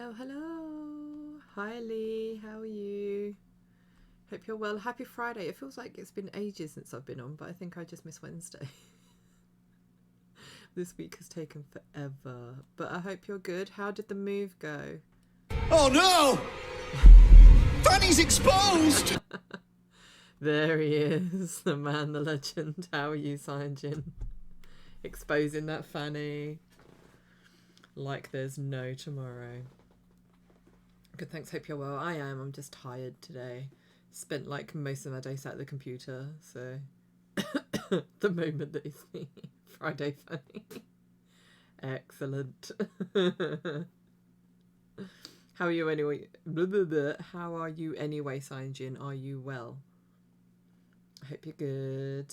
Hello, hello. Hi Lee, how are you? Hope you're well. Happy Friday. It feels like it's been ages since I've been on, but I think I just missed Wednesday. This week has taken forever, but I hope you're good. How did the move go? Oh no! Fanny's exposed! There he is, the man, the legend. How are you, Cyanjin? Exposing that fanny like there's no tomorrow. Good, thanks. Hope you're well. I am. I'm just tired today. Spent like most of my day sat at the computer, so the moment that is me. Friday funny. Excellent. How are you anyway? Blah, blah, blah. How are you anyway, Cyanjin? Are you well? I hope you're good.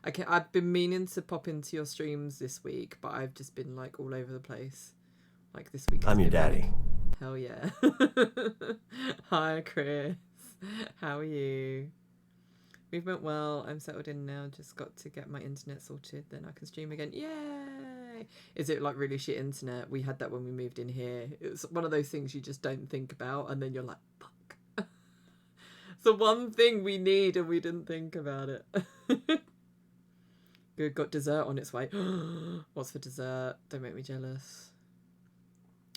Okay, I've been meaning to pop into your streams this week, but I've just been like all over the place. Like this week. I'm your daddy. Hell yeah. Hi, Chris. How are you? Movement well. I'm settled in now. Just got to get my internet sorted. Then I can stream again. Yay! Is it like really shit internet? We had that when we moved in here. It was one of those things you just don't think about, and then you're like, fuck. It's the one thing we need, and we didn't think about it. Good. Got dessert on its way. What's for dessert? Don't make me jealous.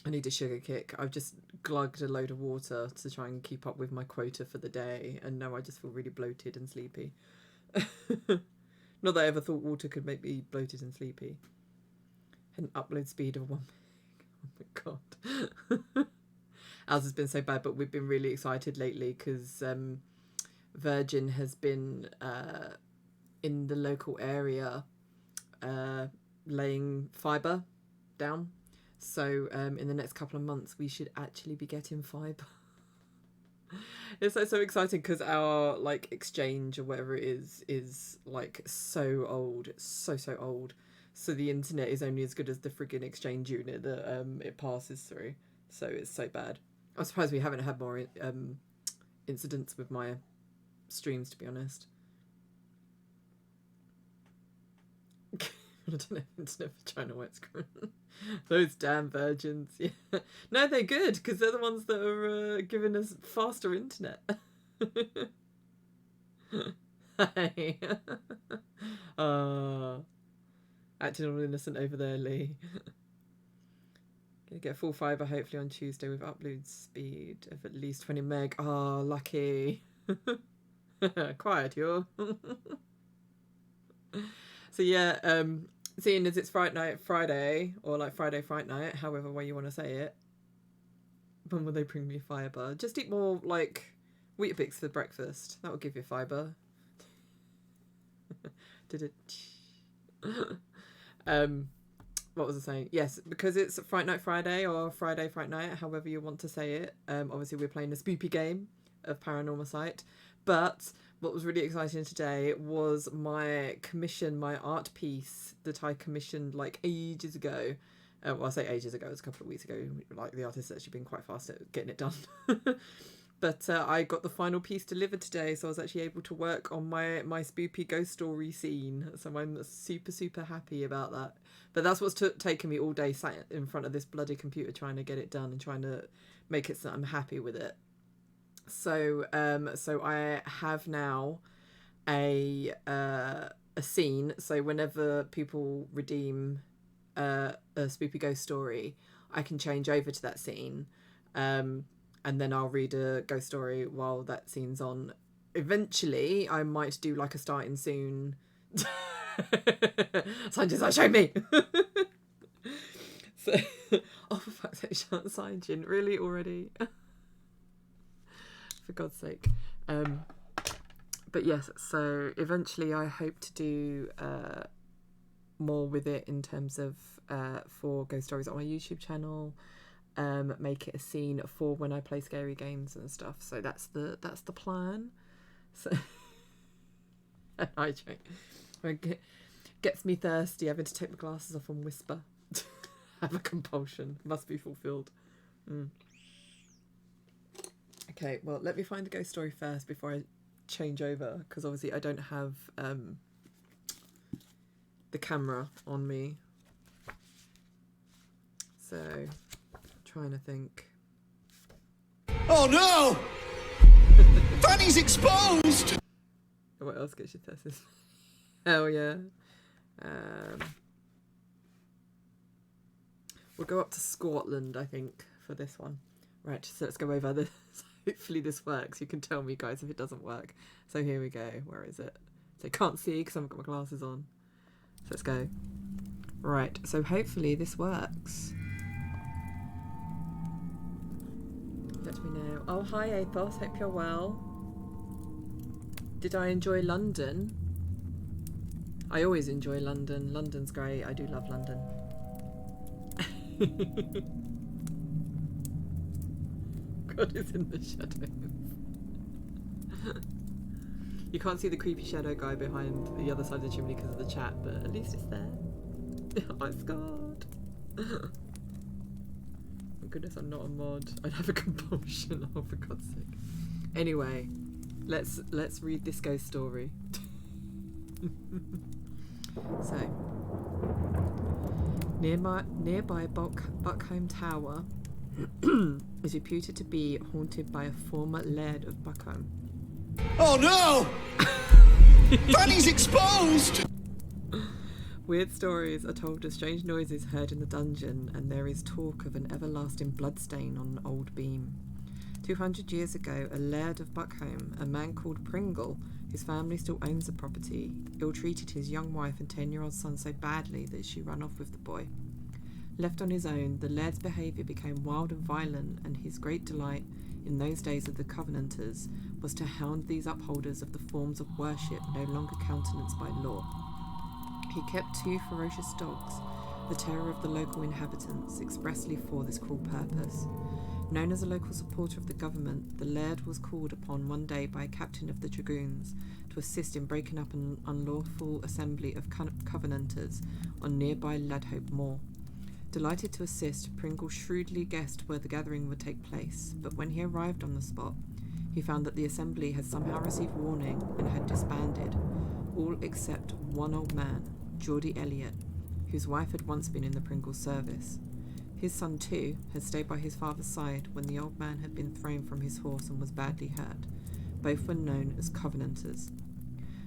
I need a sugar kick. I've just glugged a load of water to try and keep up with my quota for the day, and now I just feel really bloated and sleepy. Not that I ever thought water could make me bloated and sleepy. Had an upload speed of 1 meg. Oh my god. Ours has been so bad, but we've been really excited lately because Virgin has been in the local area laying fibre down. So in the next couple of months, we should actually be getting fibre. It's like so exciting because our like exchange or whatever it is like so old, so old. So the internet is only as good as the friggin' exchange unit that it passes through. So it's so bad. I'm surprised we haven't had more incidents with my streams, to be honest. I don't know if internet for China works. Those damn Virgins. Yeah. No, they're good because they're the ones that are giving us faster internet. Hey. Acting all innocent over there, Lee. Gonna get full fibre hopefully on Tuesday with upload speed of at least 20 meg. Oh, lucky. Quiet, you. So yeah, seeing as it's Friday, or like Friday Fright Night, however way you want to say it, when will they bring me fibre? Just eat more like Weetabix for breakfast. That will give you fibre. Did it? What was I saying? Yes, because it's Fright Night Friday or Friday Fright Night, however you want to say it. Obviously we're playing a Spoopy game of Paranormasight, but what was really exciting today was my art piece that I commissioned like ages ago. Well, I say ages ago, it was a couple of weeks ago. Like the artist's actually been quite fast at getting it done. But I got the final piece delivered today, so I was actually able to work on my Spoopy ghost story scene. So I'm super happy about that. But that's what's taken me all day, sat in front of this bloody computer trying to get it done and trying to make it so I'm happy with it. So I have now a scene. So whenever people redeem a Spoopy ghost story, I can change over to that scene, and then I'll read a ghost story while that scene's on. Eventually, I might do like a starting soon. Sanjin's like, show me. So, oh for fuck's sake, shut Sanjin, really already? For God's sake. But yes, so eventually I hope to do more with it in terms of for ghost stories on my YouTube channel, make it a scene for when I play scary games and stuff. So that's the plan. So I drink. It gets me thirsty having to take my glasses off and whisper. Have a compulsion. Must be fulfilled. Okay, well, let me find the ghost story first before I change over, because obviously I don't have the camera on me. So, trying to think. Oh no! Fanny's exposed! What else gets your thesis? Hell yeah. We'll go up to Scotland, I think, for this one. Right, so let's go over this. Hopefully this works. You can tell me, guys, if it doesn't work. So here we go. Where is it? So I can't see because I haven't got my glasses on. So let's go. Right, so hopefully this works. Let me know. Oh, hi, Athos. Hope you're well. Did I enjoy London? I always enjoy London. London's great. I do love London. God is in the shadows. You can't see the creepy shadow guy behind the other side of the chimney because of the chat, but at least it's there. Oh, it's God. Oh goodness, I'm not a mod. I'd have a compulsion. Oh, for God's sake. Anyway, let's read this ghost story. So, nearby Buckhome Tower is reputed to be haunted by a former laird of Buckhome. Oh no! Fanny's exposed! Weird stories are told of strange noises heard in the dungeon, and there is talk of an everlasting bloodstain on an old beam. 200 years ago, a laird of Buckhome, a man called Pringle, whose family still owns the property, ill-treated his young wife and 10-year-old son so badly that she ran off with the boy. Left on his own, the laird's behaviour became wild and violent, and his great delight in those days of the Covenanters was to hound these upholders of the forms of worship no longer countenanced by law. He kept 2 ferocious dogs, the terror of the local inhabitants, expressly for this cruel purpose. Known as a local supporter of the government, the laird was called upon one day by a captain of the dragoons to assist in breaking up an unlawful assembly of Covenanters on nearby Ladhope Moor. Delighted to assist, Pringle shrewdly guessed where the gathering would take place, but when he arrived on the spot, he found that the assembly had somehow received warning and had disbanded, all except one old man, Geordie Elliot, whose wife had once been in the Pringle service. His son, too, had stayed by his father's side when the old man had been thrown from his horse and was badly hurt. Both were known as Covenanters.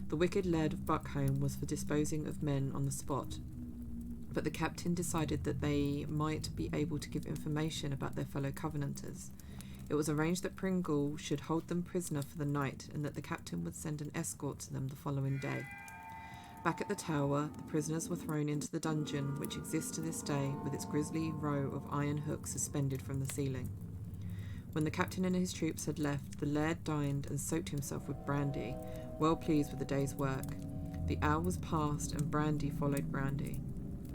The wicked laird of Buckhome was for disposing of men on the spot, but the captain decided that they might be able to give information about their fellow Covenanters. It was arranged that Pringle should hold them prisoner for the night and that the captain would send an escort to them the following day. Back at the tower, the prisoners were thrown into the dungeon, which exists to this day with its grisly row of iron hooks suspended from the ceiling. When the captain and his troops had left, the laird dined and soaked himself with brandy, well pleased with the day's work. The hours passed and brandy followed brandy.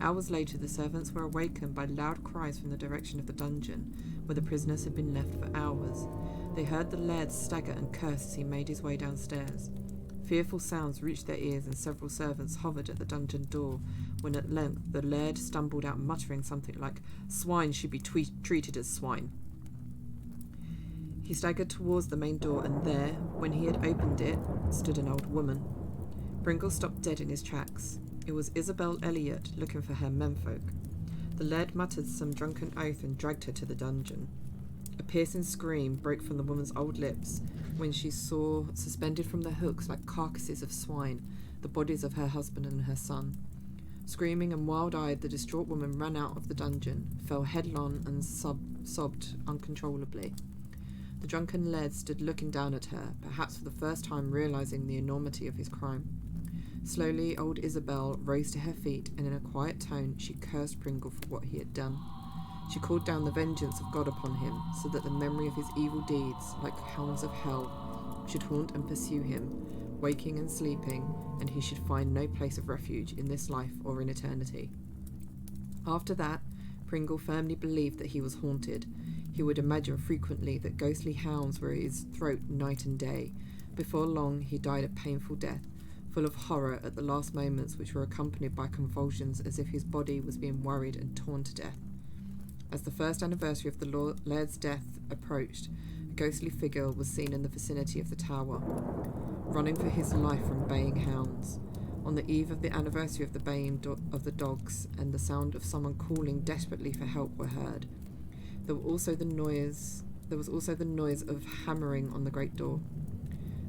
Hours later, the servants were awakened by loud cries from the direction of the dungeon, where the prisoners had been left for hours. They heard the laird stagger and curse as he made his way downstairs. Fearful sounds reached their ears, and several servants hovered at the dungeon door, when at length the laird stumbled out muttering something like, "Swine should be treated as swine." He staggered towards the main door, and there, when he had opened it, stood an old woman. Pringle stopped dead in his tracks. It was Isabel Elliot, looking for her menfolk. The laird muttered some drunken oath and dragged her to the dungeon. A piercing scream broke from the woman's old lips when she saw, suspended from the hooks like carcasses of swine, the bodies of her husband and her son. Screaming and wild-eyed, the distraught woman ran out of the dungeon, fell headlong and sobbed uncontrollably. The drunken laird stood looking down at her, perhaps for the first time realizing the enormity of his crime. Slowly, old Isabel rose to her feet, and in a quiet tone she cursed Pringle for what he had done. She called down the vengeance of God upon him, so that the memory of his evil deeds, like hounds of hell, should haunt and pursue him, waking and sleeping, and he should find no place of refuge in this life or in eternity. After that, Pringle firmly believed that he was haunted. He would imagine frequently that ghostly hounds were at his throat night and day. Before long, he died a painful death, full of horror at the last moments, which were accompanied by convulsions as if his body was being worried and torn to death. As the first anniversary of the laird's death approached, a ghostly figure was seen in the vicinity of the tower, running for his life from baying hounds. On the eve of the anniversary of the baying of the dogs and the sound of someone calling desperately for help were heard. There were also the there was also the noise of hammering on the great door.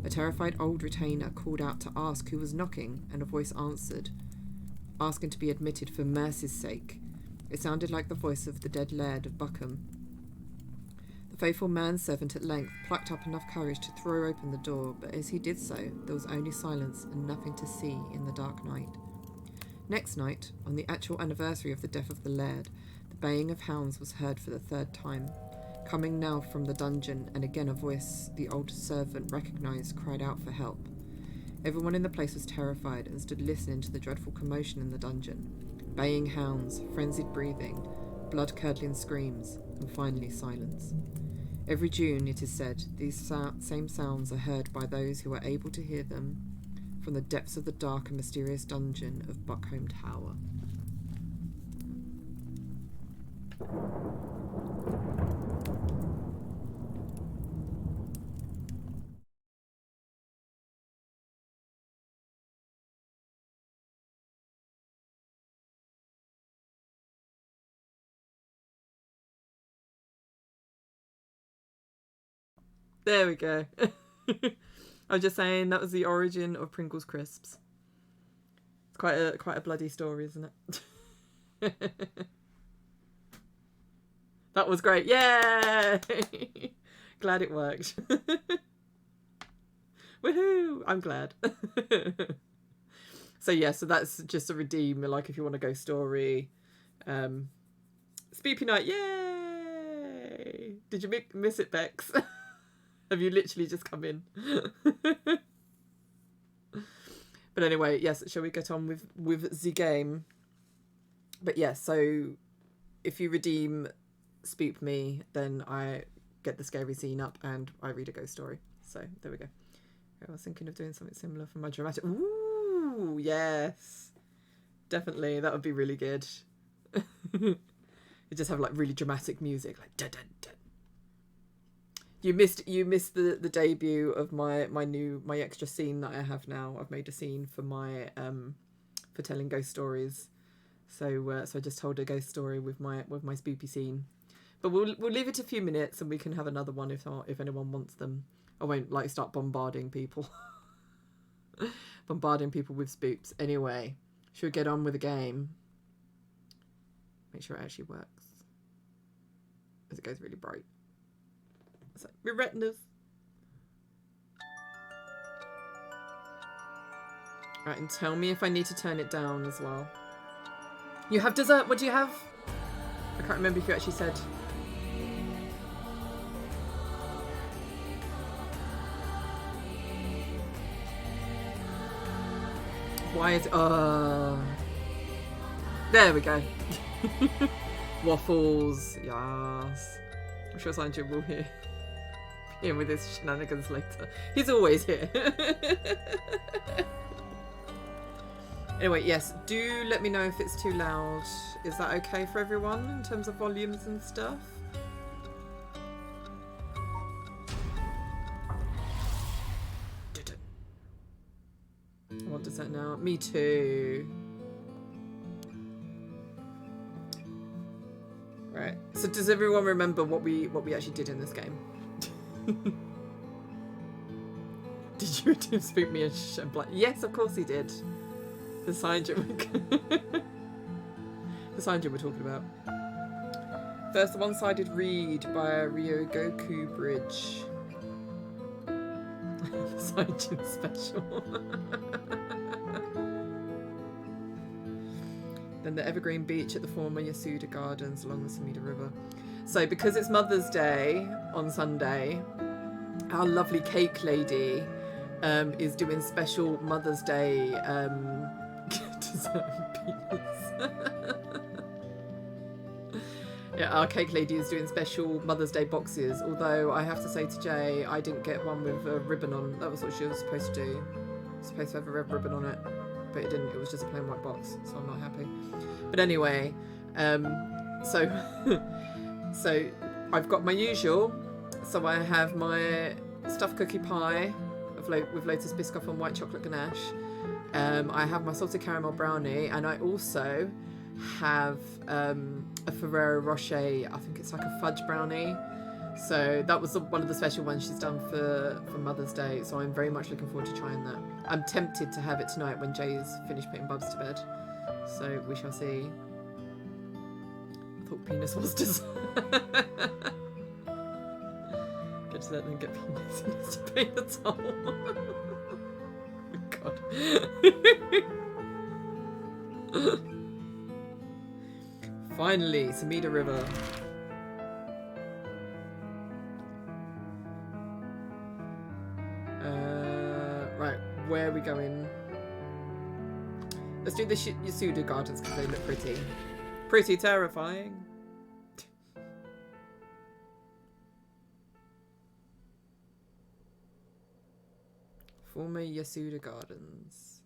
A terrified old retainer called out to ask who was knocking, and a voice answered, asking to be admitted for mercy's sake. It sounded like the voice of the dead Laird of Buckham. The faithful manservant at length plucked up enough courage to throw open the door, but as he did so, there was only silence and nothing to see in the dark night. Next night, on the actual anniversary of the death of the Laird, the baying of hounds was heard for the third time. Coming now from the dungeon, and again a voice the old servant recognised cried out for help. Everyone in the place was terrified and stood listening to the dreadful commotion in the dungeon. Baying hounds, frenzied breathing, blood-curdling screams, and finally silence. Every June, it is said, these same sounds are heard by those who are able to hear them from the depths of the dark and mysterious dungeon of Buckholm Tower. There we go. I was just saying that was the origin of Pringles crisps. It's quite a bloody story, isn't it? That was great. Yay! Glad it worked. Woohoo! I'm glad. So yeah, so that's just a redeem, like if you want a ghost story. Spoopy night, yay! Did you miss it, Bex? Have you literally just come in? But anyway, yes, shall we get on with the game? But yes, so if you redeem Spoop Me, then I get the scary scene up and I read a ghost story. So there we go. I was thinking of doing something similar for my dramatic. Ooh, yes. Definitely, that would be really good. You just have like really dramatic music, like dun dun dun. You missed the debut of my extra scene that I have now. I've made a scene for my for telling ghost stories. So I just told a ghost story with my spoopy scene. But we'll leave it a few minutes and we can have another one if anyone wants them. I won't like start bombarding people. Bombarding people with spoops. Anyway, should we get on with the game? Make sure it actually works. As it goes really bright. It's like, my retinas. Right, and tell me if I need to turn it down as well. You have dessert. What do you have? I can't remember if you actually said. Why is it? There we go. Waffles. Yes. I'm sure Sanjay will hear him with his shenanigans later. He's always here. Anyway, yes, do let me know if it's too loud. Is that okay for everyone in terms of volumes and stuff? I want dessert now. Me too. Right. So does everyone remember what we actually did in this game? Did you redeem Spook Me and Black? Yes, of course he did. The sign we're talking about. First, the one-sided read by Ryogoku Bridge. Sign special. Then the Evergreen Beach at the former Yasuda Gardens along the Sumida River. So because it's Mother's Day on Sunday, our lovely cake lady is doing special Mother's Day dessert and peanuts. Yeah, our cake lady is doing special Mother's Day boxes, although I have to say to Jay, I didn't get one with a ribbon on. That was what she was supposed to do. Supposed to have a red ribbon on it, but it didn't. It was just a plain white box, so I'm not happy. But anyway, so I've got my usual. So I have my stuffed cookie pie with Lotus Biscoff and white chocolate ganache. I have my salted caramel brownie, and I also have a Ferrero Rocher. I think it's like a fudge brownie So that was one of the special ones she's done for Mother's Day. So I'm very much looking forward to trying that. I'm tempted to have it tonight when Jay's finished putting Bubs to bed. So we shall see. I thought penis was just... Get to that, then get penis to paint the toll. God. Finally, Samida River. Right, where are we going? Let's do the Yasuda Gardens because they look pretty. Pretty terrifying. Former Yasuda Gardens.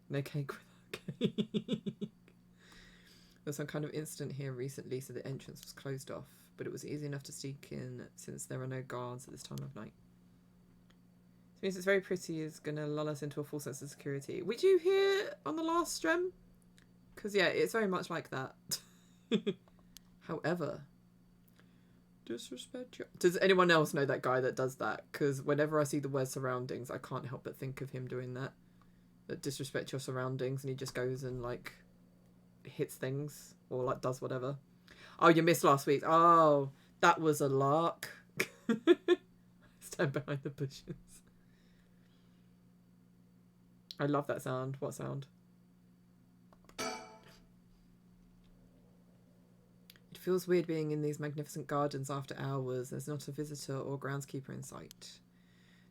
No cake without cake. There was some kind of incident here recently, so the entrance was closed off, but it was easy enough to sneak in since there are no guards at this time of night. This means it's very pretty is going to lull us into a full sense of security. Would you hear on the last stream? Because, yeah, it's very much like that. However, disrespect you. Does anyone else know that guy that does that? Because whenever I see the word surroundings, I can't help but think of him doing that. That disrespect your surroundings, and he just goes and, like, hits things or, like, does whatever. Oh, you missed last week. Oh, that was a lark. Stand behind the bushes. I love that sound. What sound? It feels weird being in these magnificent gardens after hours. There's not a visitor or groundskeeper in sight.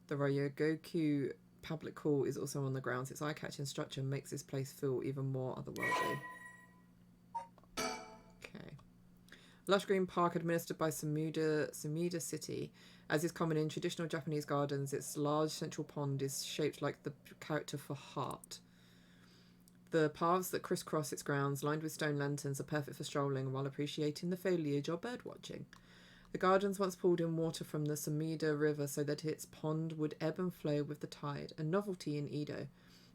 The Ryogoku public hall is also on the grounds. Its eye-catching structure makes this place feel even more otherworldly. Okay. Lush green park administered by Sumida City. As is common in traditional Japanese gardens, its large central pond is shaped like the character for heart. The paths that crisscross its grounds, lined with stone lanterns, are perfect for strolling while appreciating the foliage or bird watching. The gardens once pulled in water from the Sumida River so that its pond would ebb and flow with the tide, a novelty in Edo,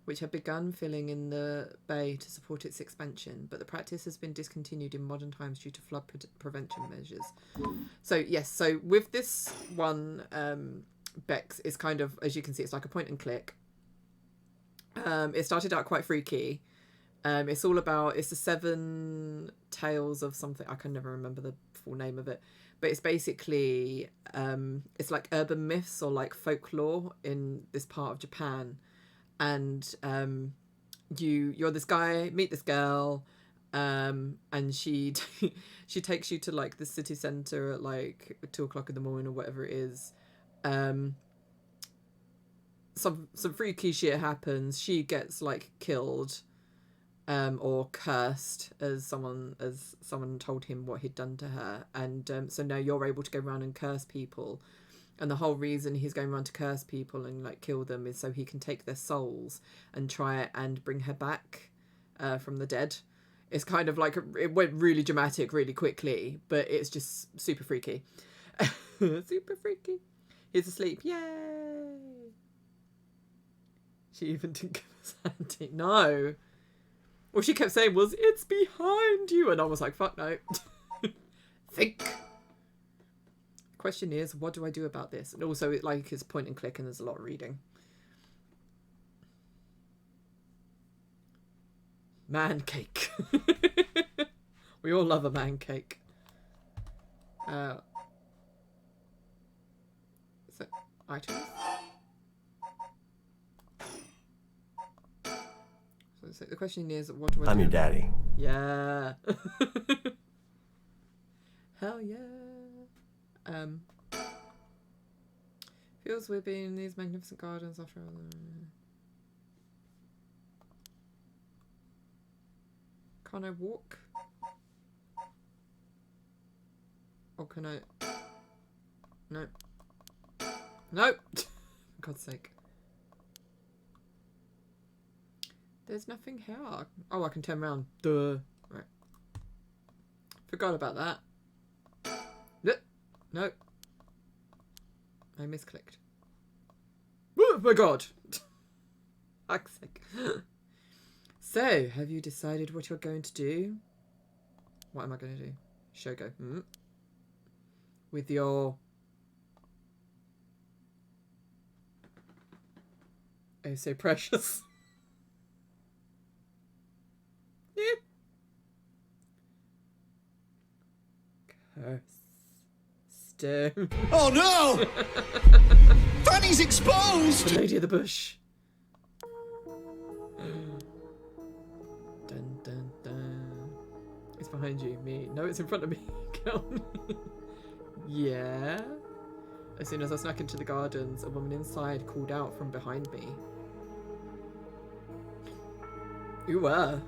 which had begun filling in the bay to support its expansion, but the practice has been discontinued in modern times due to flood prevention measures. So, yes, so with this one, Bex, is kind of, as you can see, it's like a point and click. It started out quite freaky. It's all about, it's the 7 tales of something, I can never remember the full name of it, but it's basically, it's like urban myths or like folklore in this part of Japan. And you're this guy, meet this girl, and she she takes you to like the city centre at like 2 o'clock in the morning or whatever it is. Some freaky shit happens. She gets like killed, or cursed, as someone told him what he'd done to her, and so now you're able to go around and curse people. And the whole reason he's going around to curse people and like kill them is so he can take their souls and try and bring her back from the dead. It's kind of like, it went really dramatic really quickly, but it's just super freaky. Super freaky. He's asleep. Yay! She even didn't give us Sandy. No. All she kept saying was, "It's behind you." And I was like, fuck no. Think. Question is, what do I do about this? And also, it like is point and click, and there's a lot of reading. Man cake. We all love a man cake. So items. So the question is, what do I do? I'm your daddy. Yeah. Hell yeah. Feels weird being in these magnificent gardens after all. Can't I walk? Or can I? No. No! For God's sake. There's nothing here. Oh, I can turn around. Duh. Right. Forgot about that. No. I misclicked. Oh my god. Fuck's sake. So, have you decided what you're going to do? What am I going to do? Shogo. with your... Oh, so precious. Yeah. Stone. Oh no! Fanny's exposed! The Lady of the Bush. Dun dun dun. It's behind you, me. No, it's in front of me. Count me. Yeah. As soon as I snuck into the gardens, a woman inside called out from behind me. You were.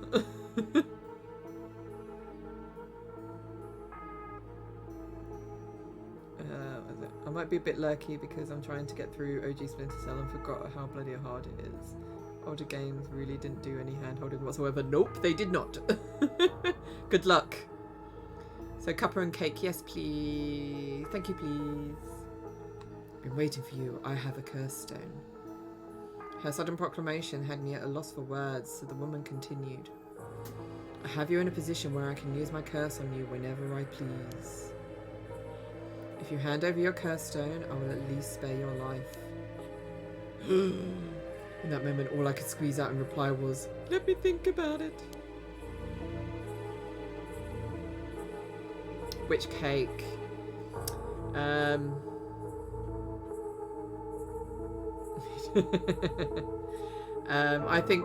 I might be a bit lurky because I'm trying to get through OG Splinter Cell and forgot how bloody hard it is. Older games really didn't do any hand-holding whatsoever. Nope, they did not. Good luck. So, cuppa and cake, yes please. Thank you, please. Been waiting for you. I have a curse stone. Her sudden proclamation had me at a loss for words, so the woman continued. I have you in a position where I can use my curse on you whenever I please. If you hand over your curse stone, I will at least spare your life. In that moment, all I could squeeze out in reply was, let me think about it. Which cake? I think,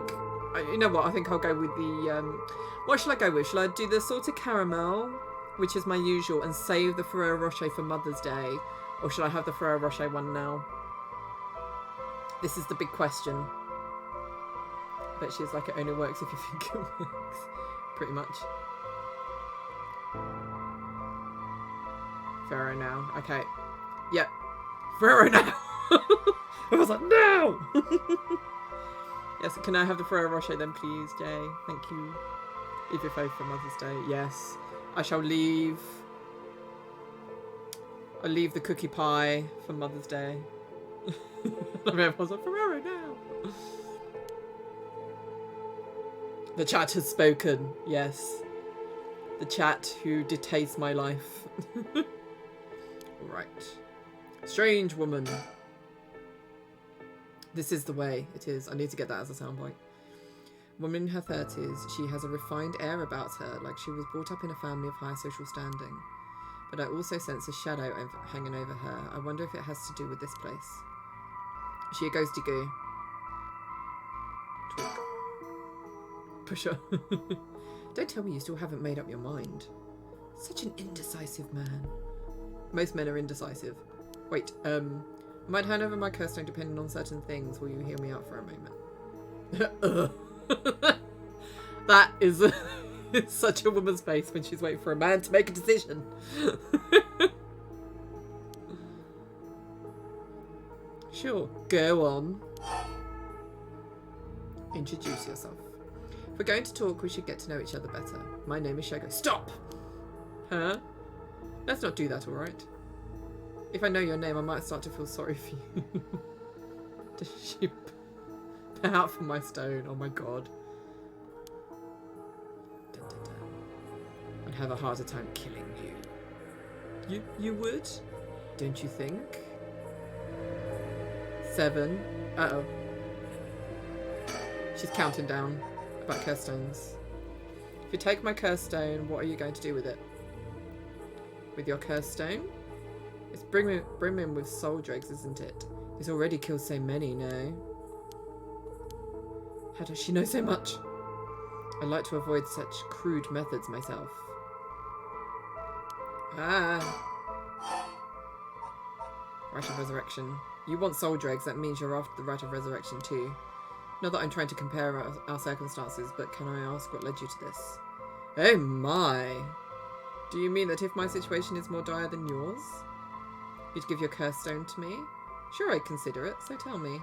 you know what, I think I'll go with the, what shall I go with? Shall I do the salted caramel, which is my usual, and save the Ferrero Rocher for Mother's Day? Or should I have the Ferrero Rocher one now? This is the big question. But she's like, it only works if you think it works. Pretty much. Ferrero now. Okay. Yep. Ferrero now! I was like, no! Yes, can I have the Ferrero Rocher then, please, Jay? Thank you. Leave your faith for Mother's Day. Yes. I shall leave. I'll leave the cookie pie for Mother's Day. Everyone's like, Ferrero now! The chat has spoken. Yes. The chat who dictates my life. Right. Strange woman. This is the way it is. I need to get that as a soundbite. Woman in her 30s, she has a refined air about her, like she was brought up in a family of high social standing. But I also sense a shadow hanging over her. I wonder if it has to do with this place. Is she a ghosty goo? Talk. Pusher. Don't tell me you still haven't made up your mind. Such an indecisive man. Most men are indecisive. Wait, I might hand over my curse stone depending on certain things. Will you hear me out for a moment? That is it's such a woman's face when she's waiting for a man to make a decision. Sure, go on. Introduce yourself. If we're going to talk, we should get to know each other better. My name is Shago. Stop! Huh? Let's not do that, alright? If I know your name, I might start to feel sorry for you. Does she pay out for my stone? Oh my god. Dun, dun, dun. I'd have a harder time killing you. You would? Don't you think? 7. Uh-oh. She's counting down about curse stones. If you take my curse stone, what are you going to do with it? With your curse stone? It's brimming with soul dregs, isn't it? He's already killed so many, no? How does she know so much? I like to avoid such crude methods myself. Ah. Right of Resurrection. You want soul dregs, that means you're after the Right of Resurrection too. Not that I'm trying to compare our circumstances, but can I ask what led you to this? Oh my! Do you mean that if my situation is more dire than yours, you'd give your curse stone to me? Sure, I'd consider it, so tell me.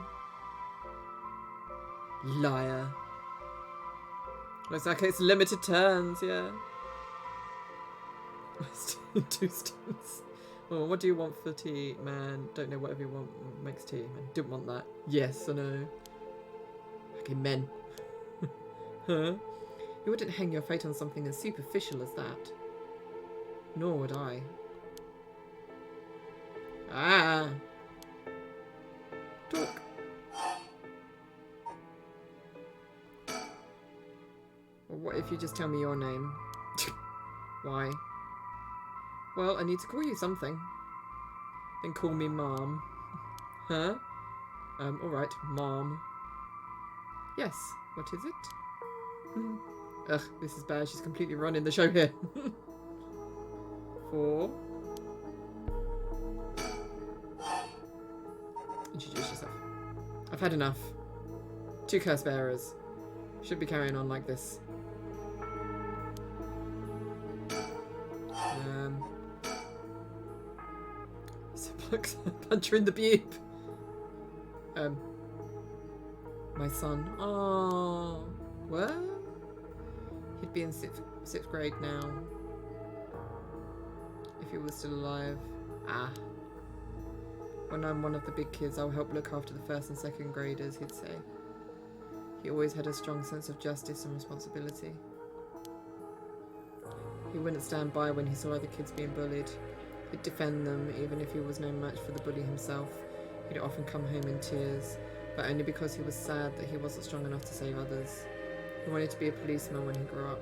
Liar. Looks like it's limited turns, yeah. 2 stones. Well, what do you want for tea, man? Don't know whatever you want makes tea. Man, don't want that. Yes, I know. Okay, men. Huh? You wouldn't hang your fate on something as superficial as that. Nor would I. Ah. Talk. Well, what if you just tell me your name? Why? Well, I need to call you something. Then call me Mom. Huh? Alright, Mom. Yes, what is it? Ugh, this is bad. She's completely running the show here. 4. Introduce yourself. I've had enough. 2 curse bearers. Should be carrying on like this. Puncher in the boob. My son. Oh, what? He'd be in sixth grade now. If he was still alive. Ah. When I'm one of the big kids, I'll help look after the first and second graders, he'd say. He always had a strong sense of justice and responsibility. He wouldn't stand by when he saw other kids being bullied. He'd defend them, even if he was no match for the bully himself. He'd often come home in tears, but only because he was sad that he wasn't strong enough to save others. He wanted to be a policeman when he grew up.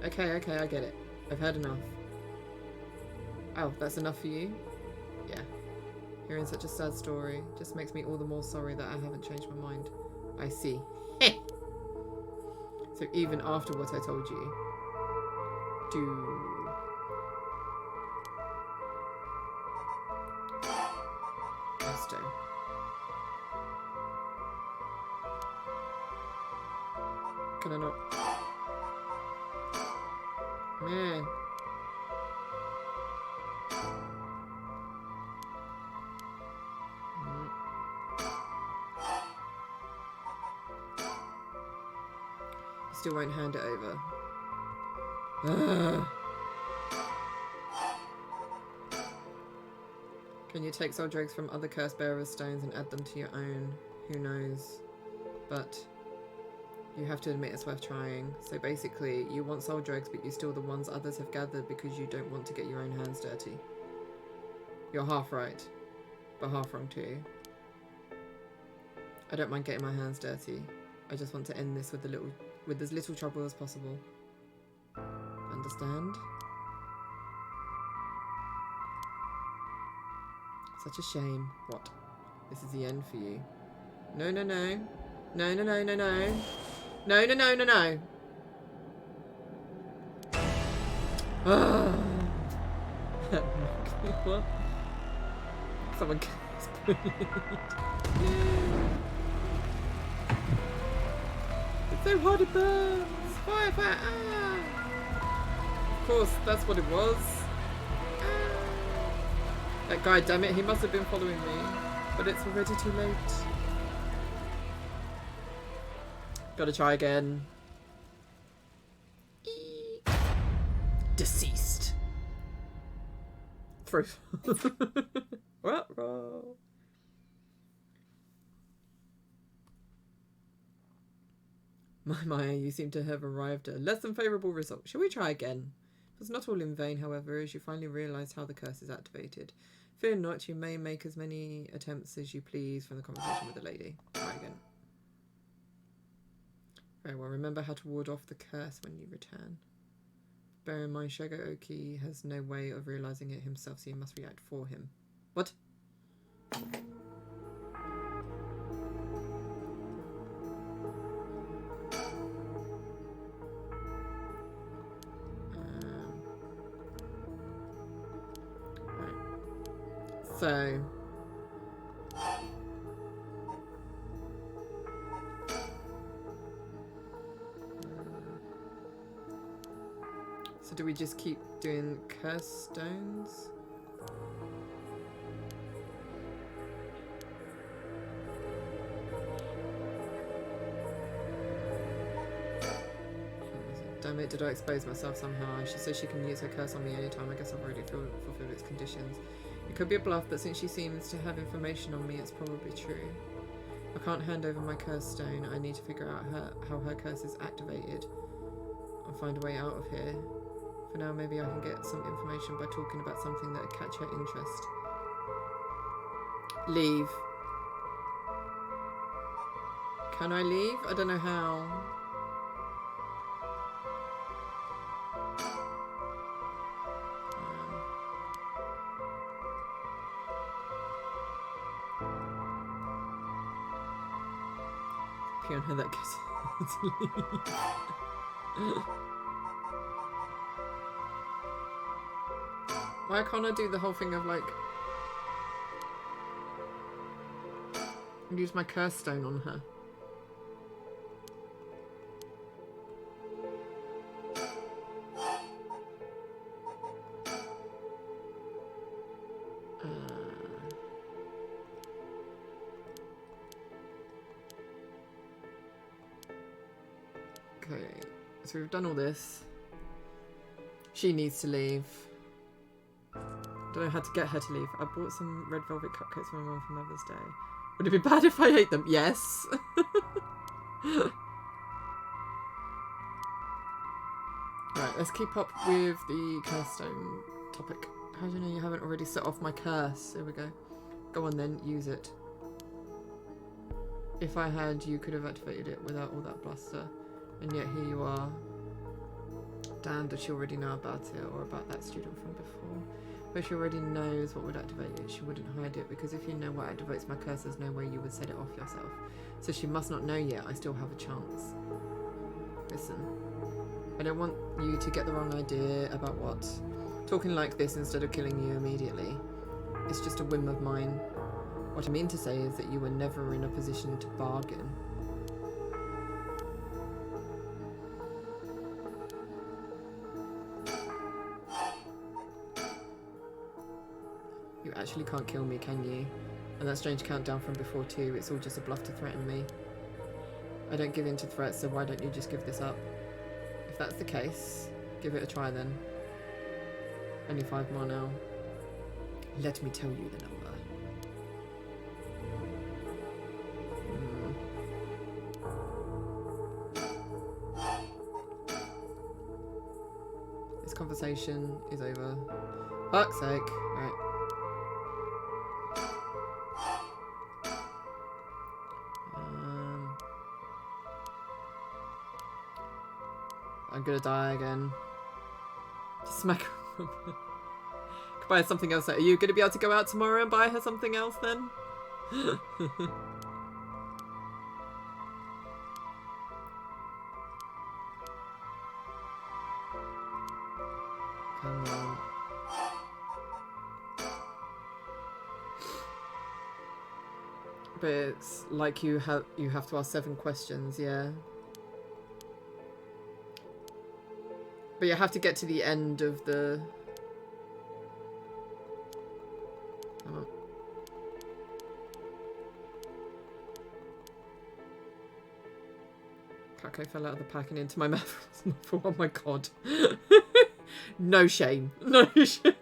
Okay, I get it. I've heard enough. Oh, that's enough for you? Yeah. Hearing such a sad story just makes me all the more sorry that I haven't changed my mind. I see. So even after what I told you, Stone. Can I not? Man. You still won't hand it over. Ugh. Can you take soul dregs from other curse bearers' stones and add them to your own? Who knows? But you have to admit it's worth trying. So basically, you want soul dregs, but you steal the ones others have gathered because you don't want to get your own hands dirty. You're half right, but half wrong too. I don't mind getting my hands dirty. I just want to end this with as little trouble as possible. Understand? Such a shame. What? This is the end for you. No. No. What? Someone gets bullied. It's so hard it burns. Fire. Ah. Of course, that's what it was. That guy, damn it, he must have been following me. But it's already too late. Gotta try again. Deceased. Through. My, you seem to have arrived at a less than favourable result. Shall we try again? It was not all in vain, however, as you finally realised how the curse is activated. Fear not, you may make as many attempts as you please from the conversation with the lady. Try again. Very well, remember how to ward off the curse when you return. Bear in mind, Shogo-oki has no way of realising it himself, so you must react for him. What? So do we just keep doing curse stones? Damn it, did I expose myself somehow? She says she can use her curse on me anytime. I guess I've already fulfilled its conditions. It could be a bluff, but since she seems to have information on me, it's probably true. I can't hand over my curse stone. I need to figure out how her curse is activated and find a way out of here. For now, maybe I can get some information by talking about something that would catch her interest. Leave. Can I leave? I don't know how. Pee on her, that gets to leave. Why can't I do the whole thing of like use my curse stone on her? Okay, so we've done all this. She needs to leave. Don't know how to get her to leave. I bought some red velvet cupcakes for my mum for Mother's Day. Would it be bad if I ate them? Yes. Right, let's keep up with the curse stone topic. How do you know you haven't already set off my curse? There we go. Go on then, use it. If I had, you could have activated it without all that bluster. And yet here you are. Damn, does she already know about it or about that student from before? But she already knows what would activate it. She wouldn't hide it because if you know what activates my curse, there's no way you would set it off yourself. So she must not know yet. I still have a chance. Listen, I don't want you to get the wrong idea about what. Talking like this instead of killing you immediately. It's just a whim of mine. What I mean to say is that you were never in a position to bargain. You actually can't kill me, can you? And that strange countdown from before too, it's all just a bluff to threaten me. I don't give in to threats, so why don't you just give this up? If that's the case, give it a try then. Only 5 more now. Let me tell you the number. This conversation is over. Fuck's sake. Right. I'm gonna die again. Just smack her. Could buy her something else. Are you gonna be able to go out tomorrow and buy her something else then? Come on. But it's like you have to ask 7 questions, yeah. But you have to get to the end of the... Come on. Caco fell out of the pack and into my mouth. Oh my god. No shame. No shame.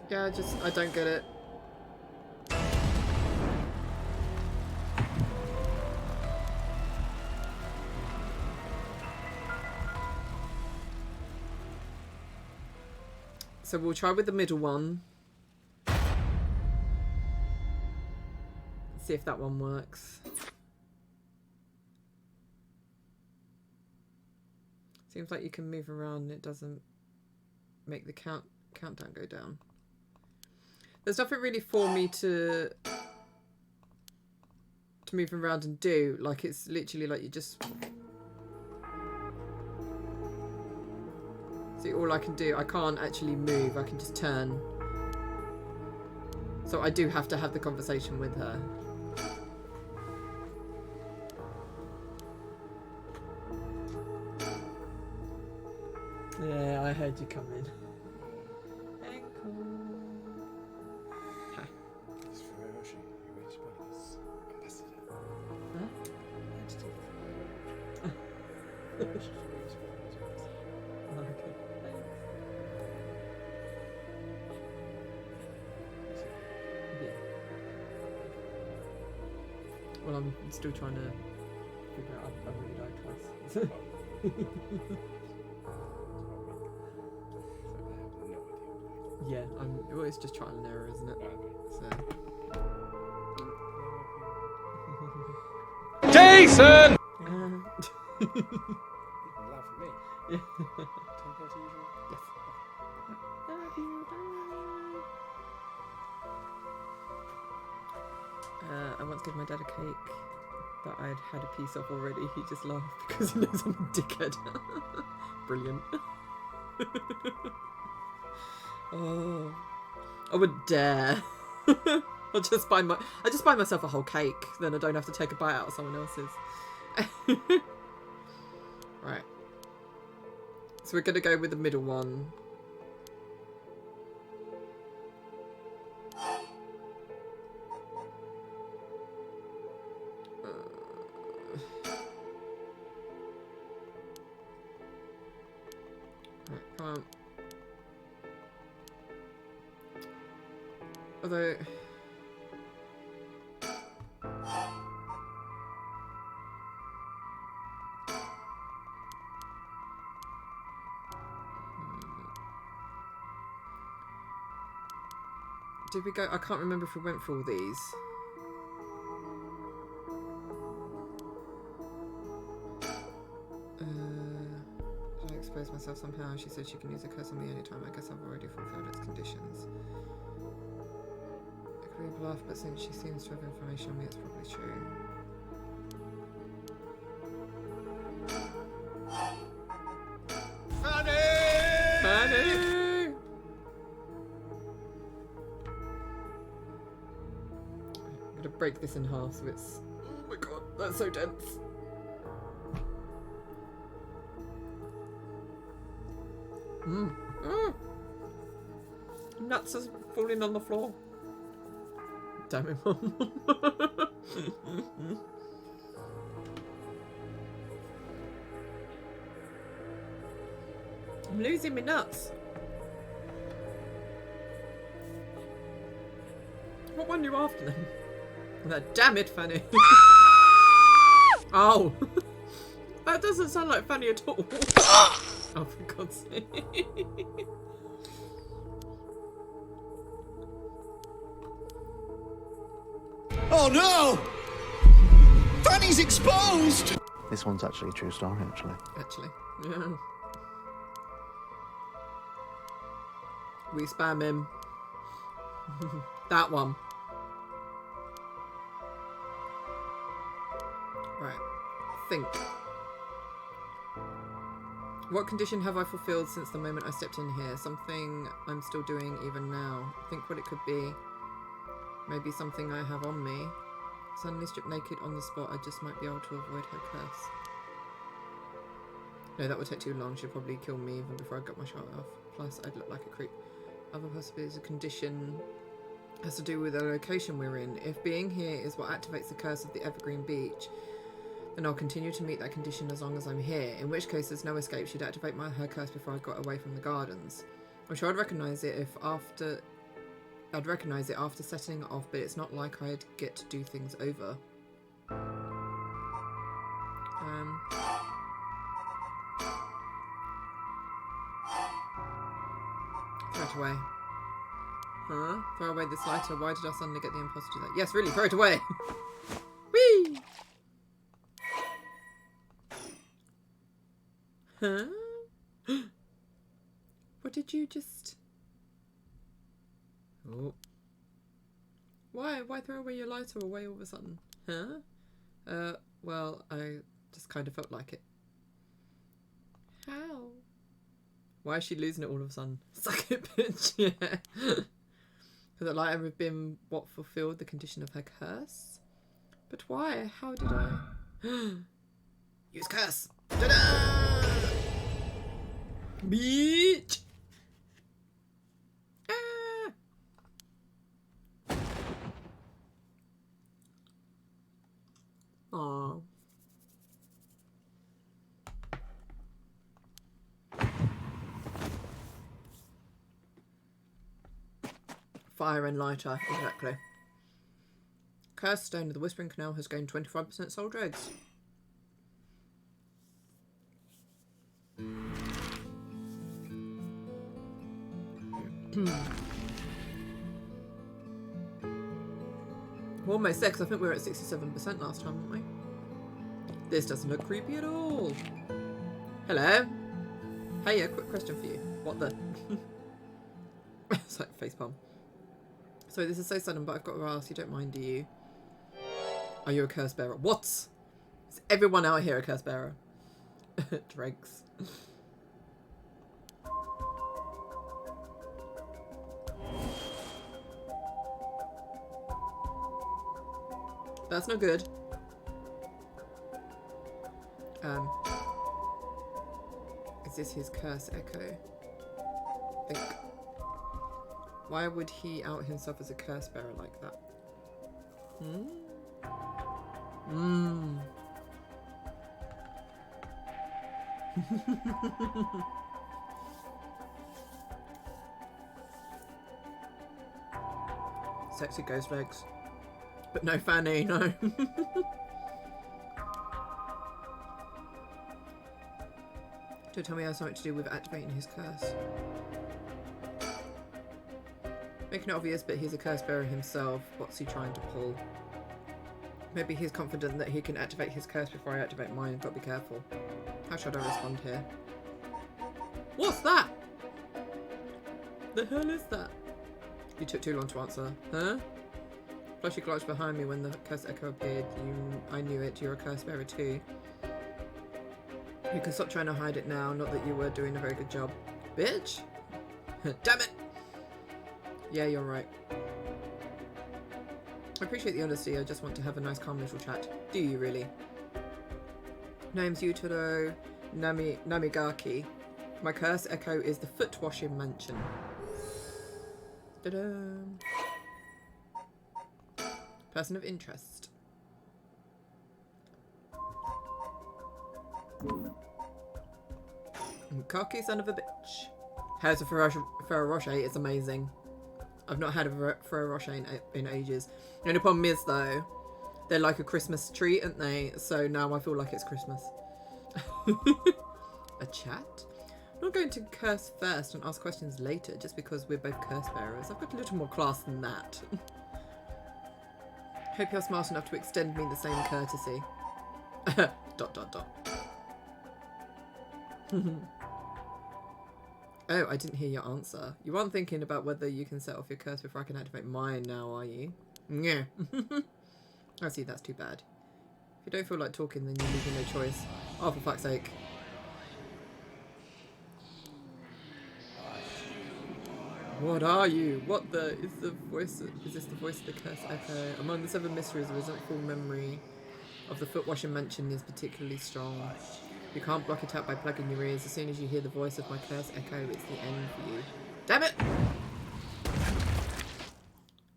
Yeah, I don't get it. So we'll try with the middle one. See if that one works. Seems like you can move around and it doesn't make the countdown go down. There's nothing really for me to move around and do. Like, it's literally like you just... See, all I can do, I can't actually move. I can just turn. So I do have to have the conversation with her. Yeah, I heard you come in. Well, I'm still trying to figure out. I've really died twice. Yeah, well, it's just trial and error, isn't it? So. Jason! Laugh at me. Yeah. 10:30 usual? Yes. I once gave my dad a cake that I'd had a piece of already. He just laughed because he knows I'm a dickhead. Brilliant. Oh, I wouldn't dare. I just buy myself a whole cake, then I don't have to take a bite out of someone else's. Right. So we're gonna go with the middle one. Right, come on. Although... Did we go? I can't remember if we went for all these. Did I expose myself somehow? She said she can use a curse on me anytime. I guess I've already fulfilled its conditions. It could be a bluff, but since she seems to have information on me, it's probably true. Fanny! I'm gonna break this in half so it's... Oh my god, that's so dense. Nuts are falling on the floor. Damn it, Mum. I'm losing my nuts. What one are you after then? Damn it, Fanny. Oh. That doesn't sound like Fanny at all. Oh, for God's sake. Oh no! Fanny's exposed! This one's actually a true story, actually. Actually, yeah. We spam him. That one. Right. Think. What condition have I fulfilled since the moment I stepped in here? Something I'm still doing even now. Think what it could be. Maybe something I have on me. Suddenly stripped naked on the spot, I just might be able to avoid her curse. No, that would take too long. She'd probably kill me even before I got my shot off. Plus, I'd look like a creep. Other possibilities of condition has to do with the location we're in. If being here is what activates the curse of the Evergreen Beach, then I'll continue to meet that condition as long as I'm here. In which case, there's no escape. She'd activate her curse before I got away from the gardens. I'm sure I'd recognise it after setting it off, but it's not like I'd get to do things over. Throw it away. Huh? Throw away this lighter. Why did I suddenly get the imposter to do that? Yes, really, throw it away. Whee! Huh? What did you just... Oh. Why throw away your lighter away all of a sudden? Huh? Well, I just kind of felt like it. How? Why is she losing it all of a sudden? Suck it, bitch. Yeah. Could the lighter have been what fulfilled the condition of her curse? But why? How did I... Use curse! Ta-da! Bitch! Ah! Aww. Fire and lighter, exactly. Cursed Stone of the Whispering Canal has gained 25% soul dregs. We're almost there, 'cause I think we were at 67% last time, weren't we? This doesn't look creepy at all. Hello. Hey, a quick question for you. What the? It's like facepalm. Sorry, this is so sudden, but I've got to ask. You don't mind, do you? Are you a curse bearer? What? Is everyone out here a curse bearer? Dregs. That's not good. Is this his curse echo? I think. Why would he out himself as a curse bearer like that? Sexy ghost legs. But no fanny, no. Don't tell me it has something to do with activating his curse. Making it obvious, but he's a curse bearer himself. What's he trying to pull? Maybe he's confident that he can activate his curse before I activate mine. I've got to be careful. How should I respond here? What's that? The hell is that? You took too long to answer. Huh? Plus you glitched behind me when the curse echo appeared. I knew it. You're a curse bearer too. You can stop trying to hide it now. Not that you were doing a very good job. Bitch! Damn it! Yeah, you're right. I appreciate the honesty. I just want to have a nice calm little chat. Do you really? Name's Utaro Namigaki. My curse echo is the foot washing mansion. Ta-da! Person of interest. Cocky son of a bitch. How's a Ferrero Rocher? It's amazing. I've not had a Ferrero Rocher in ages. The only problem is though, they're like a Christmas treat, aren't they? So now I feel like it's Christmas. A chat? I'm not going to curse first and ask questions later just because we're both curse bearers. I've got a little more class than that. Hope you're smart enough to extend me the same courtesy. ... Oh, I didn't hear your answer. You aren't thinking about whether you can set off your curse before I can activate mine now, are you? Yeah. I see, that's too bad. If you don't feel like talking, then you leave me no choice. Oh, for fuck's sake. What are you? What the... Is this the voice of the curse echo? Among the 7 mysteries, the resentful memory of the foot washing mansion is particularly strong. You can't block it out by plugging your ears. As soon as you hear the voice of my curse echo, it's the end for you. Damn it!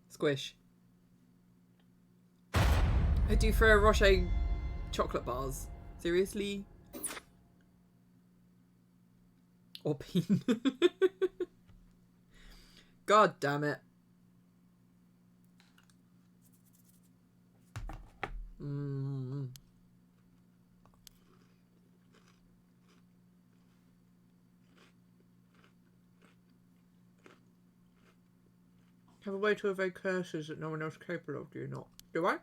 Squish. I do Ferrero Rocher chocolate bars. Seriously? Or bean. God damn it. Have a way to evade curses that no one else is capable of, do you not? Do I?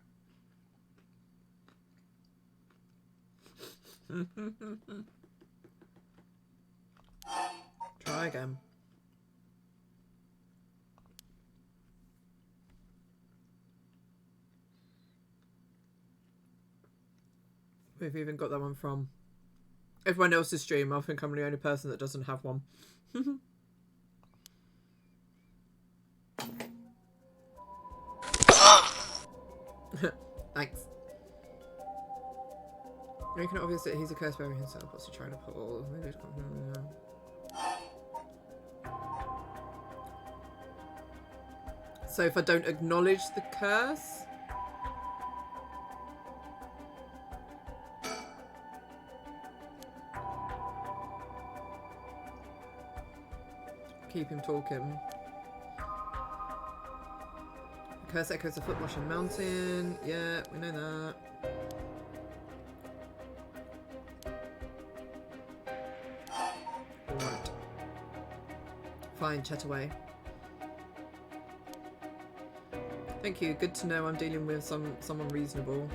Try again. We've even got that one from everyone else's stream. I think I'm the only person that doesn't have one. Thanks. You can obviously he's a curse bearer himself. What's he trying to pull? So if I don't acknowledge the curse, keep him talking. Curse echoes the foot washing mountain. Yeah, we know that. Alright. Fine, chat away. Thank you. Good to know I'm dealing with someone reasonable.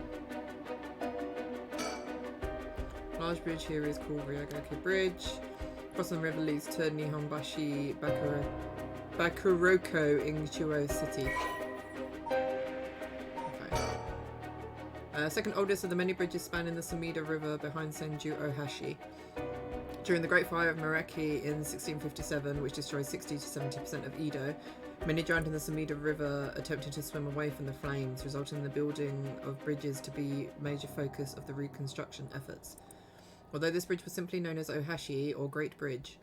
Large bridge here is called Ryogoku Bridge. Crossing the river leads to Nihonbashi Bakuroko in Chuo City. Okay. Second oldest of the many bridges spanning the Sumida River behind Senju Ohashi. During the Great Fire of Meraki in 1657, which destroyed 60 to 70% of Edo, many drowned in the Sumida River attempting to swim away from the flames, resulting in the building of bridges to be a major focus of the reconstruction efforts. Although this bridge was simply known as Ohashi, or Great Bridge,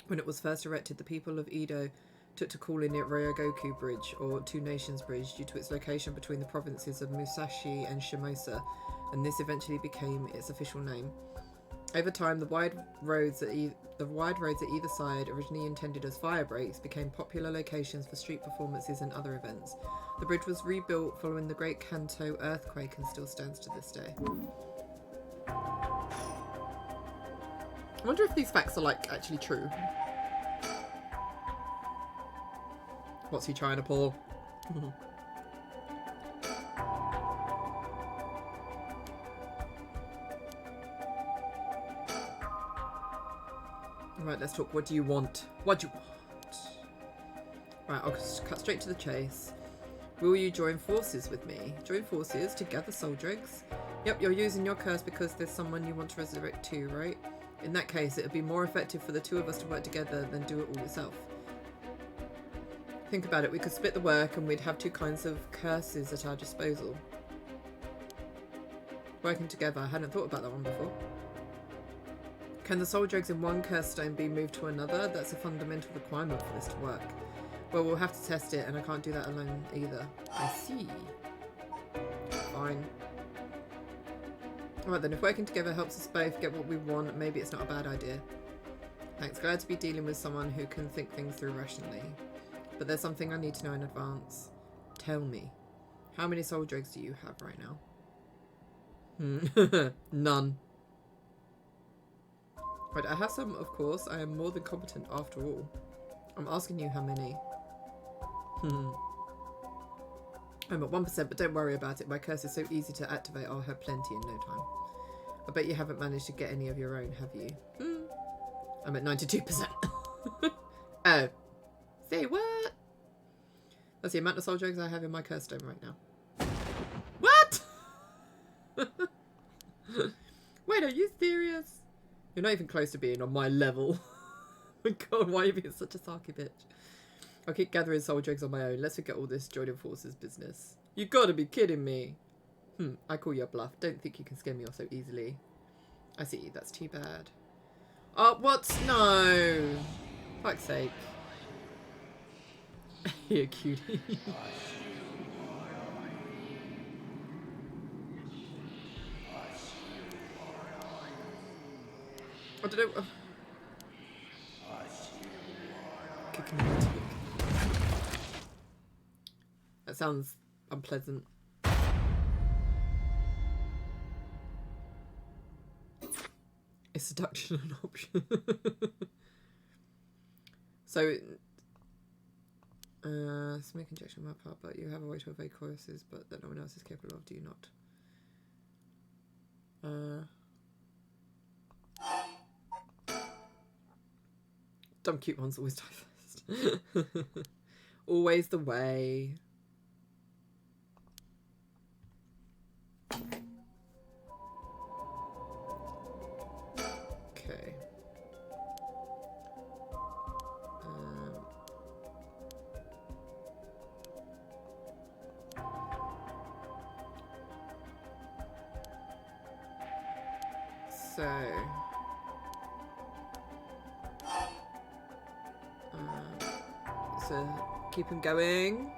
when it was first erected, the people of Edo took to calling it Ryogoku Bridge, or Two Nations Bridge, due to its location between the provinces of Musashi and Shimosa, and this eventually became its official name. Over time, the wide roads at either side, originally intended as fire breaks, became popular locations for street performances and other events. The bridge was rebuilt following the Great Kanto earthquake and still stands to this day. I wonder if these facts are, like, actually true. What's he trying to pull? Right, let's talk. What do you want? What do you want? Right, I'll just cut straight to the chase. Will you join forces with me? Join forces to gather soul dregs? Yep, you're using your curse because there's someone you want to resurrect too, right? In that case, it would be more effective for the two of us to work together than do it all yourself. Think about it, we could split the work and we'd have two kinds of curses at our disposal. Working together, I hadn't thought about that one before. Can the soul dregs in one curse stone be moved to another? That's a fundamental requirement for this to work. Well, we'll have to test it, and I can't do that alone either. I see. Fine. Alright then, if working together helps us both get what we want, maybe it's not a bad idea. Thanks, glad to be dealing with someone who can think things through rationally. But there's something I need to know in advance. Tell me, how many soul dregs do you have right now? None. Right, I have some, of course. I am more than competent after all. I'm asking you how many. I'm at 1%, but don't worry about it. My curse is so easy to activate, I'll have plenty in no time. I bet you haven't managed to get any of your own, have you? I'm at 92%. Oh. Say what? That's the amount of soul dregs I have in my curse stone right now. What? Wait, are you serious? You're not even close to being on my level. Oh my god, why are you being such a sarky bitch? I'll keep gathering soul dregs on my own. Let's forget all this joining forces business. You gotta be kidding me. I call you a bluff. Don't think you can scare me off so easily. I see, that's too bad. Oh, what? No. Fuck's sake. You're cutie. I don't know. Kicking me into it. That sounds unpleasant. Is seduction an option? So, smoke injection on my part, but you have a way to evade courses, but that no one else is capable of, do you not? Dumb cute ones always die first. Always the way. Okay. So keep him going.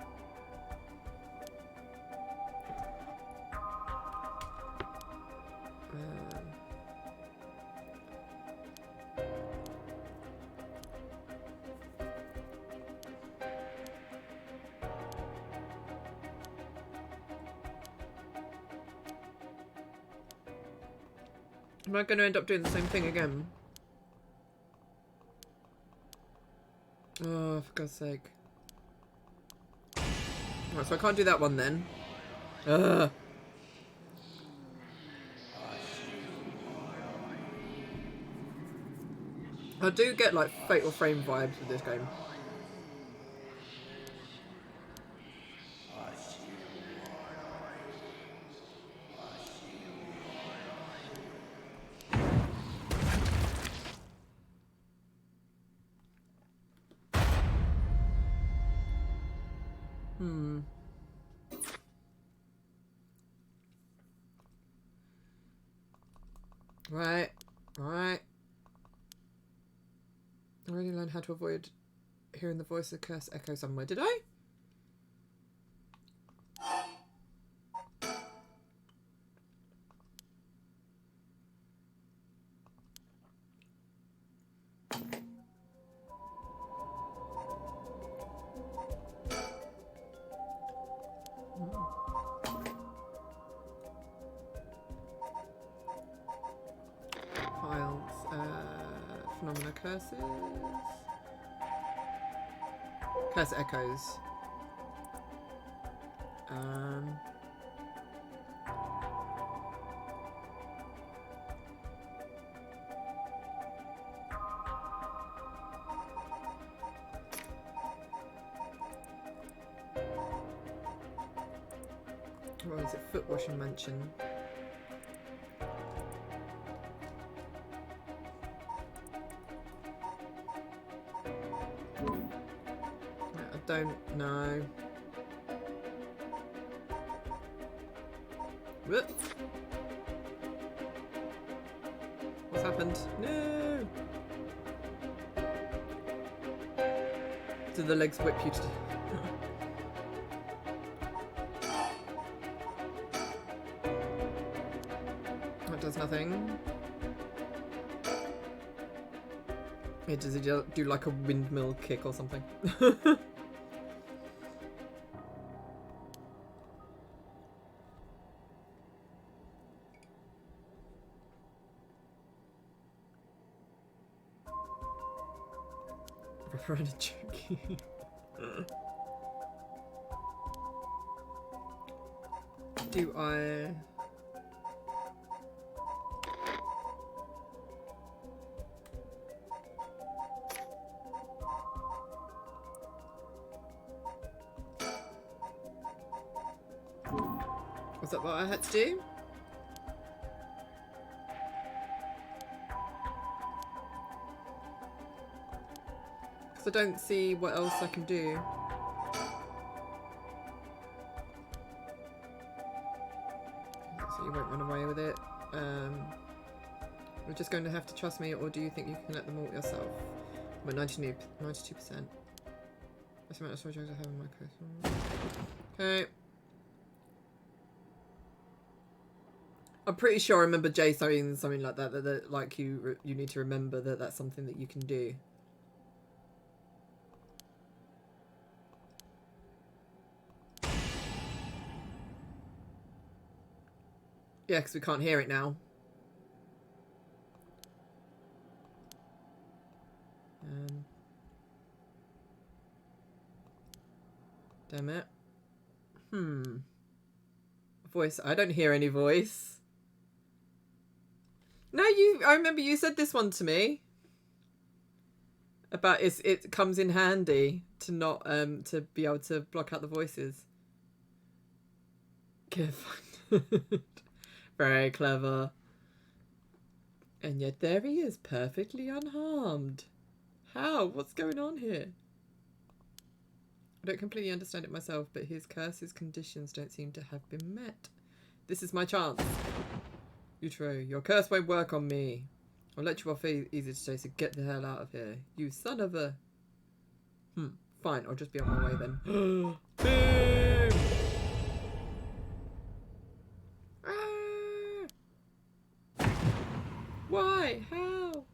Am I going to end up doing the same thing again? Oh, for God's sake. Right, so I can't do that one then. Ugh. I do get like Fatal Frame vibes with this game. Right. Right. I already learned how to avoid hearing the voice of curse echo somewhere. Did I? Files. Phenomena curses. Curse echoes. What is it? Foot washing mansion. I don't know. Whoop. What's happened? No! Did the legs whip you to... That does nothing. Yeah, does it do like a windmill kick or something? Running tricky. Do I? Was that what I had to do? I don't see what else I can do. So you won't run away with it. We're just going to have to trust me, or do you think you can let them ult yourself? I'm at 92%. That's the amount of storage I have in my case. Okay. I'm pretty sure I remember Jay saying something like that, that like you need to remember that that's something that you can do. Yeah, because we can't hear it now. Damn it. Voice. I don't hear any voice. No, I remember you said this one to me. About it comes in handy to not to be able to block out the voices. Good. Very clever. And yet there he is, perfectly unharmed. How? What's going on here? I don't completely understand it myself, but his curse's conditions don't seem to have been met. This is my chance. Utro, your curse won't work on me. I'll let you off easy today, so get the hell out of here. You son of a... Fine, I'll just be on my way then. Boom! Why? How?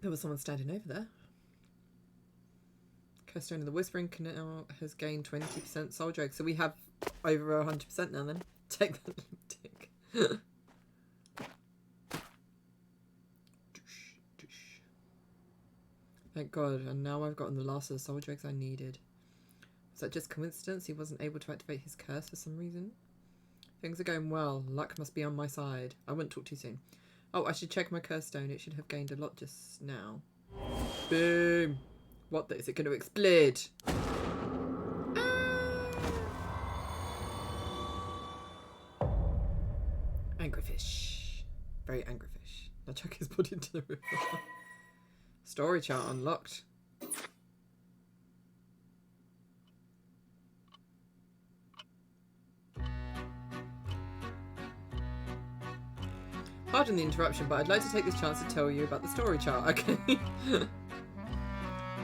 There was someone standing over there. Curse of the Whispering Canal has gained 20% soul drag. So we have over 100% now then. Take that tick. Thank God, and now I've gotten the last of the soul dregs I needed. Was that just coincidence? He wasn't able to activate his curse for some reason? Things are going well. Luck must be on my side. I wouldn't talk too soon. Oh, I should check my curse stone. It should have gained a lot just now. Boom! What is it going to explode? Angry fish. Very angry fish. Now chuck his body into the river. Story chart unlocked. Pardon the interruption, but I'd like to take this chance to tell you about the story chart, okay?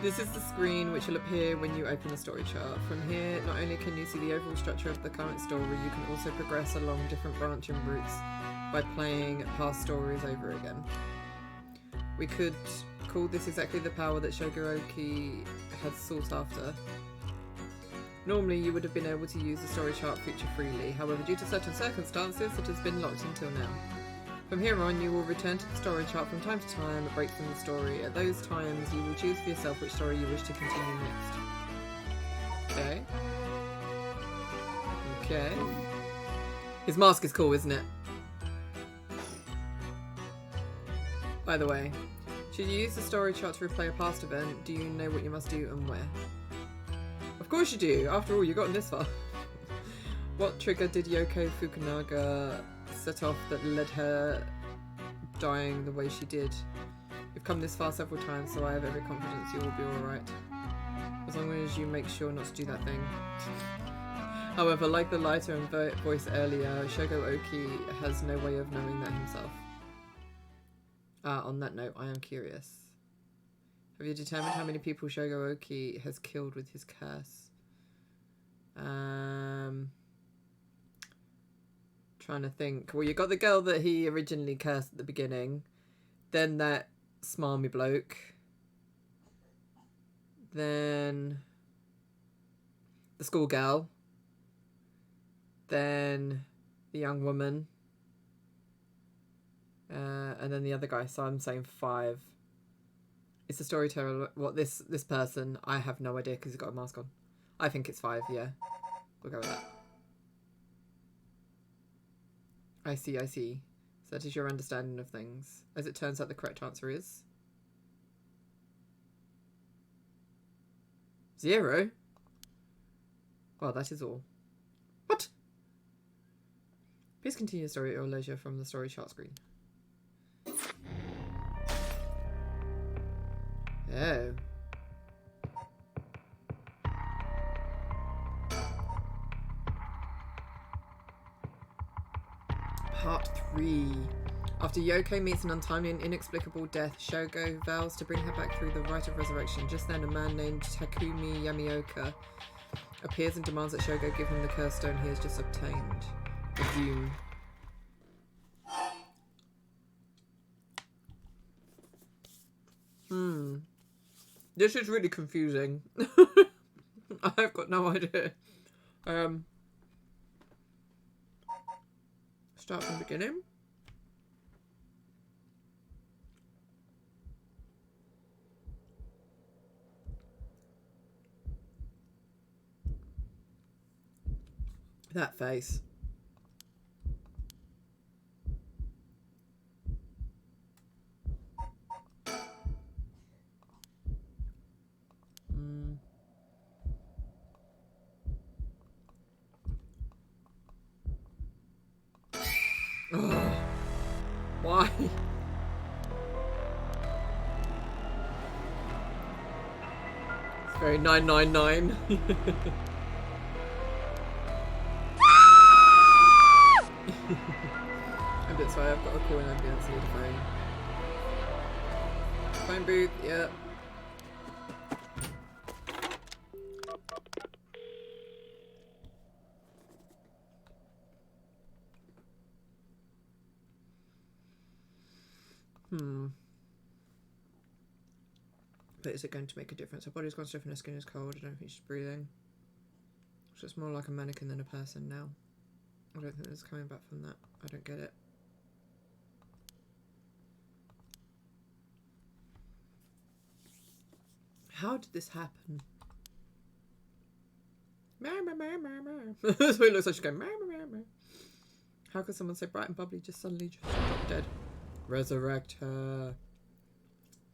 This is the screen which will appear when you open the story chart. From here, not only can you see the overall structure of the current story, you can also progress along different branching routes by playing past stories over again. We could call this exactly the power that Shogoroki has sought after. Normally, you would have been able to use the story chart feature freely. However, due to certain circumstances, it has been locked until now. From here on, you will return to the story chart from time to time, break from the story. At those times, you will choose for yourself which story you wish to continue next. Okay. Okay. His mask is cool, isn't it? By the way, should you use the story chart to replay a past event, do you know what you must do and where? Of course you do! After all, you've gotten this far. What trigger did Yoko Fukunaga set off that led her dying the way she did? You've come this far several times, so I have every confidence you will be alright. As long as you make sure not to do that thing. However, like the lighter and voice earlier, Shogo Oki has no way of knowing that himself. On that note, I am curious. Have you determined how many people Shogo Oki has killed with his curse? Trying to think. Well, you got the girl that he originally cursed at the beginning. Then that smarmy bloke. Then the schoolgirl. Then the young woman. And then the other guy. So I'm saying 5. It's a storyteller. What, this person? I have no idea because he's got a mask on. I think it's 5, yeah. We'll go with that. I see, I see. So that is your understanding of things. As it turns out, the correct answer is 0. Well, that is all. What? Please continue the story at your leisure from the story chart screen. Oh. Part 3. After Yoko meets an untimely and inexplicable death, Shogo vows to bring her back through the rite of resurrection. Just then, a man named Takumi Yamioka appears and demands that Shogo give him the curse stone he has just obtained. Resume. This is really confusing. I've got no idea. Start from the beginning. That face. Oh, why? It's very 999. I'm a bit sorry, I've got a call in ambulance, I need a phone. Phone booth, yeah. but is it going to make a difference? Her body's gone stiff and her skin is cold. I don't think she's breathing. So it's more like a mannequin than a person now. I don't think it's coming back from that. I don't get it. How did this happen? That's what it looks like. She's going. How could someone so bright and bubbly just suddenly just drop dead? Resurrect her.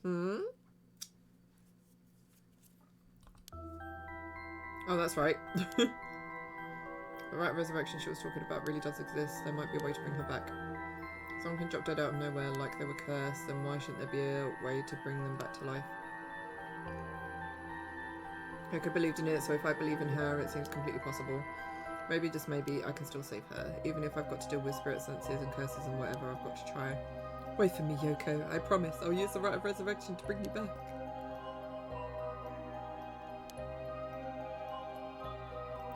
Hmm? Oh, that's right. The right resurrection she was talking about really does exist. There might be a way to bring her back. Someone can drop dead out of nowhere like they were cursed, then why shouldn't there be a way to bring them back to life? I could believed in it, so if I believe in her, it seems completely possible. Maybe, just maybe, I can still save her. Even if I've got to deal with spirit senses and curses and whatever, I've got to try. Wait for me, Yoko. I promise. I'll use the rite of resurrection to bring you back.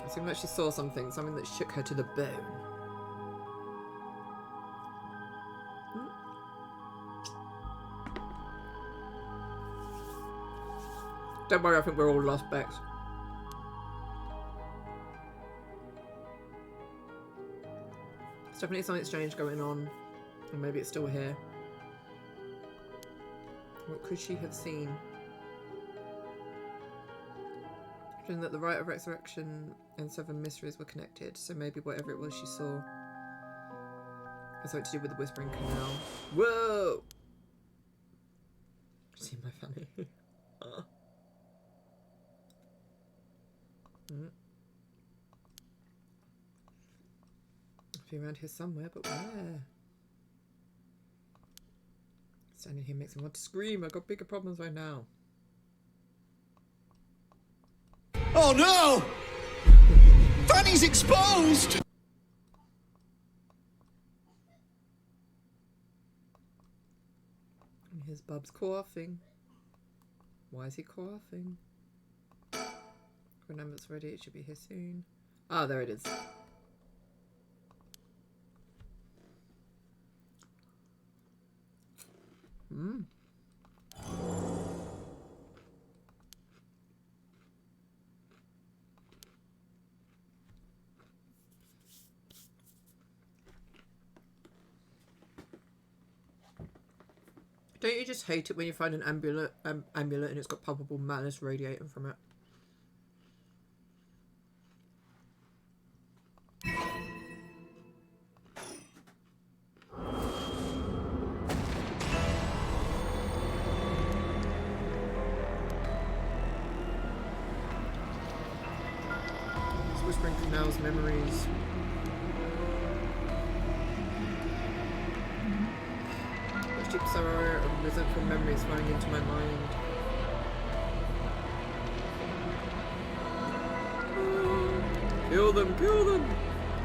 It seemed like she saw something that shook her to the bone. Don't worry, I think we're all lost, Bex. There's definitely something strange going on. And maybe it's still here. What could she have seen? That the rite of resurrection and 7 mysteries were connected, so maybe whatever it was she saw has something to do with the Whispering Canal. Whoa! See my funny. I'll be around here somewhere, but where? Standing here makes me want to scream. I've got bigger problems right now. Oh no! Fanny's exposed! And here's Bub's coughing. Why is he coughing? Remember it's ready, it should be here soon. Ah, there it is. Mmm. Don't you just hate it when you find an amulet and it's got palpable malice radiating from it? It's whispering canals, memories. Deep sorrow and resentful memories flowing into my mind. Kill them! Kill them!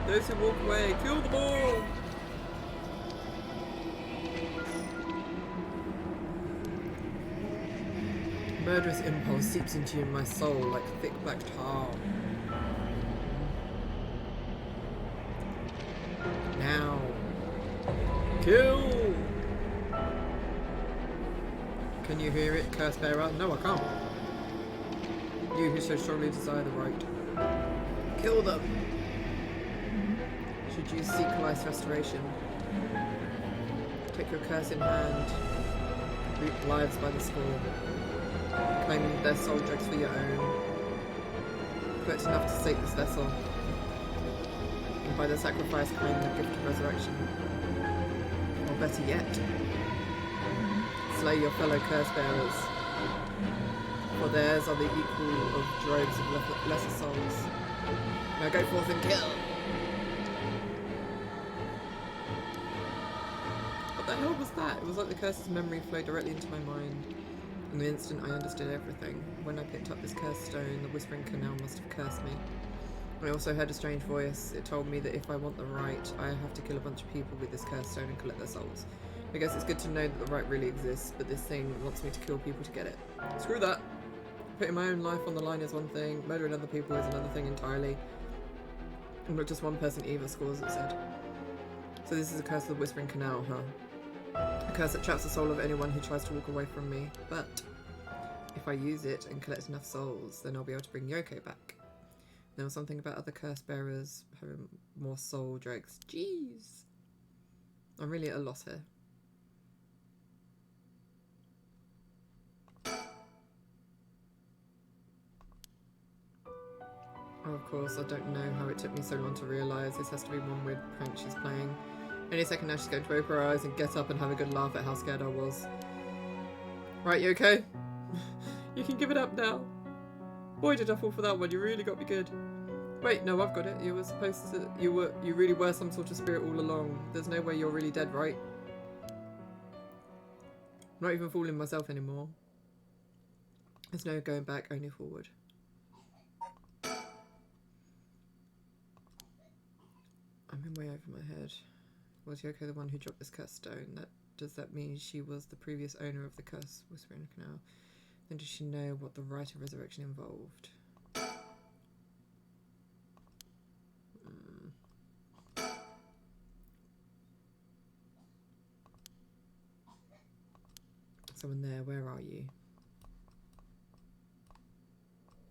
Those who walk away, kill them all! Murderous impulse seeps into my soul like thick black tar. Now. Kill! Can you hear it, curse bearer? No, I can't. You who so strongly desire the right. Kill them! Should you seek life's restoration? Take your curse in hand. Reap lives by the score. Claim their soul dregs for your own. Collect enough to sate this vessel. And by the sacrifice claim the gift of resurrection. Or better yet, slay your fellow curse bearers, for theirs are the equal of droves of lesser souls. Now go forth and kill! What the hell was that? It was like the curse's memory flowed directly into my mind. In the instant I understood everything. When I picked up this cursed stone, the Whispering Canal must have cursed me. I also heard a strange voice. It told me that if I want the right, I have to kill a bunch of people with this cursed stone and collect their souls. I guess it's good to know that the right really exists, but this thing wants me to kill people to get it. Screw that. Putting my own life on the line is one thing, murdering other people is another thing entirely. And not just one person either, Scores it said. So this is a curse of the Whispering Canal, huh? A curse that traps the soul of anyone who tries to walk away from me. But If I use it and collect enough souls, then I'll be able to bring Yoko back. There was something about other curse bearers having more soul dregs. Jeez. I'm really at a loss here. Oh, of course, I don't know how it took me so long to realise this has to be one weird prank she's playing. Any second now she's going to open her eyes and get up and have a good laugh at how scared I was. Right, you okay? You can give it up now. Boy, did I fall for that one. You really got me good. Wait, no, I've got it. You were supposed to... You really were some sort of spirit all along. There's no way you're really dead, right? I'm not even fooling myself anymore. There's no going back, only forward. I'm in way over my head. Was Yoko the one who dropped this cursed stone? Does that mean she was the previous owner of the curse Whispering Canal? Then does she know what the rite of resurrection involved? Someone there, where are you?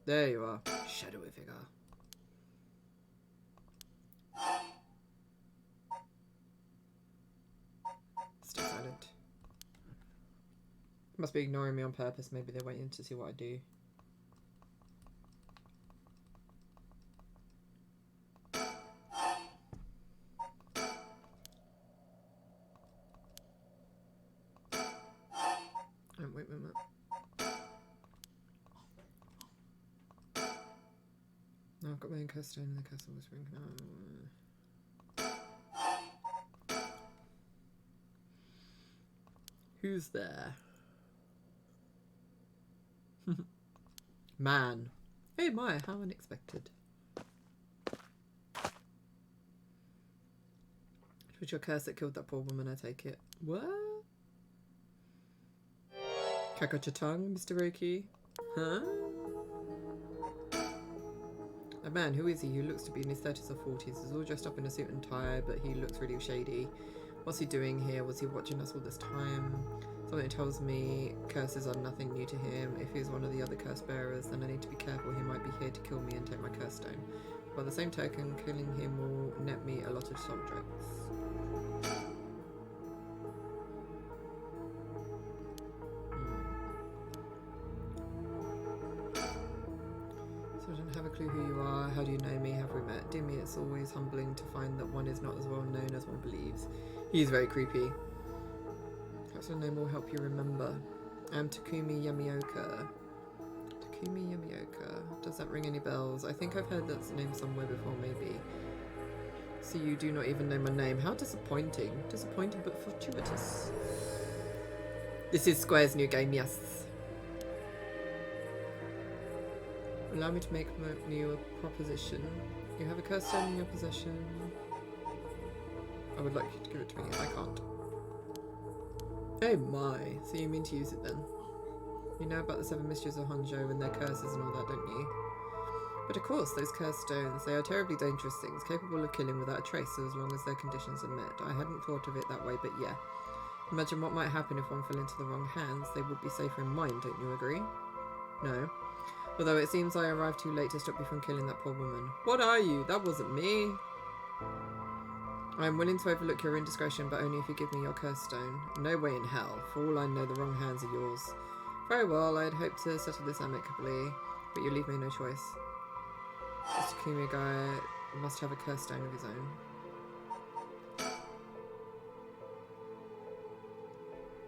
There you are. Shadowy figure. Stay silent. Must be ignoring me on purpose. Maybe they're waiting to see what I do. Wait. No, I've got my own curse stone in the castle whispering. Who's there? Man. Hey my, how unexpected. It was your curse that killed that poor woman, I take it. What? I got your tongue, Mr. Roki? Huh? A man, who is he? Who looks to be in his 30s or 40s. He's all dressed up in a suit and tie, but he looks really shady. What's he doing here? Was he watching us all this time? Something tells me curses are nothing new to him. If he's one of the other curse bearers, then I need to be careful. He might be here to kill me and take my curse stone. By the same token, killing him will net me a lot of soul dregs. So I don't have a clue who you are. How do you know me? Have we met? Dear me, it's always humbling to find that one is not as well known as one believes. He's very creepy. Perhaps a name will help you remember. I'm Takumi Yamioka. Takumi Yamioka. Does that ring any bells? I think I've heard that name somewhere before, maybe. So you do not even know my name. How disappointing. Disappointing but fortuitous. This is Square's new game, yes. Allow me to make you a proposition. You have a curse stone in your possession. I would like you to give it to me. I can't. Oh my. So you mean to use it then? You know about the 7 mysteries of Honjo and their curses and all that, don't you? But of course, those cursed stones, they are terribly dangerous things, capable of killing without a trace, so as long as their conditions are met. I hadn't thought of it that way, but yeah. Imagine what might happen if one fell into the wrong hands. They would be safer in mine, don't you agree? No. Although it seems I arrived too late to stop you from killing that poor woman. What are you? That wasn't me. I am willing to overlook your indiscretion, but only if you give me your curse stone. No way in hell. For all I know, the wrong hands are yours. Very well, I had hoped to settle this amicably, but you leave me no choice. This Takumi guy must have a curse stone of his own.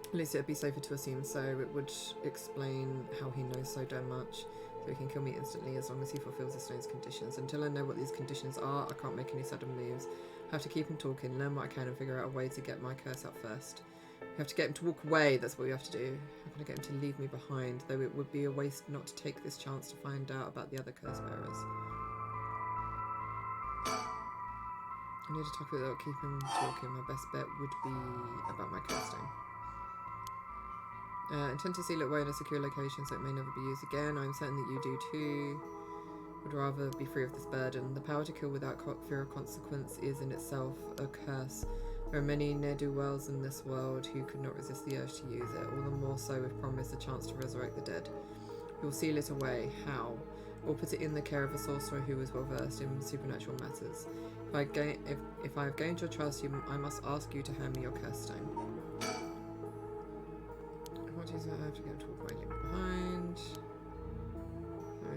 At least it'd be safer to assume so. It would explain how he knows so damn much. So he can kill me instantly as long as he fulfills the stone's conditions. Until I know what these conditions are, I can't make any sudden moves. I have to keep him talking, learn what I can, and figure out a way to get my curse out first. You have to get him to walk away, that's what you have to do. How can I get him to leave me behind? Though it would be a waste not to take this chance to find out about the other curse bearers. I need to talk without keep him talking. My best bet would be about my curse stone. Intend to seal it away in a secure location so it may never be used again. I'm certain that you do too. Would rather be free of this burden. The power to kill without fear of consequence is in itself a curse. There are many ne'er-do-wells in this world who could not resist the urge to use it, all the more so if promised a chance to resurrect the dead. You'll seal it away. How? Or put it in the care of a sorcerer who is well versed in supernatural matters. If I have gained your trust, I must ask you to hand me your curse stone. What is that? I have to get to walk my link behind.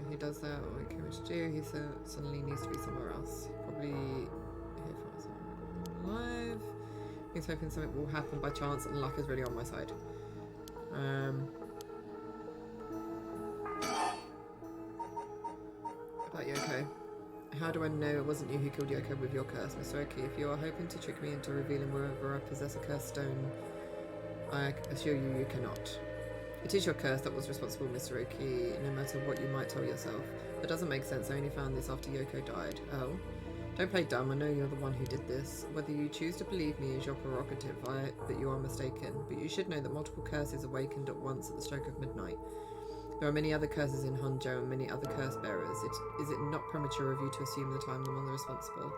He does that, or he can to do. He suddenly needs to be somewhere else. Probably here for alive. He's hoping something will happen by chance, and luck is really on my side. About Yoko. How do I know it wasn't you who killed Yoko with your curse, Mr. Oki? If you are hoping to trick me into revealing wherever I possess a cursed stone, I assure you, you cannot. It is your curse that was responsible, Mr. Oki, no matter what you might tell yourself. That doesn't make sense. I only found this after Yoko died. Oh? Don't play dumb. I know you're the one who did this. Whether you choose to believe me is your prerogative, but you are mistaken. But you should know that multiple curses awakened at once at the stroke of midnight. There are many other curses in Honjo and many other curse bearers. Is it not premature of you to assume that I'm the one responsible?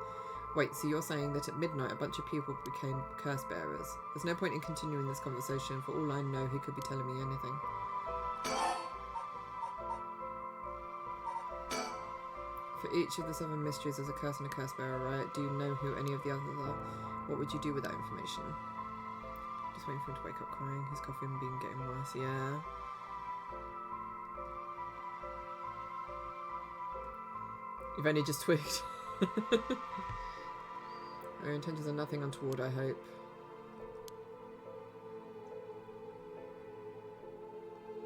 Wait, so you're saying that at midnight a bunch of people became curse bearers? There's no point in continuing this conversation. For all I know, he could be telling me anything. For each of the 7 mysteries, there's a curse and a curse bearer, right? Do you know who any of the others are? What would you do with that information? Just waiting for him to wake up crying. His coffee been getting worse, yeah. You've only just twigged. Our intentions are nothing untoward, I hope.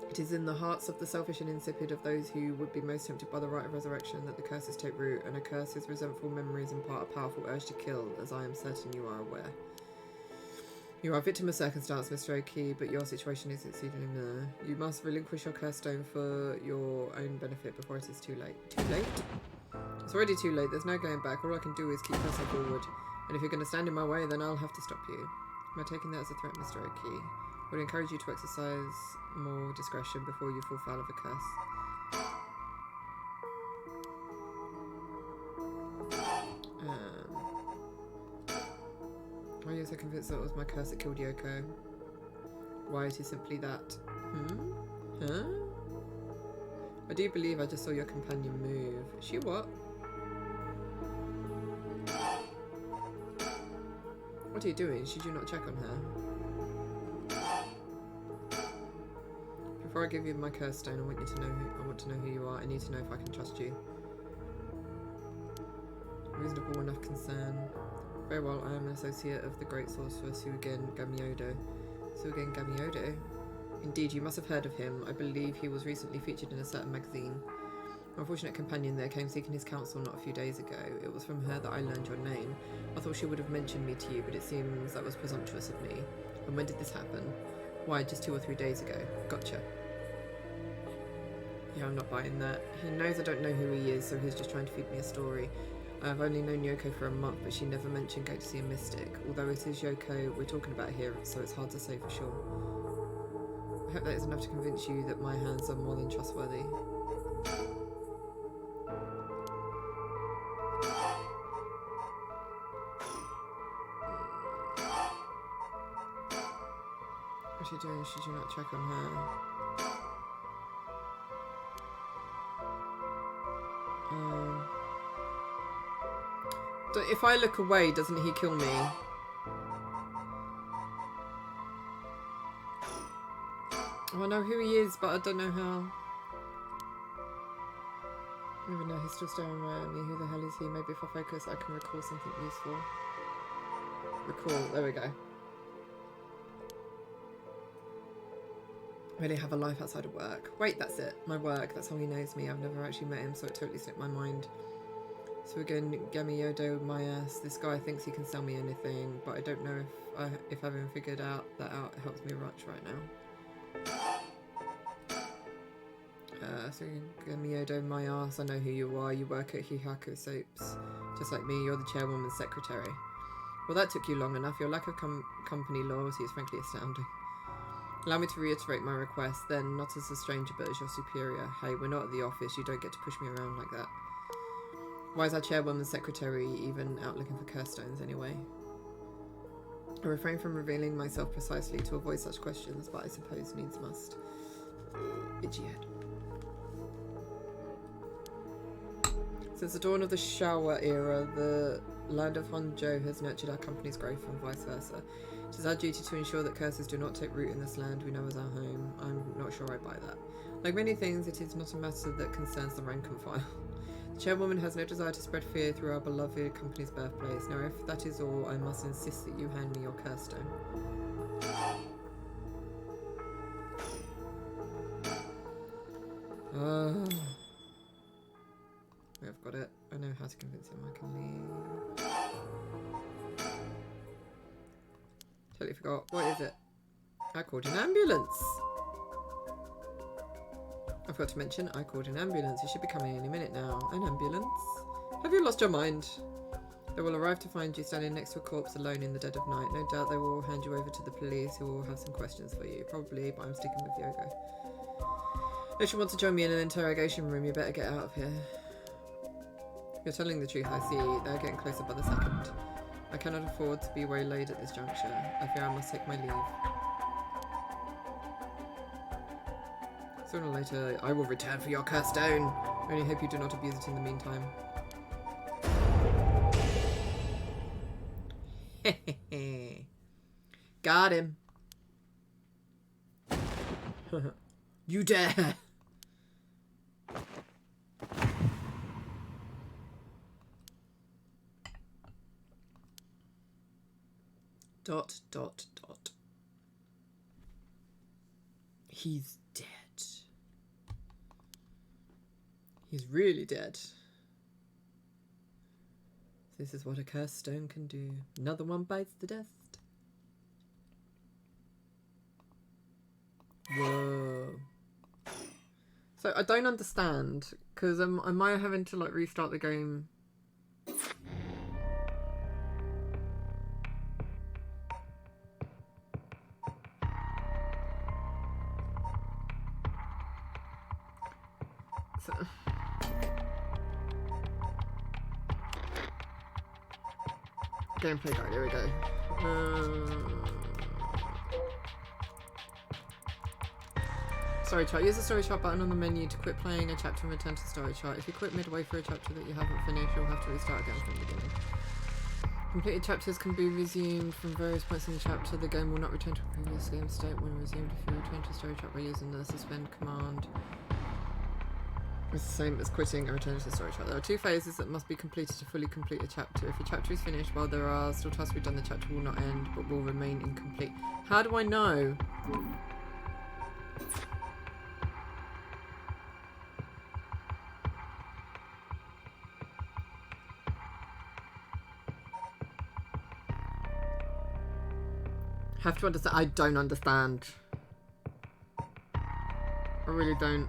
It is in the hearts of the selfish and insipid of those who would be most tempted by the rite of resurrection that the curses take root, and a curse's resentful memories impart a powerful urge to kill, as I am certain you are aware. You are a victim of circumstance, Mr. Oki, but your situation is exceedingly near. You must relinquish your curse stone for your own benefit before it is too late. Too late? It's already too late. There's no going back. All I can do is keep pressing forward. And if you're going to stand in my way, then I'll have to stop you. Am I taking that as a threat, Mr. Oki? I would encourage you to exercise more discretion before you fall foul of a curse. Why are you so convinced that it was my curse that killed Yoko? Why, it is simply that. Huh? I do believe I just saw your companion move. She what? What are you doing? Should you not check on her? Before I give you my curse stone, I want to know who you are. I need to know if I can trust you. Reasonable enough concern. Very well, I am an associate of the great sorcerer Suigen Gamiodo. Suigen Gamiodo? Indeed, you must have heard of him. I believe he was recently featured in a certain magazine. My unfortunate companion there came seeking his counsel not a few days ago. It was from her that I learned your name. I thought she would have mentioned me to you, but it seems that was presumptuous of me. And when did this happen? Why, just 2 or 3 days ago. Gotcha. Yeah, I'm not buying that. He knows I don't know who he is, so he's just trying to feed me a story. I've only known Yoko for a month, but she never mentioned going to see a mystic. Although it is Yoko we're talking about here, so it's hard to say for sure. I hope that is enough to convince you that my hands are more than trustworthy. What are you doing? Should you not check on her? If I look away, doesn't he kill me? Oh, I know who he is, but I don't know how. Even though he's still staring right at me. Who the hell is he? Maybe if I focus, I can recall something useful. Recall. There we go. Really have a life outside of work. Wait, that's it. My work. That's how he knows me. I've never actually met him, so it totally slipped my mind. So again, Gamiodo, my ass. This guy thinks he can sell me anything, but I don't know if having figured that out helps me much right now. So Gamiodo, my ass. I know who you are. You work at Hihaku Soaps, just like me. You're the chairwoman's secretary. Well, that took you long enough. Your lack of company loyalty is frankly astounding. Allow me to reiterate my request, then, not as a stranger, but as your superior. Hey, we're not at the office. You don't get to push me around like that. Why is our chairwoman's secretary even out looking for curse stones anyway? I refrain from revealing myself precisely to avoid such questions, but I suppose needs must. Itchy head. Since the dawn of the Showa era, the land of Honjo has nurtured our company's growth and vice versa. It is our duty to ensure that curses do not take root in this land we know as our home. I'm not sure I buy that. Like many things, it is not a matter that concerns the rank and file. The chairwoman has no desire to spread fear through our beloved company's birthplace. Now, if that is all, I must insist that you hand me your curse stone. I've got it. I know how to convince him I can leave. Totally forgot. What is it? I called an ambulance. I forgot to mention, I called an ambulance. It should be coming any minute now. An ambulance? Have you lost your mind? They will arrive to find you standing next to a corpse alone in the dead of night. No doubt they will hand you over to the police, who will have some questions for you. Probably, but I'm sticking with Yoko. If you want to join me in an interrogation room, you better get out of here. You're telling the truth, I see. They're getting closer by the second. I cannot afford to be waylaid at this juncture. I fear I must take my leave. Sooner or later, I will return for your cursed stone. I only hope you do not abuse it in the meantime. Got him. You dare. Dot, dot, dot. He's dead. He's really dead. This is what a cursed stone can do. Another one bites the dust. Whoa. So I don't understand, because am I having to like restart the game? So gameplay guide, here we go. Story chart. Use the story chart button on the menu to quit playing a chapter and return to the story chart. If you quit midway through a chapter that you haven't finished, you'll have to restart again from the beginning. Completed chapters can be resumed from various points in the chapter. The game will not return to a previous game state when resumed if you return to the story chart by using the suspend command. It's the same as quitting and returning to the story chart. There are two phases that must be completed to fully complete a chapter. If a chapter is finished while there are still tasks to be done, the chapter will not end but will remain incomplete. How do I know? Have to understand. I don't understand. I really don't.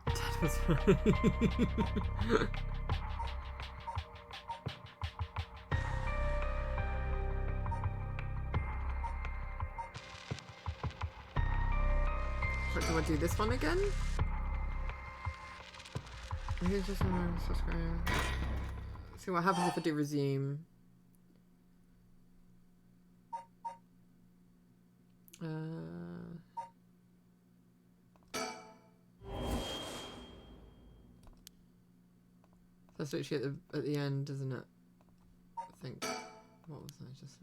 That was funny. What, do I do this one again? Here's just subscribe. See what happens if I do resume. That's literally at the end, isn't it? I think. What was I just?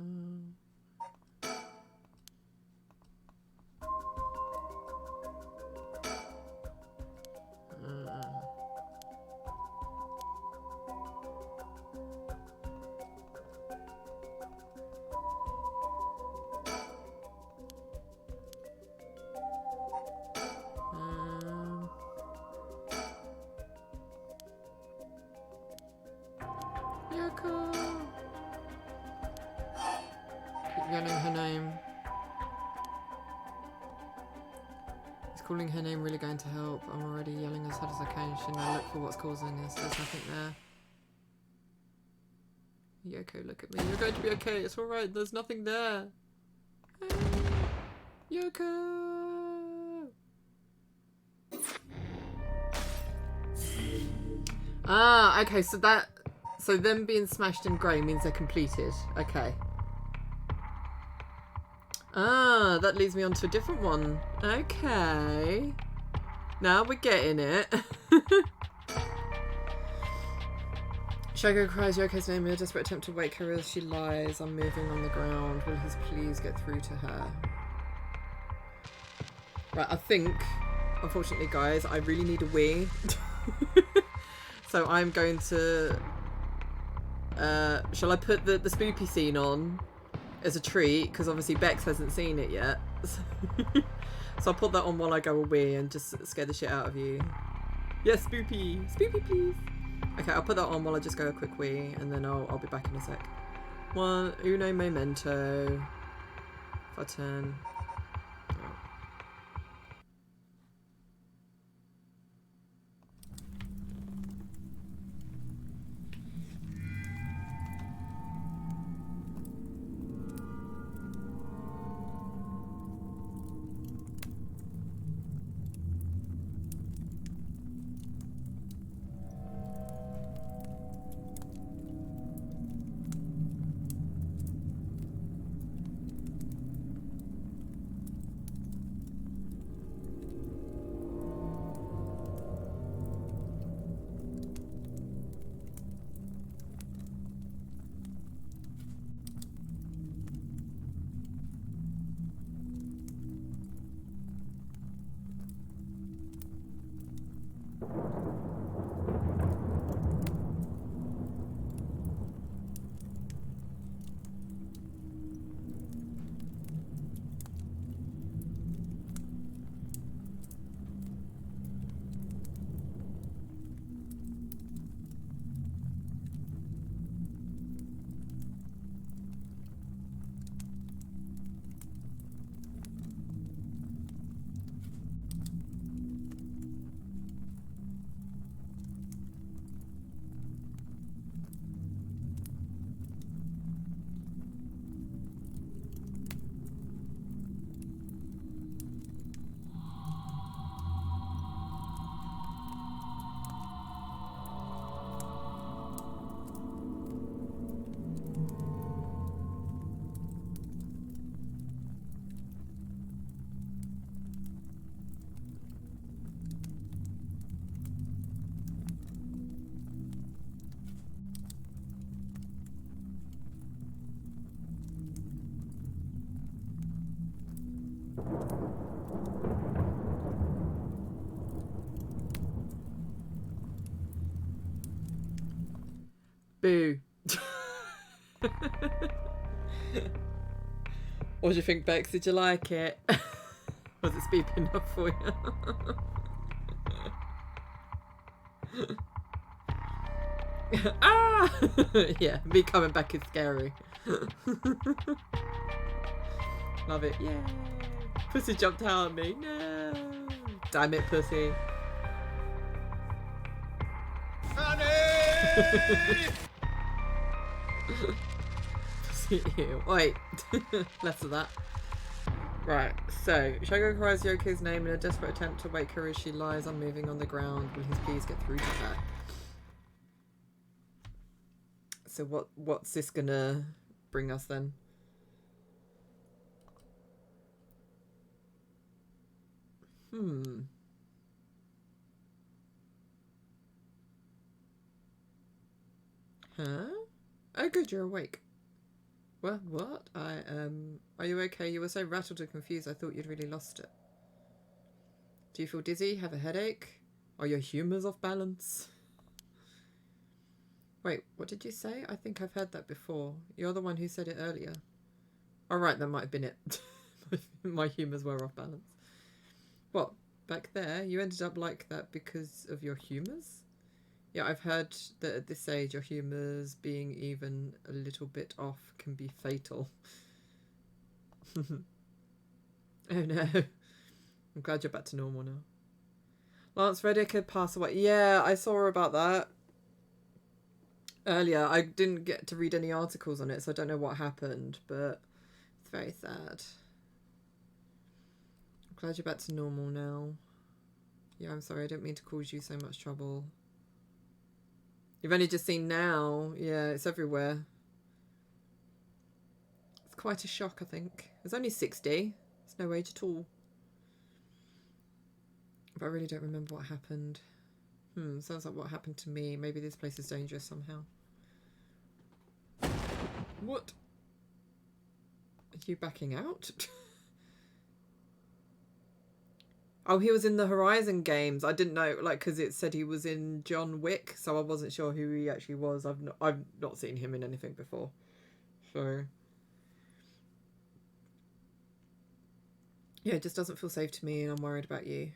Yelling her name. Is calling her name really going to help? I'm already yelling as hard as I can. Shouldn't I look for what's causing this? There's nothing there. Yoko, look at me. You're going to be okay. It's alright. There's nothing there. Yoko! Ah, okay. So them being smashed in grey means they're completed. Okay. Ah, that leads me on to a different one. Okay. Now we're getting it. Shogo cries Yoko's name in a desperate attempt to wake her as she lies unmoving on the ground. Will his pleas get through to her? Right, I think, unfortunately, guys, I really need a wee. So I'm going to... shall I put the spoopy scene on as a treat? Because obviously Bex hasn't seen it yet. So I'll put that on while I go a wee and just scare the shit out of you. Yes, spoopy! Spoopy, please! Okay, I'll put that on while I just go a quick wee, and then I'll be back in a sec. Uno momento. If I turn... Boo. What do you think, Bex? Did you like it? Was it spooky enough for you? Ah! Yeah, me coming back is scary. Love it. Yay! Pussy jumped out at me. No! Damn it, pussy. Wait, less of that. Right, so Shogo cries Yoko's name in a desperate attempt to wake her as she lies unmoving on the ground. Will his pleas get through to her? So what's this gonna bring us then? Huh? Oh good, you're awake. Well, what? Are you okay? You were so rattled and confused I thought you'd really lost it. Do you feel dizzy? Have a headache? Are your humours off balance? Wait, what did you say? I think I've heard that before. You're the one who said it earlier. Alright, that might have been it. My humours were off balance. What? Back there? You ended up like that because of your humours? Yeah, I've heard that at this age your humours being even a little bit off can be fatal. Oh no. I'm glad you're back to normal now. Lance Reddick had passed away. Yeah, I saw about that earlier. I didn't get to read any articles on it, so I don't know what happened, but it's very sad. I'm glad you're back to normal now. Yeah, I'm sorry, I didn't mean to cause you so much trouble. You've only just seen now. Yeah, it's everywhere. It's quite a shock, I think. It was only 60. It's no age at all. But I really don't remember what happened. Sounds like what happened to me. Maybe this place is dangerous somehow. What? Are you backing out? Oh, he was in the Horizon games. I didn't know, like, because it said he was in John Wick, so I wasn't sure who he actually was. I've not seen him in anything before. So yeah, it just doesn't feel safe to me, and I'm worried about you.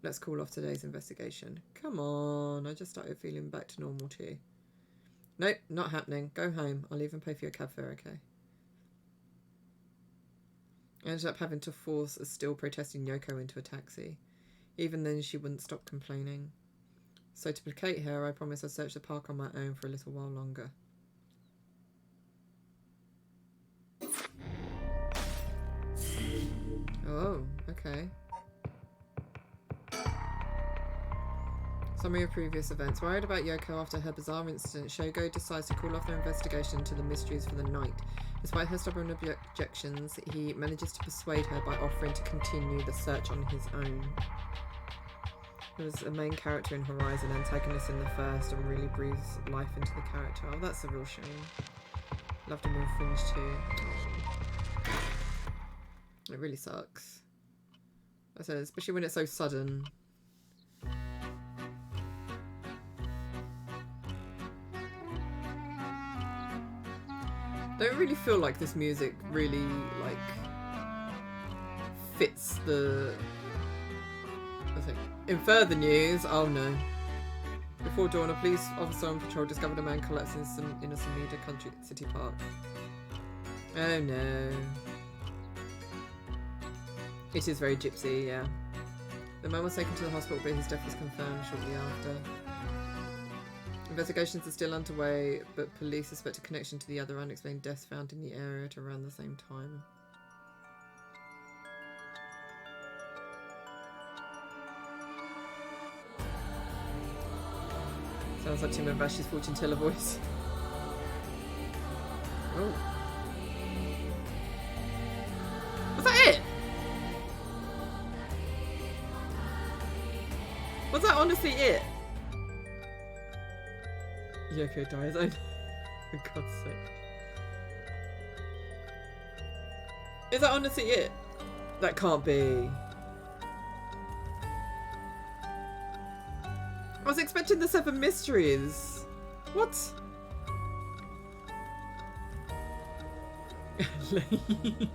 Let's call off today's investigation. Come on, I just started feeling back to normal too. Nope, not happening. Go home. I'll even pay for your cab fare, okay? I ended up having to force a still protesting Yoko into a taxi. Even then, she wouldn't stop complaining. So to placate her, I promised I'd search the park on my own for a little while longer. Oh, okay. Summary of previous events. Worried about Yoko after her bizarre incident, Shogo decides to call off their investigation into the mysteries for the night. Despite her stubborn objections, he manages to persuade her by offering to continue the search on his own. He was a main character in Horizon, antagonist in the first, and really breathes life into the character. Oh, that's a real shame. Loved him in Fringe too. It really sucks. I said, especially when it's so sudden. Don't really feel like this music really like fits the. I think in further news, oh no. Before dawn, a police officer on patrol discovered a man collapsing in a Samida country city park. Oh no. It is very gypsy, yeah. The man was taken to the hospital, but his death was confirmed shortly after. Investigations are still underway, but police suspect a connection to the other unexplained deaths found in the area at around the same time. Sounds like Tim Bash's fortune teller voice. Oh. Was that it? Was that honestly it? Yoko dies. Oh, for God's sake. Is that honestly it? That can't be. I was expecting the 7 mysteries. What? Lame.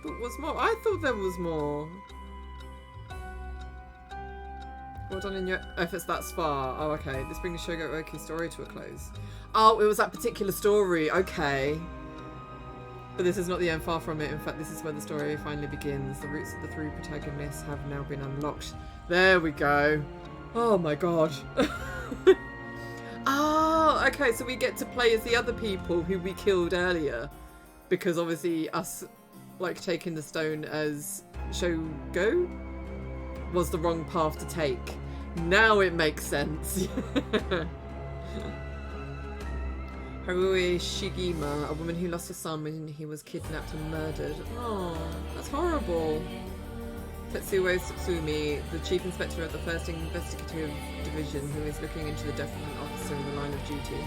But what's more? I thought there was more. Well done in your efforts thus far. Oh, okay. This brings Shogo Oki's story to a close. Oh, it was that particular story. Okay. But this is not the end, far from it. In fact, this is where the story finally begins. The roots of the 3 protagonists have now been unlocked. There we go. Oh my god. Oh, okay. So we get to play as the other people who we killed earlier. Because obviously us, like, taking the stone as Shogo was the wrong path to take. Now it makes sense. Harue Shigima, a woman who lost her son when he was kidnapped and murdered. Oh, that's horrible. Tetsuo Tsutsumi, the chief inspector of the 1st Investigative Division, who is looking into the death of an officer in the line of duty.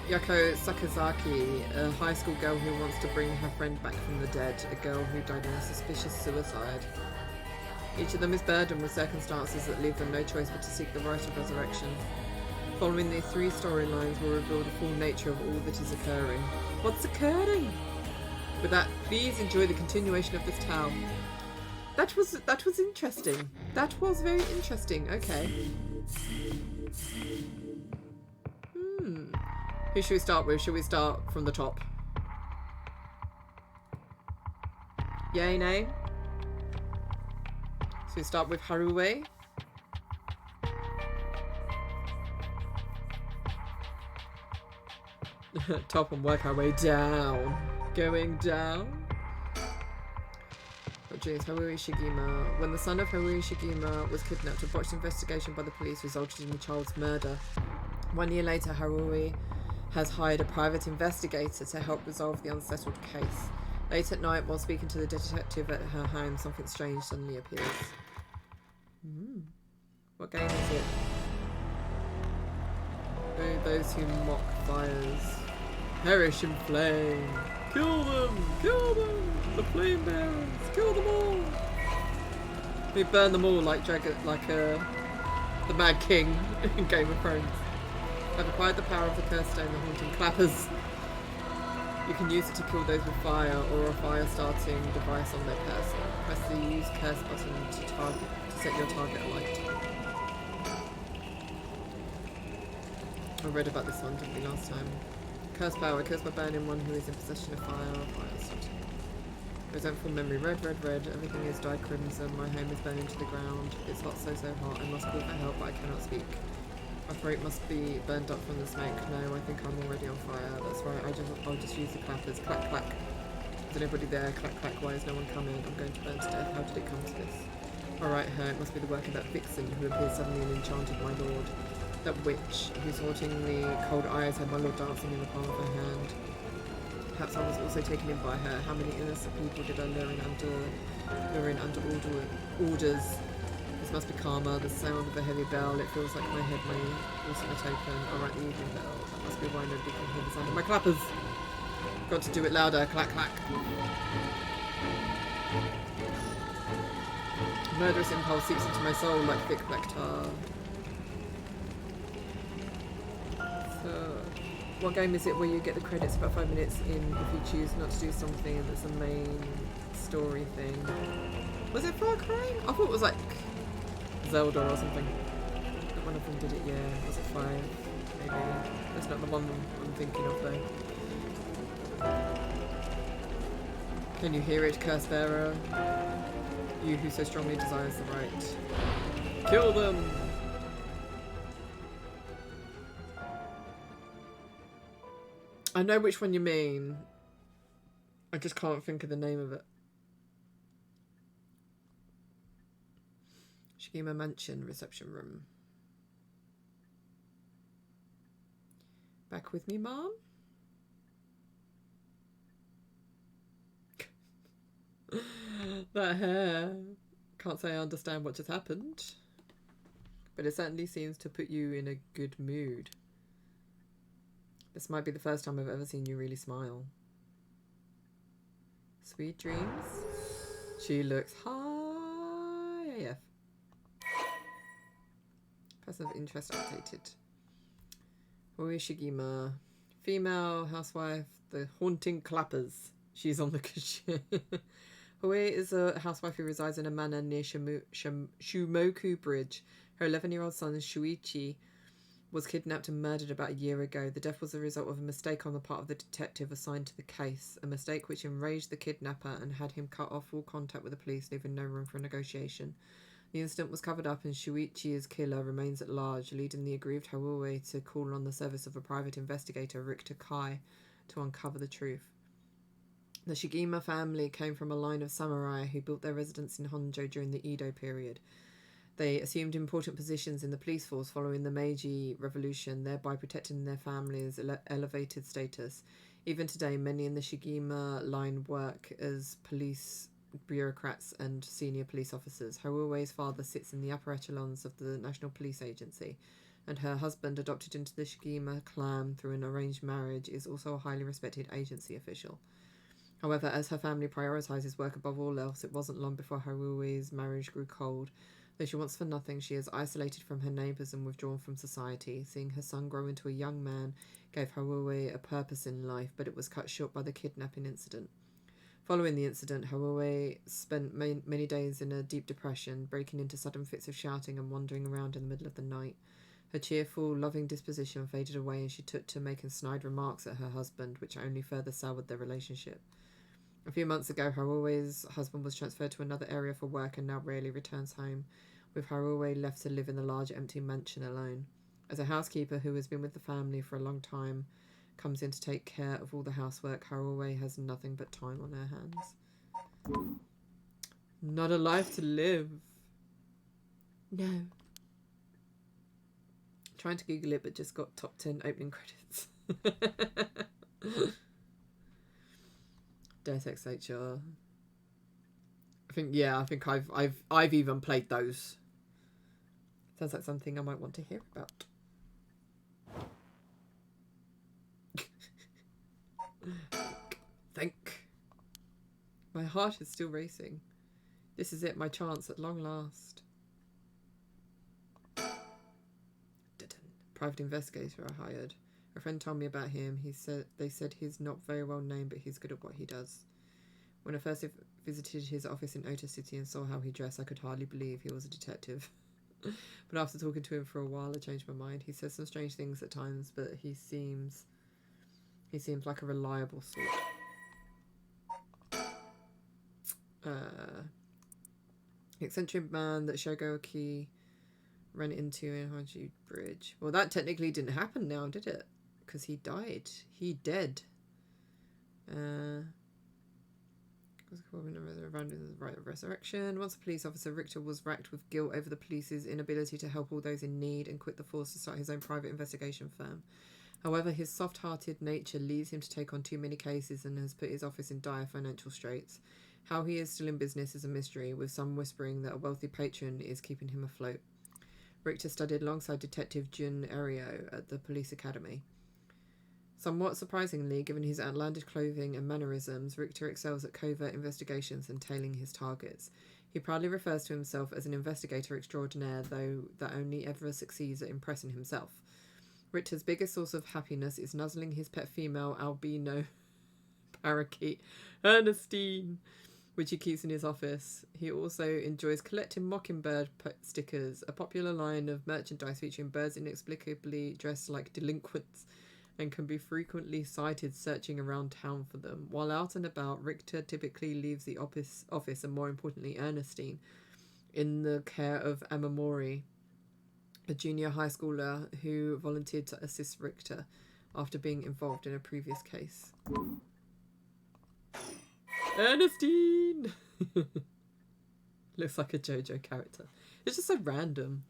Yako Sakazaki, a high school girl who wants to bring her friend back from the dead, a girl who died in a suspicious suicide. Each of them is burdened with circumstances that leave them no choice but to seek the right of resurrection. Following these 3 storylines will reveal the full nature of all that is occurring. What's occurring? With that, please enjoy the continuation of this tale. That was interesting. That was very interesting. Okay. Who should we start with? Should we start from the top? Yay, nay? So we start with Harue. Top and work our way down. Going down. But Dreams, Haruhi Shigima. When the son of Haruhi Shigima was kidnapped, a botched investigation by the police resulted in the child's murder. 1 year later, Haruhi has hired a private investigator to help resolve the unsettled case. Late at night, while speaking to the detective at her home, something strange suddenly appears. What game is it? Oh, those who mock fires. Perish in flame. Kill them! Kill them! The flame bearers! Kill them all! We burn them all like the Mad King in Game of Thrones. I've acquired the power of the curse stone, the haunting clappers. You can use it to kill those with fire or a fire starting device on their person. Press the use curse button to set your target alight. I read about this one, didn't we, last time? Curse power. Curse by burning one who is in possession of fire or fire starting. Resentful memory. Red, red, red. Everything is dyed crimson. My home is burning to the ground. It's hot, so hot. I must call for help, but I cannot speak. My throat must be burned up from the smoke. No, I think I'm already on fire. That's right, I'll just use the clappers. Clack, clack. Is anybody there? Clack, clack. Why is no one coming? I'm going to burn to death. How did it come to this? Alright, her. It must be the work of that vixen who appeared suddenly and enchanted my lord. That witch, whose hauntingly cold eyes had my lord dancing in the palm of her hand. Perhaps I was also taken in by her. How many innocent people did I lure in under orders? This must be karma, the sound of a heavy bell. It feels like my head may also not open. Alright, the evening bell. That must be why nobody can hear the sound of my clappers. Got to do it louder. Clack, clack. Murderous impulse seeps into my soul like thick black tar. So, what game is it where you get the credits about 5 minutes in if you choose not to do something that's a main story thing? Was it Far Cry? I thought it was like Zelda or something. One of them did it, yeah. Was it 5? Maybe. That's not the one I'm thinking of though. Can you hear it, Curse Bearer? You who so strongly desires the right. Kill them! I know which one you mean. I just can't think of the name of it. Shigima Mansion reception room. Back with me, Mom? That hair. Can't say I understand what just happened. But it certainly seems to put you in a good mood. This might be the first time I've ever seen you really smile. Sweet dreams. She looks high AF. Person of interest updated. Haruhi Shigima. Female housewife. The haunting clappers. She's on the Haruhi is a housewife who resides in a manor near Shumoku Bridge. Her 11-year-old son, Shuichi, was kidnapped and murdered about a year ago. The death was the result of a mistake on the part of the detective assigned to the case, a mistake which enraged the kidnapper and had him cut off all contact with the police, leaving no room for negotiation. The incident was covered up and Shuichi's killer remains at large, leading the aggrieved Haruhi to call on the service of a private investigator, Richter Kai, to uncover the truth. The Shigima family came from a line of samurai who built their residence in Honjo during the Edo period. They assumed important positions in the police force following the Meiji Revolution, thereby protecting their family's elevated status. Even today, many in the Shigima line work as police bureaucrats and senior police officers. Haruhi's father sits in the upper echelons of the National Police Agency, and her husband, adopted into the Shigima clan through an arranged marriage, is also a highly respected agency official. However, as her family prioritises work above all else, it wasn't long before Haruhi's marriage grew cold. Though she wants for nothing, she is isolated from her neighbours and withdrawn from society. Seeing her son grow into a young man gave Haruhi a purpose in life, but it was cut short by the kidnapping incident. Following the incident, Haruhi spent many days in a deep depression, breaking into sudden fits of shouting and wandering around in the middle of the night. Her cheerful, loving disposition faded away and she took to making snide remarks at her husband, which only further soured their relationship. A few months ago, Haruhi's husband was transferred to another area for work and now rarely returns home, with Haruhi left to live in the large empty mansion alone. As a housekeeper who has been with the family for a long time comes in to take care of all the housework, Haruhi has nothing but time on her hands. Not a life to live. No. Trying to Google it, but just got top 10 opening credits. Death Ex HR. I think I've even played those. Sounds like something I might want to hear about. Think. My heart is still racing. This is it, my chance at long last. Private investigator I hired. A friend told me about him. They said he's not very well known, but he's good at what he does. When I first visited his office in Ota City and saw how he dressed, I could hardly believe he was a detective. But after talking to him for a while, I changed my mind. He says some strange things at times, but he seems like a reliable sort. Eccentric man that Shogoki ran into in Haju Bridge. Well, that technically didn't happen now, did it? Because he died. He dead. Right of resurrection. Once a police officer, Richter was racked with guilt over the police's inability to help all those in need and quit the force to start his own private investigation firm. However, his soft-hearted nature leads him to take on too many cases and has put his office in dire financial straits. How he is still in business is a mystery, with some whispering that a wealthy patron is keeping him afloat. Richter studied alongside Detective Jun Erio at the police academy. Somewhat surprisingly, given his outlandish clothing and mannerisms, Richter excels at covert investigations and tailing his targets. He proudly refers to himself as an investigator extraordinaire, though that only ever succeeds at impressing himself. Richter's biggest source of happiness is nuzzling his pet female albino parakeet, Ernestine, which he keeps in his office. He also enjoys collecting mockingbird stickers, a popular line of merchandise featuring birds inexplicably dressed like delinquents, and can be frequently sighted searching around town for them. While out and about, Richter typically leaves the office and, more importantly, Ernestine, in the care of Amamori, a junior high schooler who volunteered to assist Richter after being involved in a previous case. Ernestine! Looks like a JoJo character. It's just so random.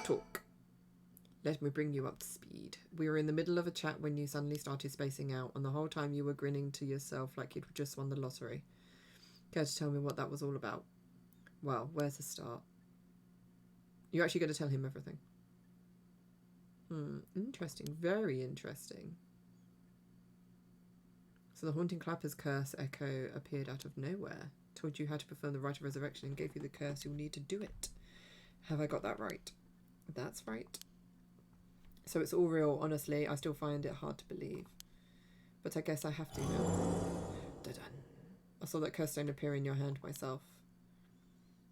Talk. Let me bring you up to speed. We were in the middle of a chat when you suddenly started spacing out, and the whole time you were grinning to yourself like you'd just won the lottery. Care to tell me what that was all about? Well, where to start? You're actually going to tell him everything. Interesting. Very interesting. So the Haunting Clapper's curse echo appeared out of nowhere, told you how to perform the rite of resurrection, and gave you the curse you'll need to do it. Have I got that right? That's right. So it's all real. Honestly, I still find it hard to believe. But I guess I have to now. Da-dun. I saw that curse stone appear in your hand myself.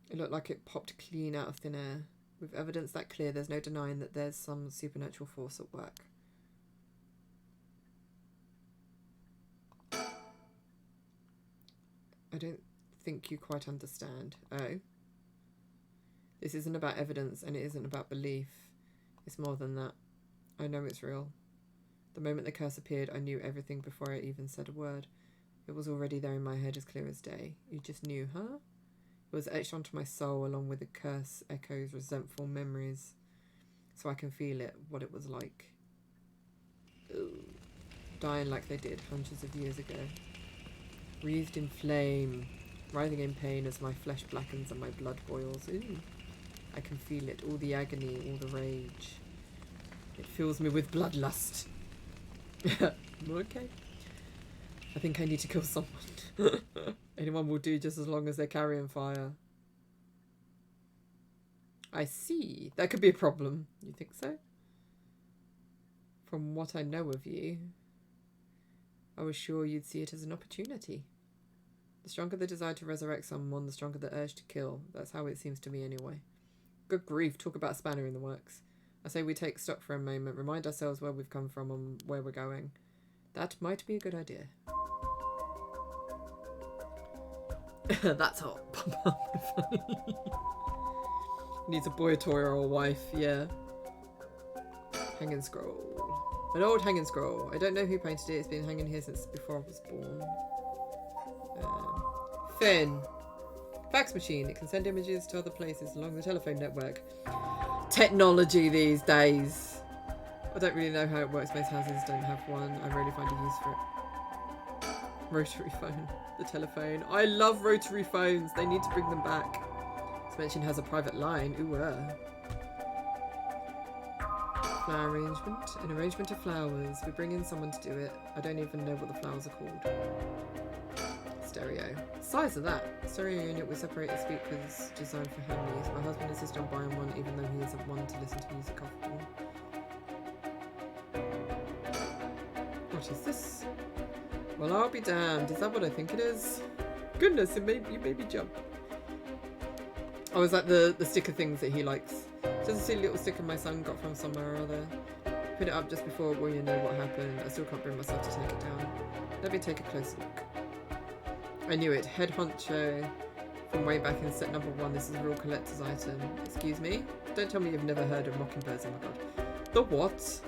It looked like it popped clean out of thin air. With evidence that clear, there's no denying that there's some supernatural force at work. I don't think you quite understand. Oh. This isn't about evidence, and it isn't about belief. It's more than that. I know it's real. The moment the curse appeared, I knew everything before I even said a word. It was already there in my head as clear as day. You just knew, huh? It was etched onto my soul along with the curse echoes, resentful memories. So I can feel it, what it was like. Ooh. Dying like they did hundreds of years ago. Wreathed in flame, writhing in pain as my flesh blackens and my blood boils. Ooh. I can feel it, all the agony, all the rage. It fills me with bloodlust. Okay. I think I need to kill someone. Anyone will do just as long as they're carrying fire. I see. That could be a problem. You think so? From what I know of you, I was sure you'd see it as an opportunity. The stronger the desire to resurrect someone, the stronger the urge to kill. That's how it seems to me anyway. Good grief, talk about a spanner in the works. I say we take stock for a moment, remind ourselves where we've come from and where we're going. That might be a good idea. That's hot. Needs a boy toy or a wife, yeah. Hanging scroll. An old hanging scroll. I don't know who painted it. It's been hanging here since before I was born. Finn. Fax machine. It can send images to other places along the telephone network. Technology these days. I don't really know how it works. Most houses don't have one. I rarely find a use for it. Rotary phone. The telephone. I love rotary phones. They need to bring them back. This mention has a private line. Ooh, Flower arrangement. An arrangement of flowers. We bring in someone to do it. I don't even know what the flowers are called. Stereo. Size of that. Stereo unit with separated speakers designed for home use. My husband insists on buying one even though he isn't one to listen to music often. What is this? Well, I'll be damned. Is that what I think it is? Goodness, you made me jump. Oh, is that the sticker things that he likes? Just a silly little sticker my son got from somewhere or other. Put it up just before well, you know what happened. I still can't bring myself to take it down. Let me take a close look. I knew it. Head honcho from way back in set number 1. This is a real collector's item. Excuse me? Don't tell me you've never heard of mockingbirds. Oh my god. The what?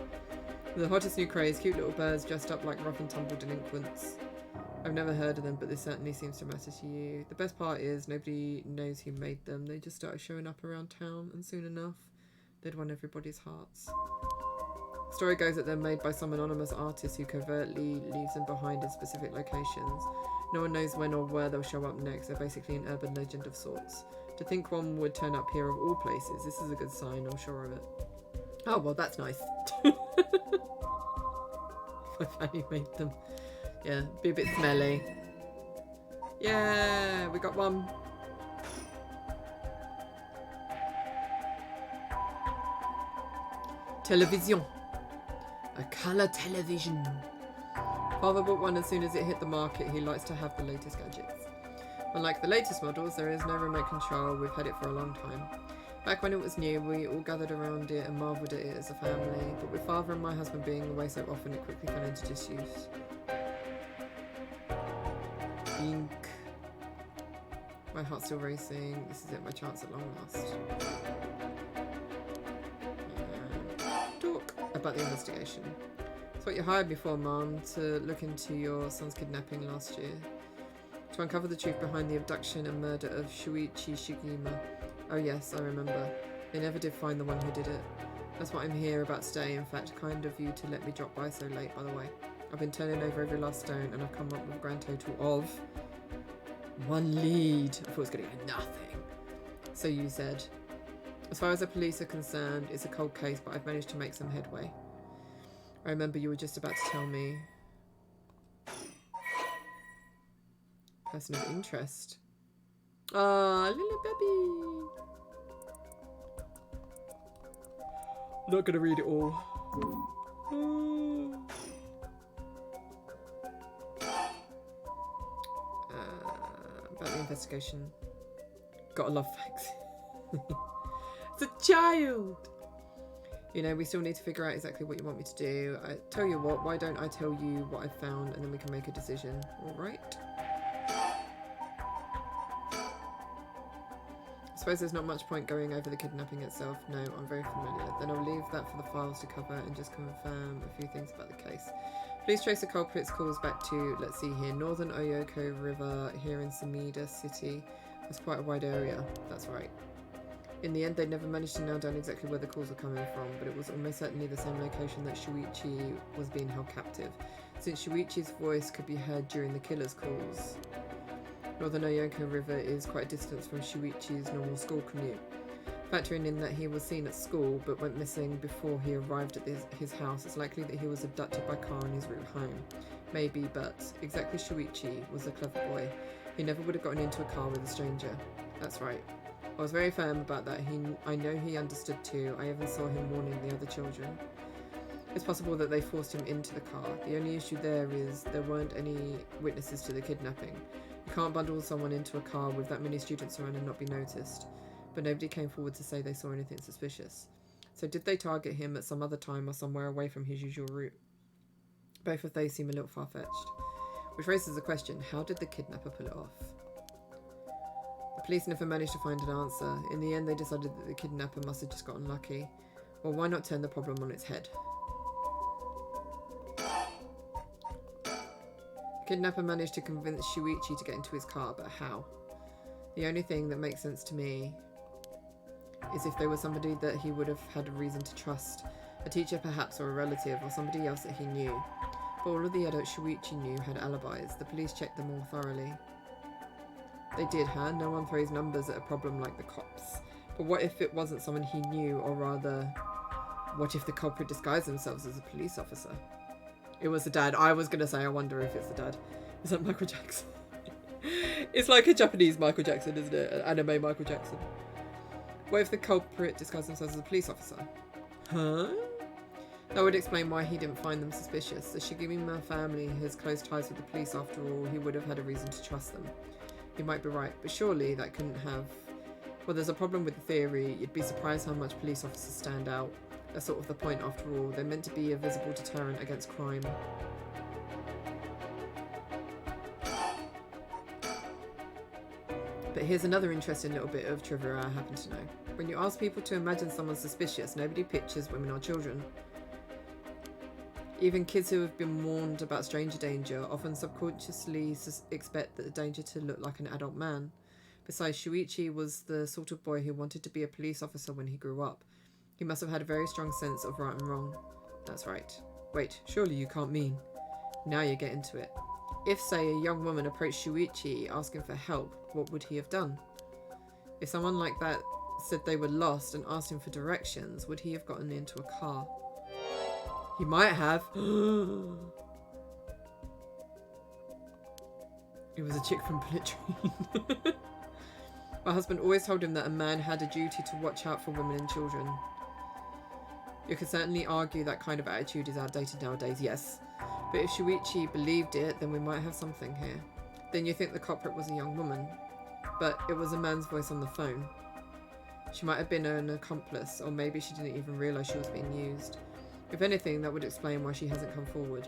The hottest new craze. Cute little birds dressed up like rough and tumble delinquents. I've never heard of them, but this certainly seems to matter to you. The best part is nobody knows who made them. They just started showing up around town, and soon enough, they'd won everybody's hearts. Story goes that they're made by some anonymous artist who covertly leaves them behind in specific locations. No one knows when or where they'll show up next. They're basically an urban legend of sorts. To think one would turn up here of all places, this is a good sign, I'm sure of it. Oh, well, that's nice. My family made them. Yeah, be a bit smelly. Yeah, we got one. Television. A colour television. Father bought one as soon as it hit the market. He likes to have the latest gadgets. Unlike the latest models, there is no remote control. We've had it for a long time. Back when it was new, we all gathered around it and marvelled at it as a family. But with Father and my husband being away so often, it quickly fell into disuse. Ink. My heart's still racing. This is it, my chance at long last. Talk about the investigation. It's what you hired me for, Mum, to look into your son's kidnapping last year. To uncover the truth behind the abduction and murder of Shuichi Shigima. Oh yes, I remember. They never did find the one who did it. That's what I'm here about today. In fact, kind of you to let me drop by so late, by the way. I've been turning over every last stone and I've come up with a grand total of 1 lead. I thought it was going to be nothing. So you said. As far as the police are concerned, it's a cold case, but I've managed to make some headway. I remember you were just about to tell me. Person of interest. Ah, little baby. I'm not going to read it all. About the investigation. Gotta love facts. It's a child! You know, we still need to figure out exactly what you want me to do. I tell you what, why don't I tell you what I've found and then we can make a decision, alright? I suppose there's not much point going over the kidnapping itself. No, I'm very familiar. Then I'll leave that for the files to cover and just confirm a few things about the case. Police trace the culprit's calls back to, let's see here, Northern Oyoko River here in Sumida City. That's quite a wide area, that's right. In the end, they never managed to nail down exactly where the calls were coming from, but it was almost certainly the same location that Shuichi was being held captive, since Shuichi's voice could be heard during the killer's calls. Northern Oyoko River is quite a distance from Shuichi's normal school commute. Factoring in that he was seen at school but went missing before he arrived at his house, it's likely that he was abducted by car on his route home. Maybe, but exactly Shuichi was a clever boy. He never would have gotten into a car with a stranger. That's right. I was very firm about that. I know he understood too. I even saw him warning the other children. It's possible that they forced him into the car. The only issue there is there weren't any witnesses to the kidnapping. You can't bundle someone into a car with that many students around and not be noticed. But nobody came forward to say they saw anything suspicious. So did they target him at some other time or somewhere away from his usual route? Both of those seem a little far-fetched. Which raises the question, how did the kidnapper pull it off? The police never managed to find an answer. In the end, they decided that the kidnapper must have just gotten lucky. Well, why not turn the problem on its head? Kidnapper managed to convince Shuichi to get into his car, but how? The only thing that makes sense to me is if they were somebody that he would have had a reason to trust. A teacher perhaps, or a relative, or somebody else that he knew. But all of the adults Shuichi knew had alibis. The police checked them all thoroughly. They did, huh? No one throws numbers at a problem like the cops. But what if it wasn't someone he knew, or rather, what if the culprit disguised themselves as a police officer? It was the dad. I was going to say, I wonder if it's the dad. Is that Michael Jackson? It's like a Japanese Michael Jackson, isn't it? An anime Michael Jackson. What if the culprit disguised themselves as a police officer? Huh? That would explain why he didn't find them suspicious. The Shigima family has close ties with the police after all. He would have had a reason to trust them. He might be right, but surely that couldn't have... Well, there's a problem with the theory. You'd be surprised how much police officers stand out. That's sort of the point after all. They're meant to be a visible deterrent against crime. But here's another interesting little bit of trivia I happen to know. When you ask people to imagine someone suspicious, nobody pictures women or children. Even kids who have been warned about stranger danger often subconsciously expect the danger to look like an adult man. Besides, Shuichi was the sort of boy who wanted to be a police officer when he grew up. He must have had a very strong sense of right and wrong. That's right. Wait, surely you can't mean... Now you get into it. If, say, a young woman approached Shuichi asking for help, what would he have done? If someone like that said they were lost and asked him for directions, would he have gotten into a car? He might have. It was a chick from Bullet Train. My husband always told him that a man had a duty to watch out for women and children. You could certainly argue that kind of attitude is outdated nowadays, yes. But if Shuichi believed it, then we might have something here. Then you think the culprit was a young woman. But it was a man's voice on the phone. She might have been an accomplice, or maybe she didn't even realise she was being used. If anything, that would explain why she hasn't come forward.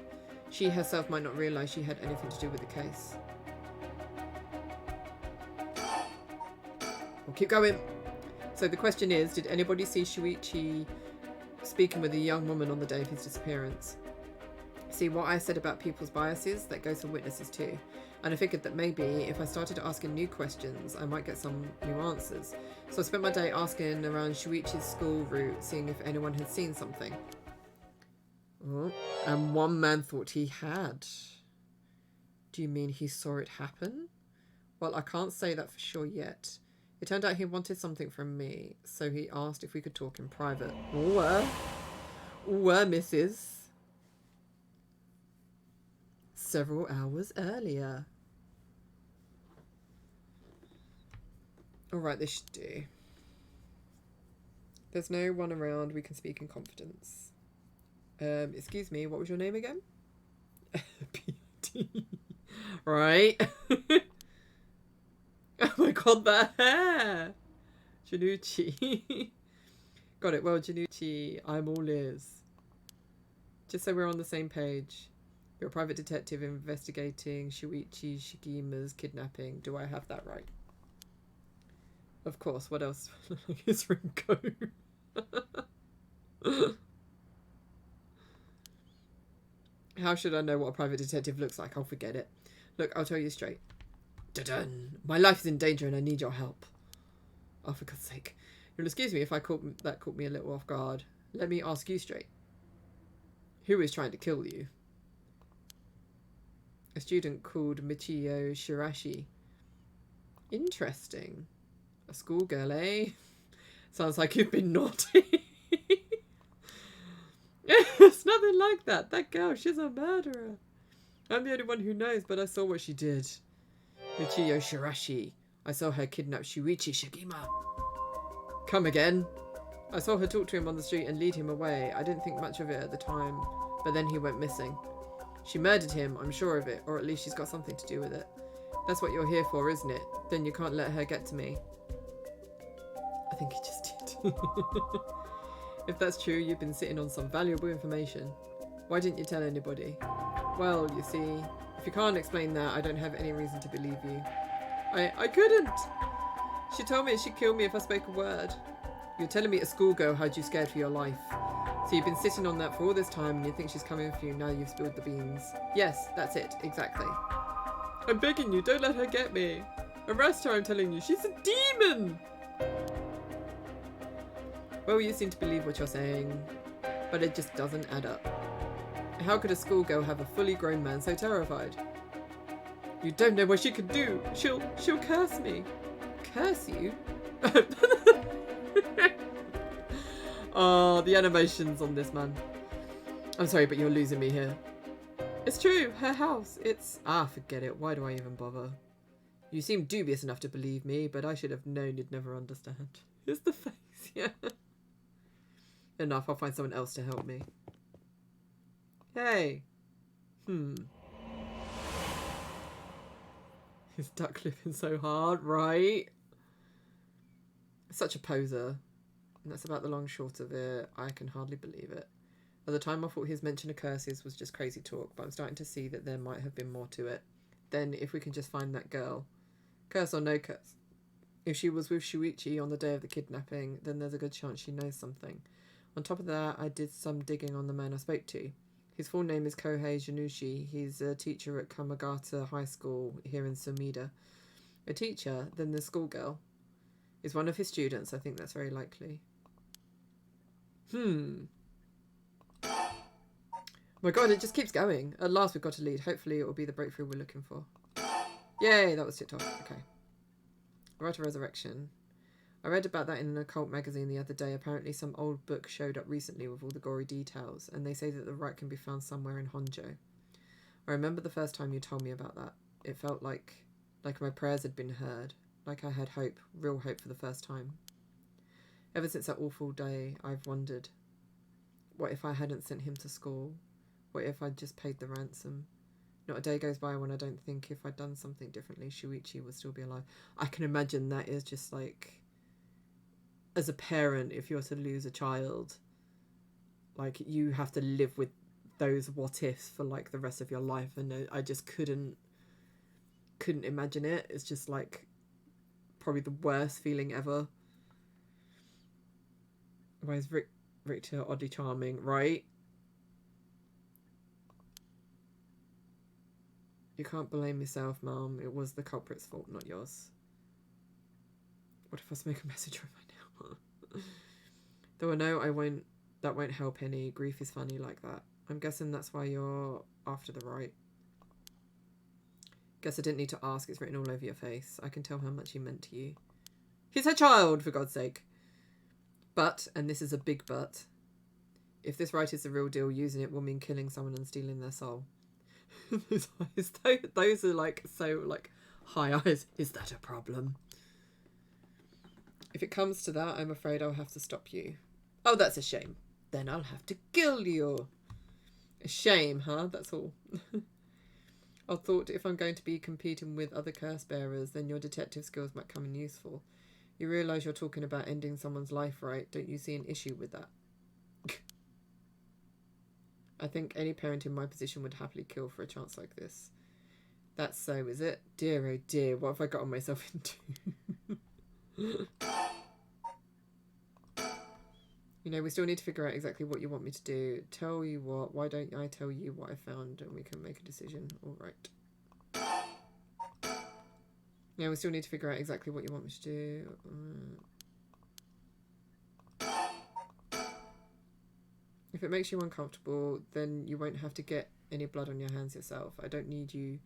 She herself might not realise she had anything to do with the case. We'll keep going. So the question is, did anybody see Shuichi speaking with a young woman on the day of his disappearance? See, what I said about people's biases, that goes for witnesses too. And I figured that maybe if I started asking new questions, I might get some new answers. So I spent my day asking around Shuichi's school route, seeing if anyone had seen something. Oh, and one man thought he had. Do you mean he saw it happen? Well, I can't say that for sure yet. It turned out he wanted something from me, so he asked if we could talk in private. Mrs. Several hours earlier. Alright, this should do. There's no one around, we can speak in confidence. Excuse me, what was your name again? P.I.T. Right. Oh my god, that hair! Janucci. Got it. Well, Janucci, I'm all ears. Just so we're on the same page. You're a private detective investigating Shuichi Shigima's kidnapping. Do I have that right? Of course. What else? It's Ringo. How should I know what a private detective looks like? I'll forget it. Look, I'll tell you straight. Dun-dun. My life is in danger and I need your help. Oh, for God's sake. You'll excuse me if that caught me a little off guard. Let me ask you straight. Who is trying to kill you? A student called Michiyo Shirashi. Interesting. A schoolgirl, eh? Sounds like you've been naughty. It's nothing like that. That girl, she's a murderer. I'm the only one who knows, but I saw what she did. Michiyo Shirashi. I saw her kidnap Shuichi Shigima. Come again. I saw her talk to him on the street and lead him away. I didn't think much of it at the time, but then he went missing. She murdered him, I'm sure of it, or at least she's got something to do with it. That's what you're here for, isn't it? Then you can't let her get to me. I think he just did. If that's true, you've been sitting on some valuable information. Why didn't you tell anybody? Well, you see, if you can't explain that, I don't have any reason to believe you. I couldn't! She told me she'd kill me if I spoke a word. You're telling me a schoolgirl had you scared for your life. So you've been sitting on that for all this time and you think she's coming for you, now you've spilled the beans. Yes, that's it, exactly. I'm begging you, don't let her get me. Arrest her, I'm telling you, she's a demon! Well, you seem to believe what you're saying, but it just doesn't add up. How could a schoolgirl have a fully grown man so terrified? You don't know what she could do. She'll curse me. Curse you? Oh, the animations on this, man. I'm sorry, but you're losing me here. It's true, her house. It's... Ah, forget it. Why do I even bother? You seem dubious enough to believe me, but I should have known you'd never understand. Here's the face, yeah. Enough, I'll find someone else to help me. Hey. He's duck clipping so hard, right? Such a poser. And that's about the long short of it. I can hardly believe it. At the time I thought his mention of curses was just crazy talk, but I'm starting to see that there might have been more to it. Then if we can just find that girl. Curse or no curse. If she was with Shuichi on the day of the kidnapping, then there's a good chance she knows something. On top of that, I did some digging on the man I spoke to. His full name is Kohei Janushi. He's a teacher at Kamagata High School here in Sumida. A teacher, then the schoolgirl, is one of his students. I think that's very likely. My god, it just keeps going. At last we've got a lead. Hopefully it will be the breakthrough we're looking for. Yay, that was TikTok. Okay. Right of Resurrection. I read about that in an occult magazine the other day. Apparently some old book showed up recently with all the gory details, and they say that the right can be found somewhere in Honjo. I remember the first time you told me about that. It felt like my prayers had been heard, like I had hope, real hope for the first time. Ever since that awful day, I've wondered, what if I hadn't sent him to school? What if I'd just paid the ransom? Not a day goes by when I don't think if I'd done something differently, Shuichi would still be alive. I can imagine that is just like, as a parent, if you're to lose a child, like you have to live with those what ifs for like the rest of your life, and I just couldn't imagine it. It's just like probably the worst feeling ever. Why is Richter oddly charming, right? You can't blame yourself, Mum. It was the culprit's fault, not yours. What if I smoke a message right now? Though I know that won't help any. Grief is funny like that. I'm guessing that's why you're after the right. Guess I didn't need to ask. It's written all over your face. I can tell how much he meant to you. He's her child, for God's sake. But, and this is a big but, if this right is the real deal, using it will mean killing someone and stealing their soul. Those eyes, those are like so like high eyes. Is that a problem? If it comes to that, I'm afraid I'll have to stop you. Oh, that's a shame. Then I'll have to kill you. A shame, huh? That's all. I thought if I'm going to be competing with other curse bearers, then your detective skills might come in useful. You realise you're talking about ending someone's life, right? Don't you see an issue with that? I think any parent in my position would happily kill for a chance like this. That's so, is it? Dear, oh dear, what have I gotten myself into? You know, we still need to figure out exactly what you want me to do. Tell you what, why don't I tell you what I found and we can make a decision? All right. Yeah, we still need to figure out exactly what you want me to do. If it makes you uncomfortable, then you won't have to get any blood on your hands yourself. I don't need you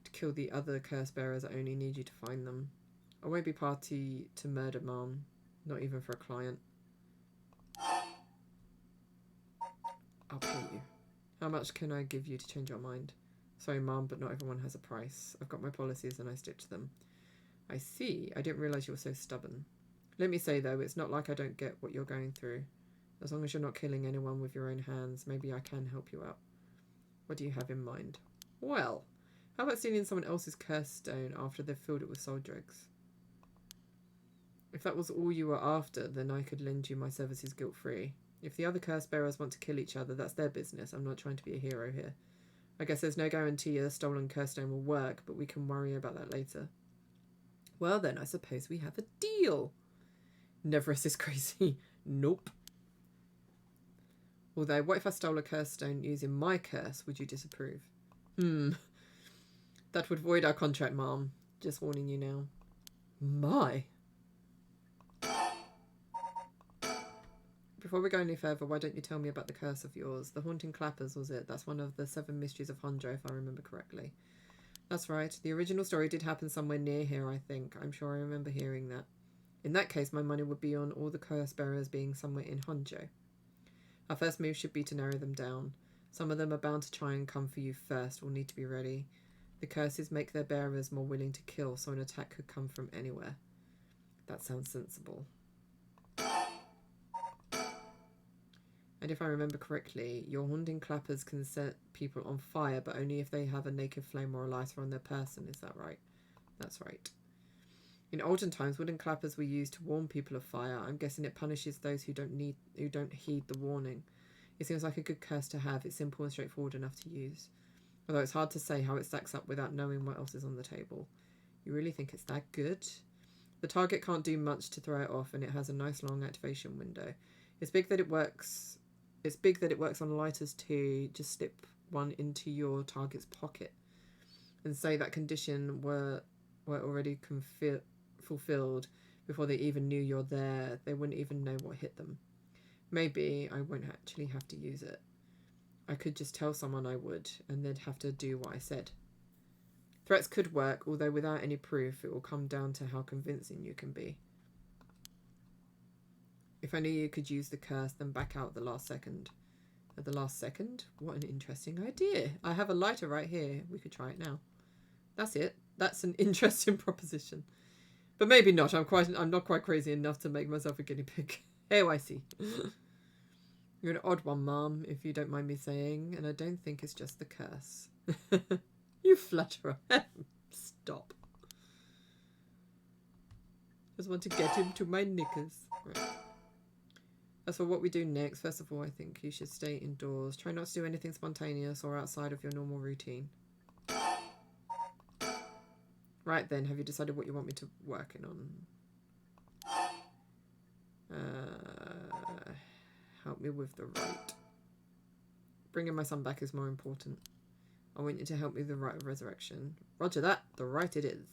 to kill the other curse bearers. I only need you to find them. I won't be party to murder, Mom. Not even for a client. I'll pay you. How much can I give you to change your mind? Sorry, Mom, but not everyone has a price. I've got my policies and I stick to them. I see. I didn't realise you were so stubborn. Let me say, though, it's not like I don't get what you're going through. As long as you're not killing anyone with your own hands, maybe I can help you out. What do you have in mind? Well, how about stealing someone else's curse stone after they've filled it with soul drugs? If that was all you were after, then I could lend you my services guilt-free. If the other curse bearers want to kill each other, that's their business. I'm not trying to be a hero here. I guess there's no guarantee a stolen curse stone will work, but we can worry about that later. Well then, I suppose we have a deal. Never is this crazy. Nope. Although, what if I stole a curse stone using my curse? Would you disapprove? That would void our contract, Mom. Just warning you now. My. Before we go any further, why don't you tell me about the curse of yours? The Haunting Clappers, was it? That's one of the 7 mysteries of Honjo, if I remember correctly. That's right. The original story did happen somewhere near here, I think. I'm sure I remember hearing that. In that case, my money would be on all the curse bearers being somewhere in Honjo. Our first move should be to narrow them down. Some of them are bound to try and come for you first. We'll need to be ready. The curses make their bearers more willing to kill, so an attack could come from anywhere. That sounds sensible. And if I remember correctly, your Haunting Clappers can set people on fire, but only if they have a naked flame or a lighter on their person. Is that right? That's right. In olden times, wooden clappers were used to warn people of fire. I'm guessing it punishes those who don't heed the warning. It seems like a good curse to have. It's simple and straightforward enough to use. Although it's hard to say how it stacks up without knowing what else is on the table. You really think it's that good? The target can't do much to throw it off, and it has a nice long activation window. It's big that it works on lighters too. Just slip one into your target's pocket. And say that condition were already fulfilled before they even knew you're there. They wouldn't even know what hit them. Maybe I won't actually have to use it. I could just tell someone I would, and they'd have to do what I said. Threats could work, although without any proof, it will come down to how convincing you can be. If only you could use the curse, then back out at the last second. At the last second? What an interesting idea. I have a lighter right here. We could try it now. That's it. That's an interesting proposition. But maybe not. I'm not quite crazy enough to make myself a guinea pig. Oh, I see. You're an odd one, Mom, if you don't mind me saying, and I don't think it's just the curse. You flutterer. Stop. Just want to get him to my knickers. Right. As for what we do next, first of all, I think you should stay indoors. Try not to do anything spontaneous or outside of your normal routine. Right then, have you decided what you want me to work on? Help me with the rite. Bringing my son back is more important. I want you to help me with the rite of resurrection. Roger that. The rite it is.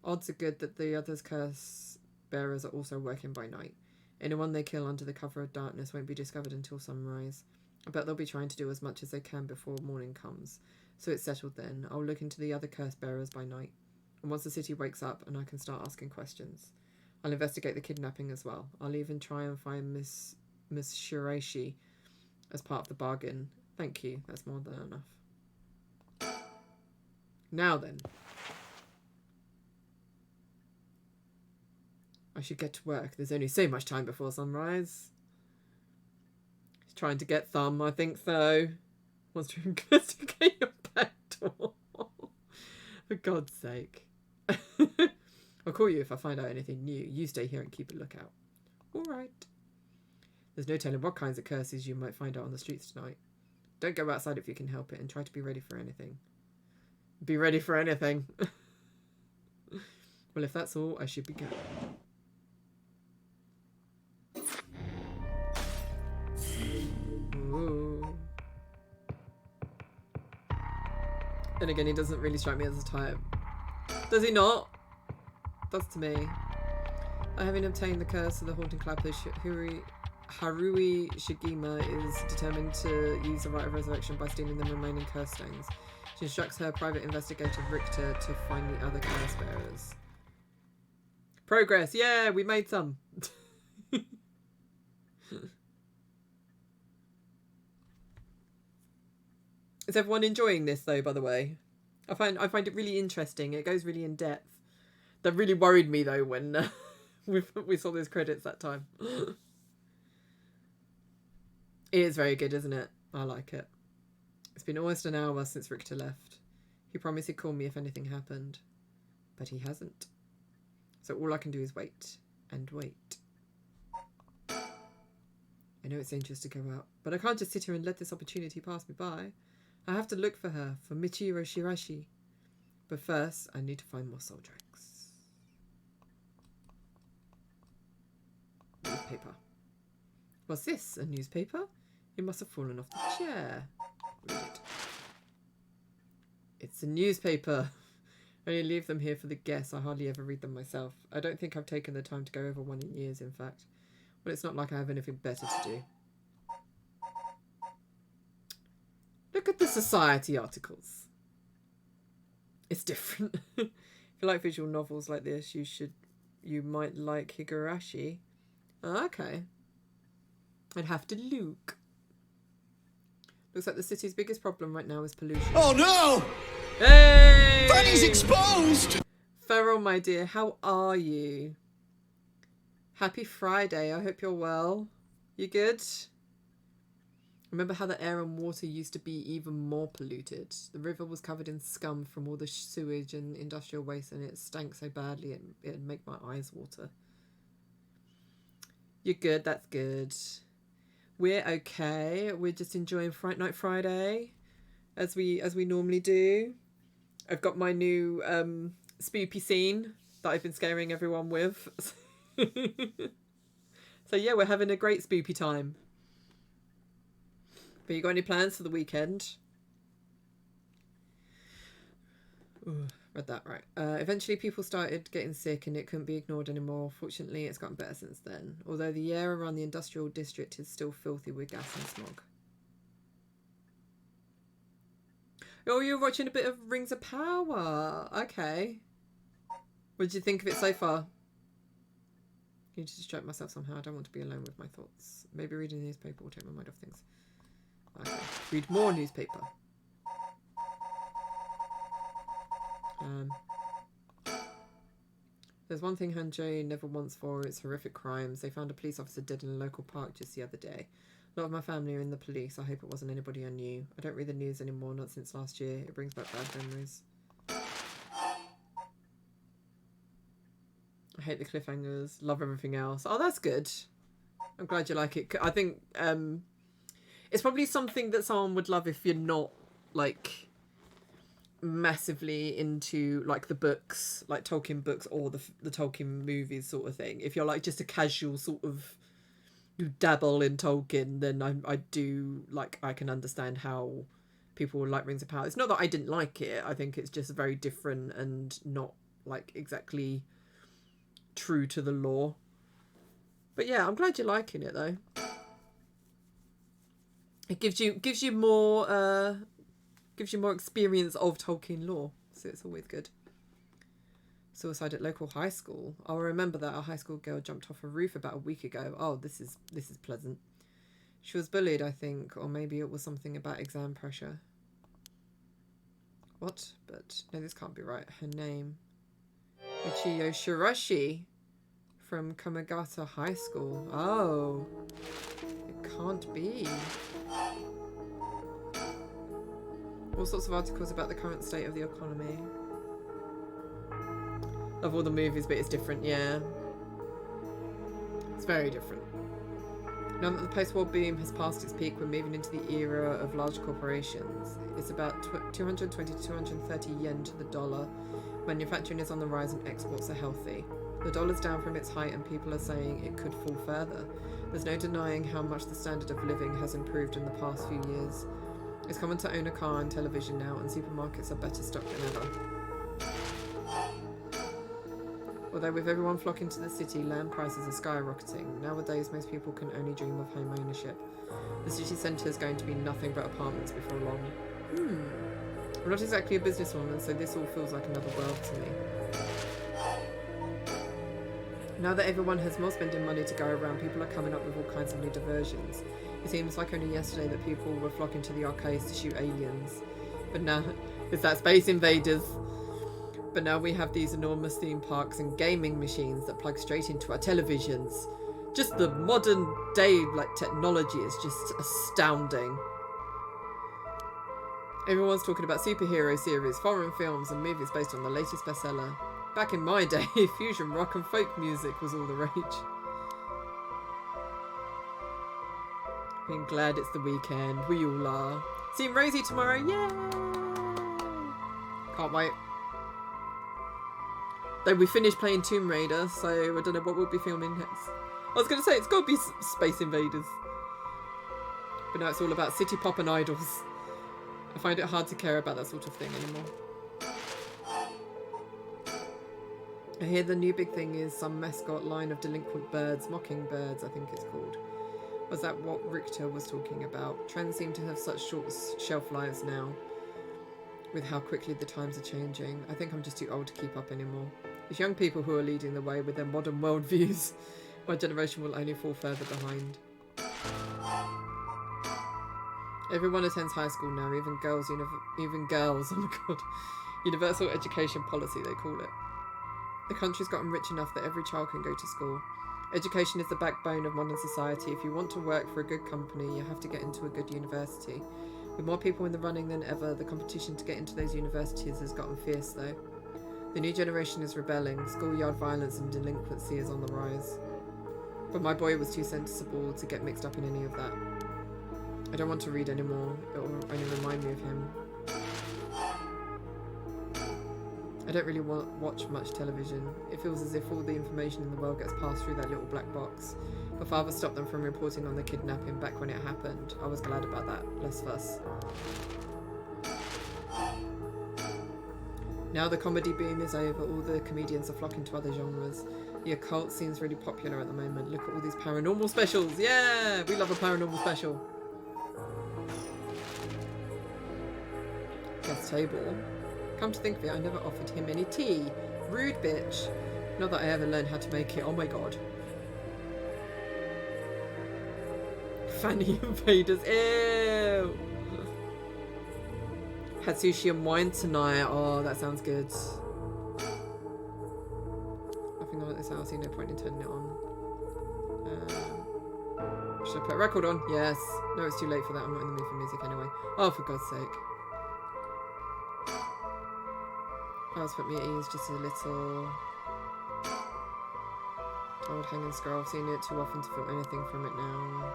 Odds are good that the others' curse bearers are also working by night. Anyone they kill under the cover of darkness won't be discovered until sunrise. I bet they'll be trying to do as much as they can before morning comes. So it's settled then. I'll look into the other curse bearers by night. And once the city wakes up, and I can start asking questions. I'll investigate the kidnapping as well. I'll even try and find Miss Shiraishi as part of the bargain. Thank you. That's more than enough. Now then. I should get to work. There's only so much time before sunrise. He's trying to get Thumb, I think so. Wants to investigate your back door. For God's sake. I'll call you if I find out anything new. You stay here and keep a lookout. All right. There's no telling what kinds of curses you might find out on the streets tonight. Don't go outside if you can help it, and try to be ready for anything. Be ready for anything. Well, if that's all, I should be going. Ooh. Then again, he doesn't really strike me as a type. Does he not? That's to me. Having obtained the curse of the Haunting Clappers, Harui Shigima is determined to use the rite of resurrection by stealing the remaining curse stones. She instructs her private investigator Richter to find the other curse bearers. Progress! Yeah, we made some. Is everyone enjoying this though, by the way? I find it really interesting. It goes really in depth. That really worried me though when we saw those credits that time. It is very good, isn't it? I like it. It's been almost an hour since Richter left. He promised he'd call me if anything happened. But he hasn't. So all I can do is wait. And wait. I know it's dangerous to go out, but I can't just sit here and let this opportunity pass me by. I have to look for her, for Michiro Shirashi. But first, I need to find more soul tracks. Newspaper. What's this? A newspaper? He must have fallen off the chair. Read it. It's a newspaper. I only leave them here for the guests. I hardly ever read them myself. I don't think I've taken the time to go over one in years, in fact. Well, it's not like I have anything better to do. Look at the society articles. It's different. If you like visual novels like this, you might like Higurashi. Oh, okay. I'd have to look. Looks like the city's biggest problem right now is pollution. Oh no! Hey! Fanny's exposed! Feral, my dear, how are you? Happy Friday. I hope you're well. You good? Remember how the air and water used to be even more polluted? The river was covered in scum from all the sewage and industrial waste, and it stank so badly it'd make my eyes water. You're good, that's good. We're okay. We're just enjoying Fright Night Friday, as we normally do. I've got my new spoopy scene that I've been scaring everyone with. So yeah, we're having a great spoopy time. But you got any plans for the weekend? Ooh, read that right. Eventually people started getting sick and it couldn't be ignored anymore. Fortunately, it's gotten better since then. Although the air around the industrial district is still filthy with gas and smog. Oh, you're watching a bit of Rings of Power. Okay. What did you think of it so far? I need to distract myself somehow. I don't want to be alone with my thoughts. Maybe reading the newspaper will take my mind off things. Okay. Read more newspaper. There's one thing Hanjay never wants for, it's horrific crimes. They found a police officer dead in a local park just the other day. A lot of my family are in the police. I hope it wasn't anybody I knew. I don't read the news anymore, not since last year. It brings back bad memories. I hate the cliffhangers. Love everything else. Oh, that's good. I'm glad you like it. I think it's probably something that someone would love if you're not, like, massively into, like, the books, like Tolkien books or the Tolkien movies sort of thing. If you're, like, just a casual sort of, you dabble in Tolkien, then I do, like, I can understand how people would like Rings of Power. It's not that I didn't like it. I think it's just very different and not, like, exactly true to the lore. But yeah, I'm glad you're liking it though. It gives you more experience of Tolkien lore, so it's always good. Suicide at local high school. I'll remember that a high school girl jumped off a roof about a week ago. Oh, this is pleasant. She was bullied, I think, or maybe it was something about exam pressure. What? But no, this can't be right. Her name, Michiyo Shirashi, from Kamagata High School. Oh, it can't be. All sorts of articles about the current state of the economy. Love all the movies, but it's different, yeah. It's very different. Now that the post-war boom has passed its peak, we're moving into the era of large corporations. It's about 220 to 230 yen to the dollar. Manufacturing is on the rise and exports are healthy. The dollar's down from its height and people are saying it could fall further. There's no denying how much the standard of living has improved in the past few years. It's common to own a car and television now, and supermarkets are better stocked than ever. Although with everyone flocking to the city, land prices are skyrocketing. Nowadays, most people can only dream of home ownership. The city centre is going to be nothing but apartments before long. I'm not exactly a businesswoman, so this all feels like another world to me. Now that everyone has more spending money to go around, people are coming up with all kinds of new diversions. It seems like only yesterday that people were flocking to the arcades to shoot aliens. But now, it's that Space Invaders. But now we have these enormous theme parks and gaming machines that plug straight into our televisions. Just the modern day, like, technology is just astounding. Everyone's talking about superhero series, foreign films and movies based on the latest bestseller. Back in my day, fusion rock and folk music was all the rage. Being glad it's the weekend, we all are. Seeing Rosie tomorrow, yay! Can't wait. Though we finished playing Tomb Raider, so I don't know what we'll be filming next. I was going to say, it's got to be Space Invaders. But now it's all about city pop and idols. I find it hard to care about that sort of thing anymore. I hear the new big thing is some mascot line of delinquent birds, mockingbirds I think it's called. Was that what Richter was talking about? Trends seem to have such short shelf lives now, with how quickly the times are changing. I think I'm just too old to keep up anymore. It's young people who are leading the way with their modern worldviews. My generation will only fall further behind. Everyone attends high school now, even girls, oh my god. Universal education policy, they call it. The country's gotten rich enough that every child can go to school. Education is the backbone of modern society. If you want to work for a good company, you have to get into a good university. With more people in the running than ever, the competition to get into those universities has gotten fierce though. The new generation is rebelling. Schoolyard violence and delinquency is on the rise. But my boy was too sensible to get mixed up in any of that. I don't want to read anymore. It will only remind me of him. I don't really watch much television. It feels as if all the information in the world gets passed through that little black box. My father stopped them from reporting on the kidnapping back when it happened. I was glad about that. Less fuss. Now the comedy boom is over, all the comedians are flocking to other genres. The occult seems really popular at the moment. Look at all these paranormal specials. Yeah! We love a paranormal special. Guest table. Come to think of it, I never offered him any tea. Rude bitch. Not that I ever learned how to make it. Oh my god. Fanny invaders. Ew. Had sushi and wine tonight. Oh, that sounds good. Nothing on at this house. See no point in turning it on. Should I put a record on? Yes. No, it's too late for that. I'm not in the mood for music anyway. Oh, for God's sake. Flowers put me at ease just a little. Old hanging scroll. I've seen it too often to feel anything from it now.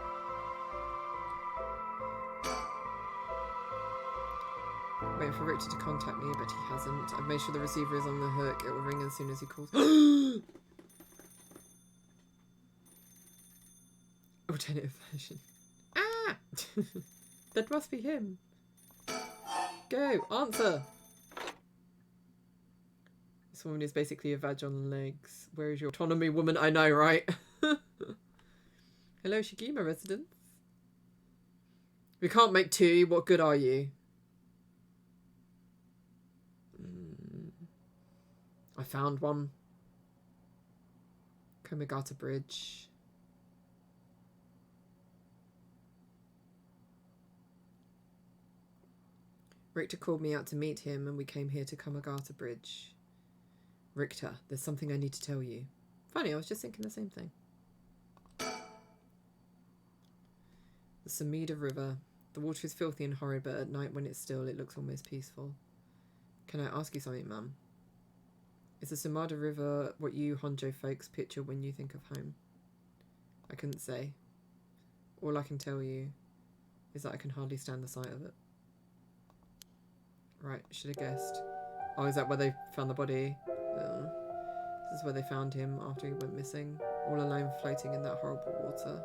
Waiting for Richard to contact me, but he hasn't. I've made sure the receiver is on the hook. It will ring as soon as he calls. Alternative version. Ah! That must be him. Go, answer! This woman is basically a vag on legs. Where is your autonomy, woman? I know, right? Hello, Shigima residents. We can't make tea. What good are you? I found one. Komagata Bridge. Richter called me out to meet him and we came here to Komagata Bridge. Richter, there's something I need to tell you. Funny, I was just thinking the same thing. The Sumida River. The water is filthy and horrid, but at night when it's still, it looks almost peaceful. Can I ask you something, Mum? Is the Sumida River what you Honjo folks picture when you think of home? I couldn't say. All I can tell you is that I can hardly stand the sight of it. Right, should have guessed. Oh, is that where they found the body? This is where they found him after he went missing. All alone floating in that horrible water.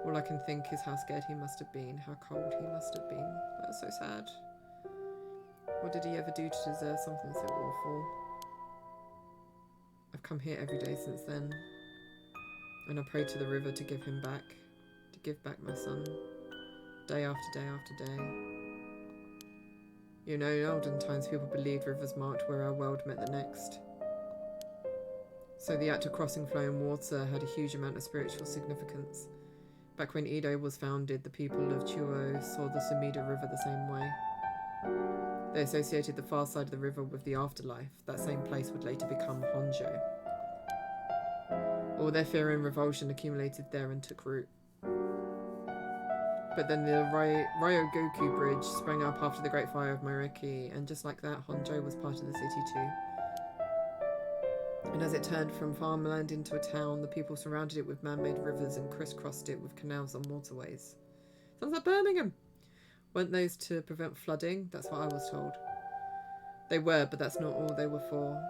All I can think is how scared he must have been, how cold he must have been. That was so sad. What did he ever do to deserve something so awful? I've come here every day since then. And I prayed to the river to give him back. To give back my son. Day after day after day. You know, in olden times people believed rivers marked where our world met the next. So the act of crossing flowing water had a huge amount of spiritual significance. Back when Edo was founded, the people of Chuo saw the Sumida River the same way. They associated the far side of the river with the afterlife. That same place would later become Honjo. All their fear and revulsion accumulated there and took root. But then the Ryogoku Bridge sprang up after the Great Fire of Moreki, and just like that, Honjo was part of the city too. And as it turned from farmland into a town, the people surrounded it with man-made rivers and crisscrossed it with canals and waterways. Sounds like Birmingham! Weren't those to prevent flooding? That's what I was told. They were, but that's not all they were for.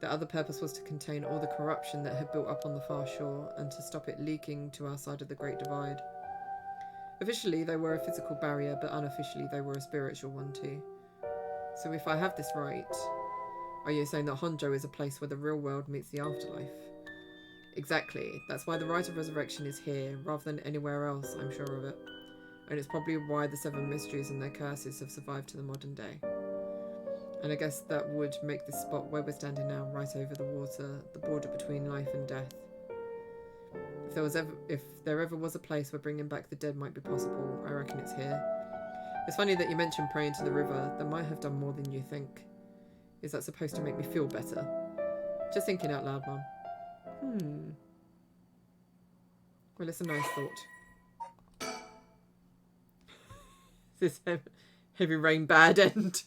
The other purpose was to contain all the corruption that had built up on the far shore and to stop it leaking to our side of the Great Divide. Officially, they were a physical barrier, but unofficially, they were a spiritual one too. So if I have this right, are you saying that Honjo is a place where the real world meets the afterlife? Exactly. That's why the rite of resurrection is here, rather than anywhere else, I'm sure of it. And it's probably why the 7 mysteries and their curses have survived to the modern day. And I guess that would make this spot where we're standing now, right over the water, the border between life and death. If there ever was a place where bringing back the dead might be possible, I reckon it's here. It's funny that you mentioned praying to the river. That might have done more than you think. Is that supposed to make me feel better? Just thinking out loud, Mum. Well, it's a nice thought. This heavy rain bad end.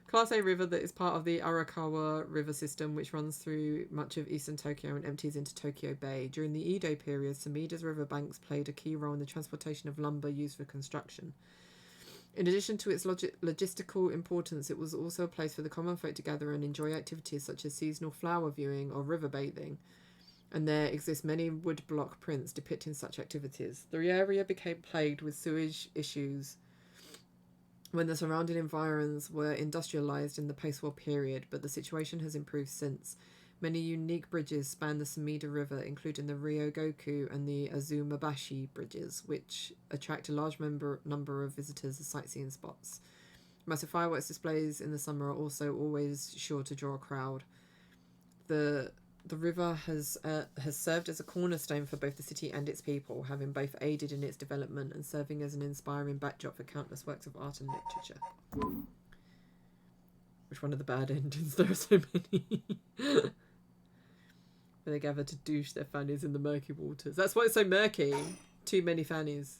Class A river that is part of the Arakawa River system, which runs through much of eastern Tokyo and empties into Tokyo Bay. During the Edo period, Sumida's riverbanks played a key role in the transportation of lumber used for construction. In addition to its logistical importance, it was also a place for the common folk to gather and enjoy activities such as seasonal flower viewing or river bathing. And there exist many woodblock prints depicting such activities. The area became plagued with sewage issues when the surrounding environs were industrialised in the post-war period, but the situation has improved since. Many unique bridges span the Sumida River, including the Ryogoku and the Azumabashi bridges, which attract a large number of visitors as sightseeing spots. Massive fireworks displays in the summer are also always sure to draw a crowd. The river has served as a cornerstone for both the city and its people, having both aided in its development and serving as an inspiring backdrop for countless works of art and literature. Which one of the bad endings? There are so many. Where they gather to douche their fannies in the murky waters. That's why it's so murky. Too many fannies.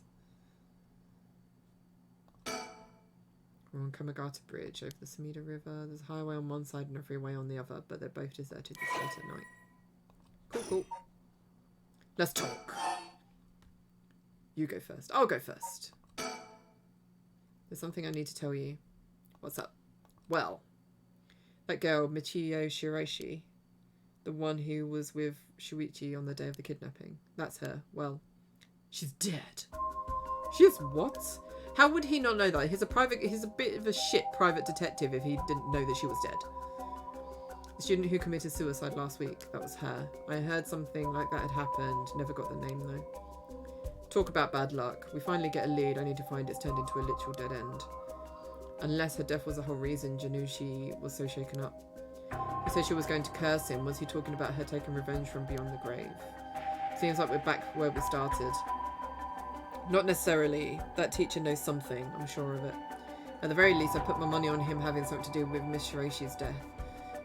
We're on Kamagata Bridge over the Sumida River. There's a highway on one side and a freeway on the other, but they're both deserted this late at night. Cool. Let's talk. You go first. I'll go first. There's something I need to tell you. What's up? Well, that girl, Michiyo Shiraishi, the one who was with Shuichi on the day of the kidnapping, that's her. Well, she's dead. She is what? How would he not know that? He's a bit of a shit private detective if he didn't know that she was dead. The student who committed suicide last week, that was her. I heard something like that had happened, never got the name though. Talk about bad luck. We finally get a lead, only to find it's turned into a literal dead end. Unless her death was the whole reason Janushi was so shaken up. He said she was going to curse him. Was he talking about her taking revenge from beyond the grave? Seems like we're back where we started. Not necessarily. That teacher knows something, I'm sure of it. At the very least, I put my money on him having something to do with Miss Shiraishi's death.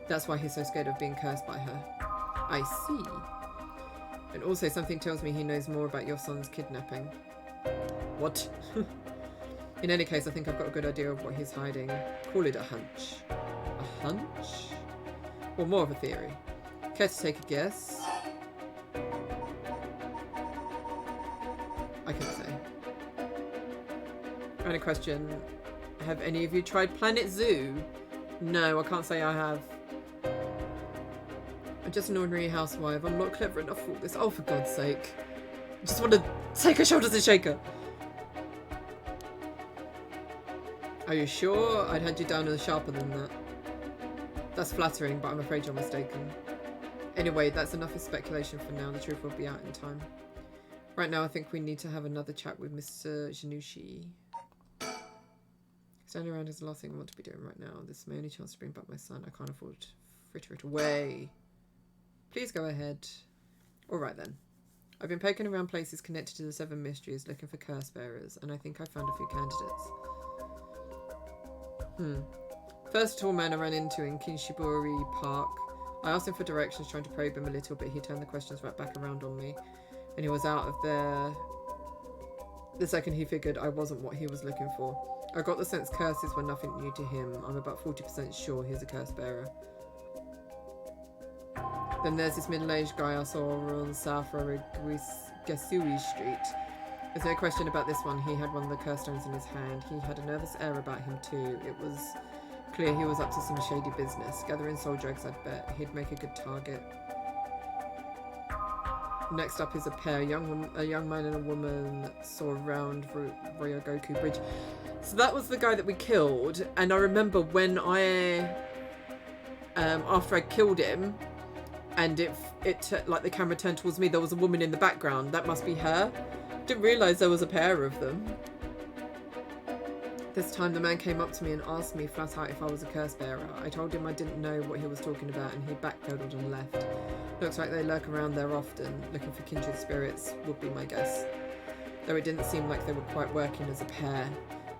That's why he's so scared of being cursed by her. I see. And also something tells me he knows more about your son's kidnapping. What? In any case, I think I've got a good idea of what he's hiding. Call it a hunch. A hunch? Or more of a theory. Care to take a guess? I can say. And a question. Have any of you tried Planet Zoo? No, I can't say I have. I'm just an ordinary housewife. I'm not clever enough for all this. Oh, for God's sake. I just want to take her shoulders and shake her. Are you sure? I'd had you down as sharper than that. That's flattering, but I'm afraid you're mistaken. Anyway, that's enough of speculation for now. The truth will be out in time. Right now, I think we need to have another chat with Mr. Janushi. Standing around is the last thing I want to be doing right now. This is my only chance to bring back my son. I can't afford to fritter it away. Please go ahead. Alright then. I've been poking around places connected to the 7 mysteries looking for curse bearers, and I think I found a few candidates. First tall man I ran into in Kinshibori Park. I asked him for directions, trying to probe him a little, but he turned the questions right back around on me. And he was out of there the second he figured I wasn't what he was looking for. I got the sense curses were nothing new to him. I'm about 40% sure he's a curse bearer. Then there's this middle-aged guy I saw on South Gesui Street. There's no question about this one. He had one of the curse stones in his hand. He had a nervous air about him too. It was Clear he was up to some shady business. Gathering soul drugs, I'd bet. He'd make a good target. Next up is a pair. A young man and a woman saw around Ryogoku Bridge. So that was the guy that we killed. And I remember when after I killed him, and like the camera turned towards me, there was a woman in the background. That must be her. Didn't realise there was a pair of them. This time the man came up to me and asked me flat out if I was a curse bearer. I told him I didn't know what he was talking about, and he backpedaled and left. Looks like they lurk around there often, looking for kindred spirits, would be my guess. Though it didn't seem like they were quite working as a pair.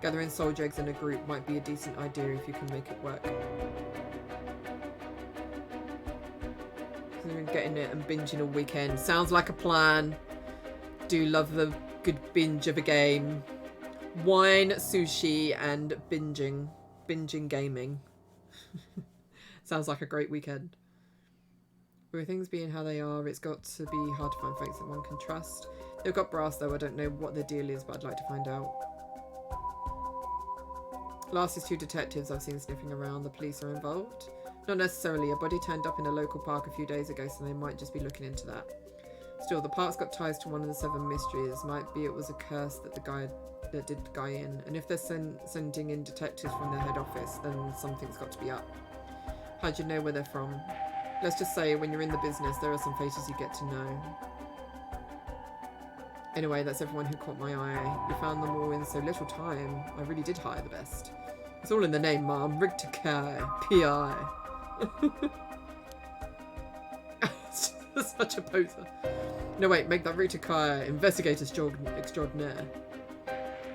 Gathering soul dregs in a group might be a decent idea if you can make it work. Getting it and binging all weekend. Sounds like a plan. Do love the good binge of a game. Wine, sushi, and binging gaming. Sounds like a great weekend. With things being how they are, it's got to be hard to find folks that one can trust. They've got brass though, I don't know what their deal is, but I'd like to find out. Last is 2 detectives I've seen sniffing around. The police are involved. Not necessarily. A body turned up in a local park a few days ago, so they might just be looking into that. Still, the park's got ties to one of the 7 mysteries. Might be it was a curse that did the guy in. And if they're sending in detectives from their head office, then something's got to be up. How'd you know where they're from? Let's just say when you're in the business, there are some faces you get to know. Anyway, that's everyone who caught my eye. You found them all in so little time. I really did hire the best. It's all in the name, Mom. Richter Kai, P.I. Such a poser. No, wait, make that Rita Kaya investigator extraordinaire.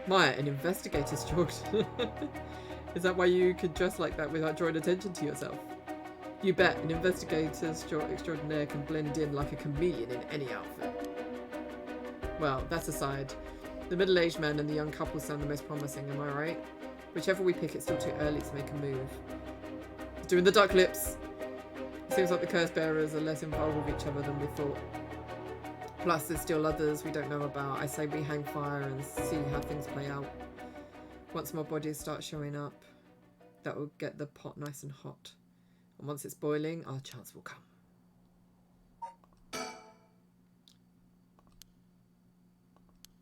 Maya, an investigator extraordinaire. Is that why you could dress like that without drawing attention to yourself? You bet, an investigator extraordinaire can blend in like a chameleon in any outfit. Well, that's aside. The middle-aged man and the young couple sound the most promising, am I right? Whichever we pick, it's still too early to make a move. Doing the duck lips. Seems like the curse bearers are less involved with each other than we thought. Plus, there's still others we don't know about. I say we hang fire and see how things play out. Once more bodies start showing up, that will get the pot nice and hot. And once it's boiling, our chance will come.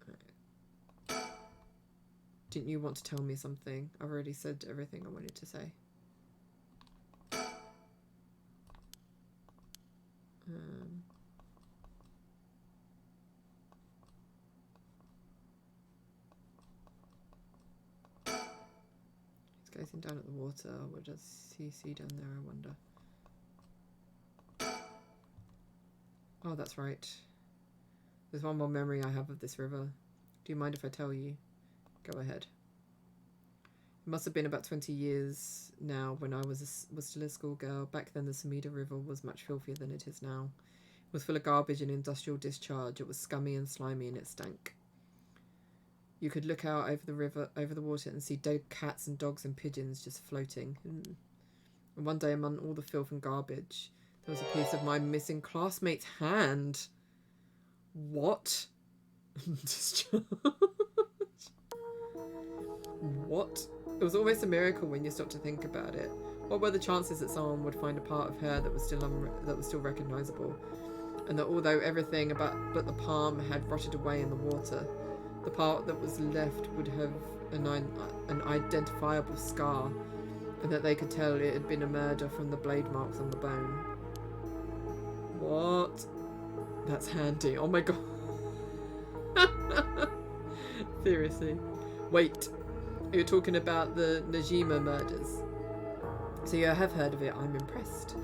Right. Didn't you want to tell me something? I've already said everything I wanted to say. He's gazing down at the water. What does he see down there, I wonder? Oh, that's right. There's one more memory I have of this river. Do you mind if I tell you? Go ahead. It must have been about 20 years now when I was still a schoolgirl. Back then the Sumida River was much filthier than it is now. It was full of garbage and industrial discharge. It was scummy and slimy and it stank. You could look out over the water and see dead cats and dogs and pigeons just floating. And one day among all the filth and garbage, there was a piece of my missing classmate's hand. What? Discharge? What? It was almost a miracle when you stop to think about it. What were the chances that someone would find a part of her that was still recognisable, and that although everything but the palm had rotted away in the water, the part that was left would have an identifiable scar, and that they could tell it had been a murder from the blade marks on the bone? What? That's handy. Oh my god. Seriously. Wait. You're talking about the Najima murders. So you have heard of it. I'm impressed.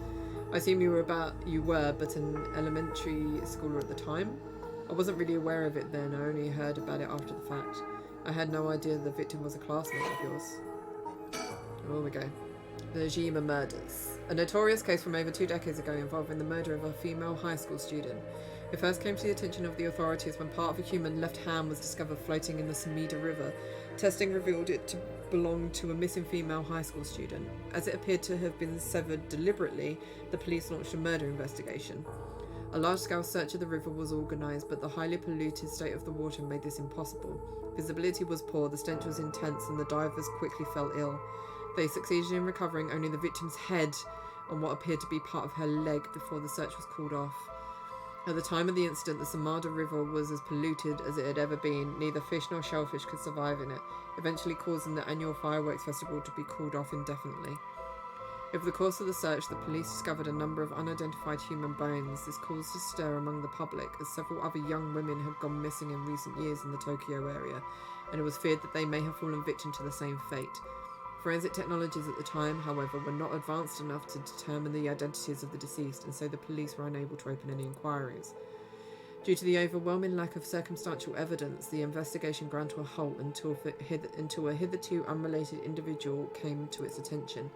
I assume you were but an elementary schooler at the time. I wasn't really aware of it then. I only heard about it after the fact. I had no idea the victim was a classmate of yours. Here we go. The Najima murders. A notorious case from over 2 decades ago involving the murder of a female high school student. It first came to the attention of the authorities when part of a human left hand was discovered floating in the Sumida River. Testing revealed it to belong to a missing female high school student. As it appeared to have been severed deliberately, the police launched a murder investigation. A large-scale search of the river was organised, but the highly polluted state of the water made this impossible. Visibility was poor, the stench was intense, and the divers quickly fell ill. They succeeded in recovering only the victim's head and what appeared to be part of her leg before the search was called off. At the time of the incident, the Samada River was as polluted as it had ever been. Neither fish nor shellfish could survive in it, eventually causing the annual fireworks festival to be called off indefinitely. Over the course of the search, the police discovered a number of unidentified human bones. This caused a stir among the public, as several other young women had gone missing in recent years in the Tokyo area, and it was feared that they may have fallen victim to the same fate. Forensic technologies at the time, however, were not advanced enough to determine the identities of the deceased, and so the police were unable to open any inquiries. Due to the overwhelming lack of circumstantial evidence, the investigation ground to a halt until a hitherto unrelated individual came to its attention.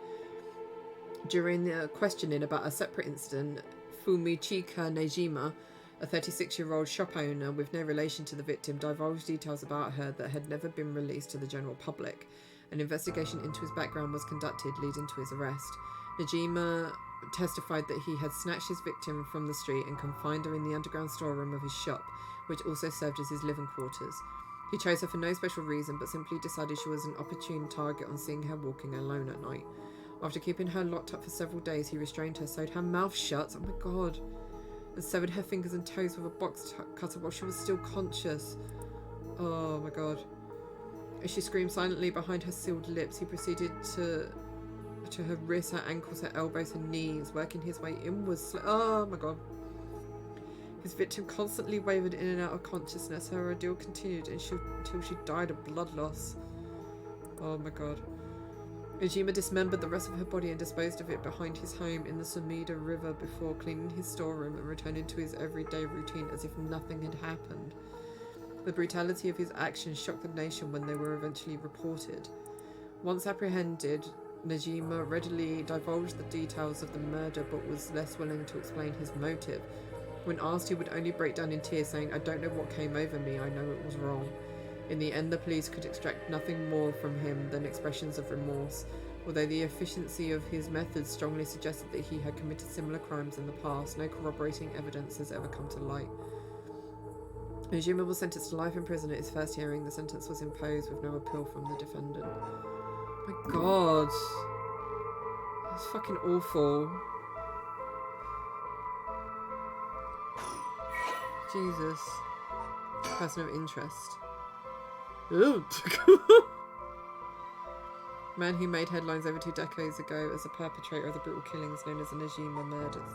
During the questioning about a separate incident, Fumichika Nejima, a 36-year-old shop owner with no relation to the victim, divulged details about her that had never been released to the general public. An investigation into his background was conducted, leading to his arrest. Nejima testified that he had snatched his victim from the street and confined her in the underground storeroom of his shop, which also served as his living quarters. He chose her for no special reason, but simply decided she was an opportune target on seeing her walking alone at night. After keeping her locked up for several days, he restrained her, sewed her mouth shut, oh my god, and severed her fingers and toes with a box cutter while she was still conscious. Oh my god. As she screamed silently behind her sealed lips, he proceeded to her wrists, her ankles, her elbows, her knees, working his way inwards. Oh my god. His victim constantly wavered in and out of consciousness. Her ordeal continued until she died of blood loss. Oh my god. Ujima dismembered the rest of her body and disposed of it behind his home in the Sumida River before cleaning his storeroom and returning to his everyday routine as if nothing had happened. The brutality of his actions shocked the nation when they were eventually reported. Once apprehended, Najima readily divulged the details of the murder but was less willing to explain his motive. When asked, he would only break down in tears, saying, "I don't know what came over me, I know it was wrong." In the end, the police could extract nothing more from him than expressions of remorse, although the efficiency of his methods strongly suggested that he had committed similar crimes in the past. No corroborating evidence has ever come to light. Ujima was sentenced to life in prison at his first hearing. The sentence was imposed with no appeal from the defendant. My god. That's fucking awful. Jesus. Person of interest. Man who made headlines over 2 decades ago as a perpetrator of the brutal killings known as the Najima murders.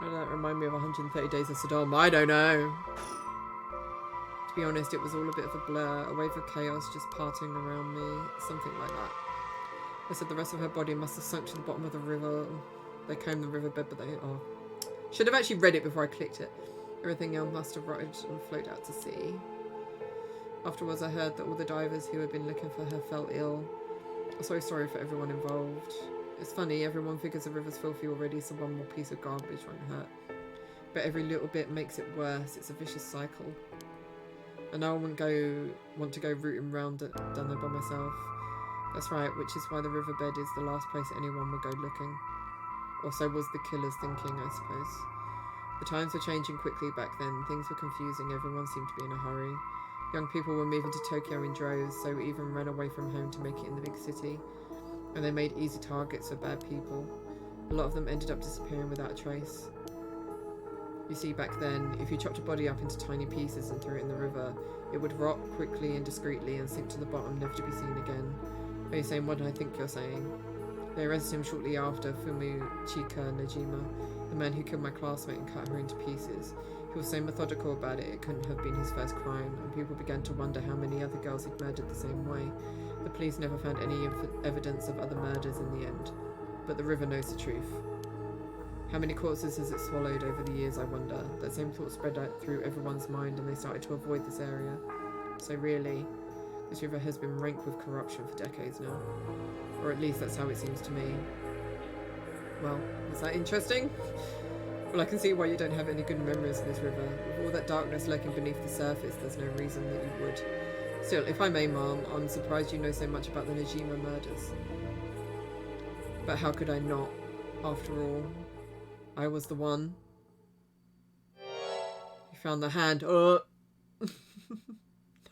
Does that remind me of 130 Days of Sodom? I don't know. To be honest, it was all a bit of a blur, a wave of chaos just parting around me, something like that. I said the rest of her body must have sunk to the bottom of the river. They combed the riverbed, but they... Oh. Should have actually read it before I clicked it. Everything else must have rotted and floated out to sea. Afterwards, I heard that all the divers who had been looking for her felt ill. I'm so sorry for everyone involved. It's funny, everyone figures the river's filthy already, so one more piece of garbage won't hurt. But every little bit makes it worse. It's a vicious cycle. And I wouldn't want to go rooting round down there by myself. That's right, which is why the riverbed is the last place anyone would go looking. Or so was the killer's thinking, I suppose. The times were changing quickly back then. Things were confusing. Everyone seemed to be in a hurry. Young people were moving to Tokyo in droves, so even ran away from home to make it in the big city. And they made easy targets for bad people. A lot of them ended up disappearing without a trace. You see, back then, if you chopped a body up into tiny pieces and threw it in the river, it would rot quickly and discreetly and sink to the bottom, never to be seen again. Are you saying what I think you're saying? They arrested him shortly after, Fumichika Najima, the man who killed my classmate and cut her into pieces. He was so methodical about it couldn't have been his first crime, and people began to wonder how many other girls he'd murdered the same way. The police never found any evidence of other murders in the end, but the river knows the truth. How many corpses has it swallowed over the years, I wonder? That same thought spread out through everyone's mind, and they started to avoid this area. So really, this river has been rank with corruption for decades now. Or at least that's how it seems to me. Well, was that interesting? Well, I can see why you don't have any good memories of this river. With all that darkness lurking beneath the surface, there's no reason that you would. Still, if I may, Mom, I'm surprised you know so much about the Najima murders. But how could I not? After all, I was the one. You found the hand.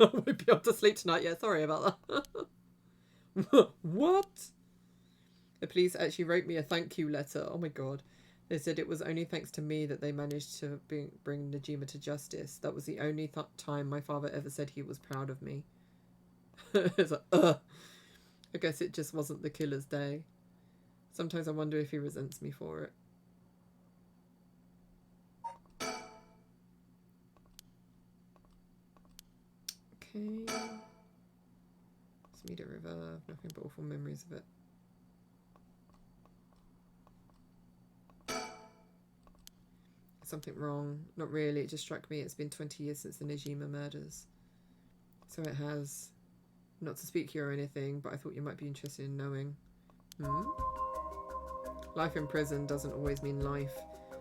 I won't be able to sleep tonight. Yeah, sorry about that. What? The police actually wrote me a thank you letter. Oh my god. They said it was only thanks to me that they managed to bring Najima to justice. That was the only time my father ever said he was proud of me. It's like, ugh. I guess it just wasn't the killer's day. Sometimes I wonder if he resents me for it. Okay. Smeeda River. Nothing but awful memories of it. Something wrong. Not really. It just struck me. It's been 20 years since the Najima murders. So it has. Not to speak here or anything, but I thought you might be interested in knowing. Life in prison doesn't always mean life.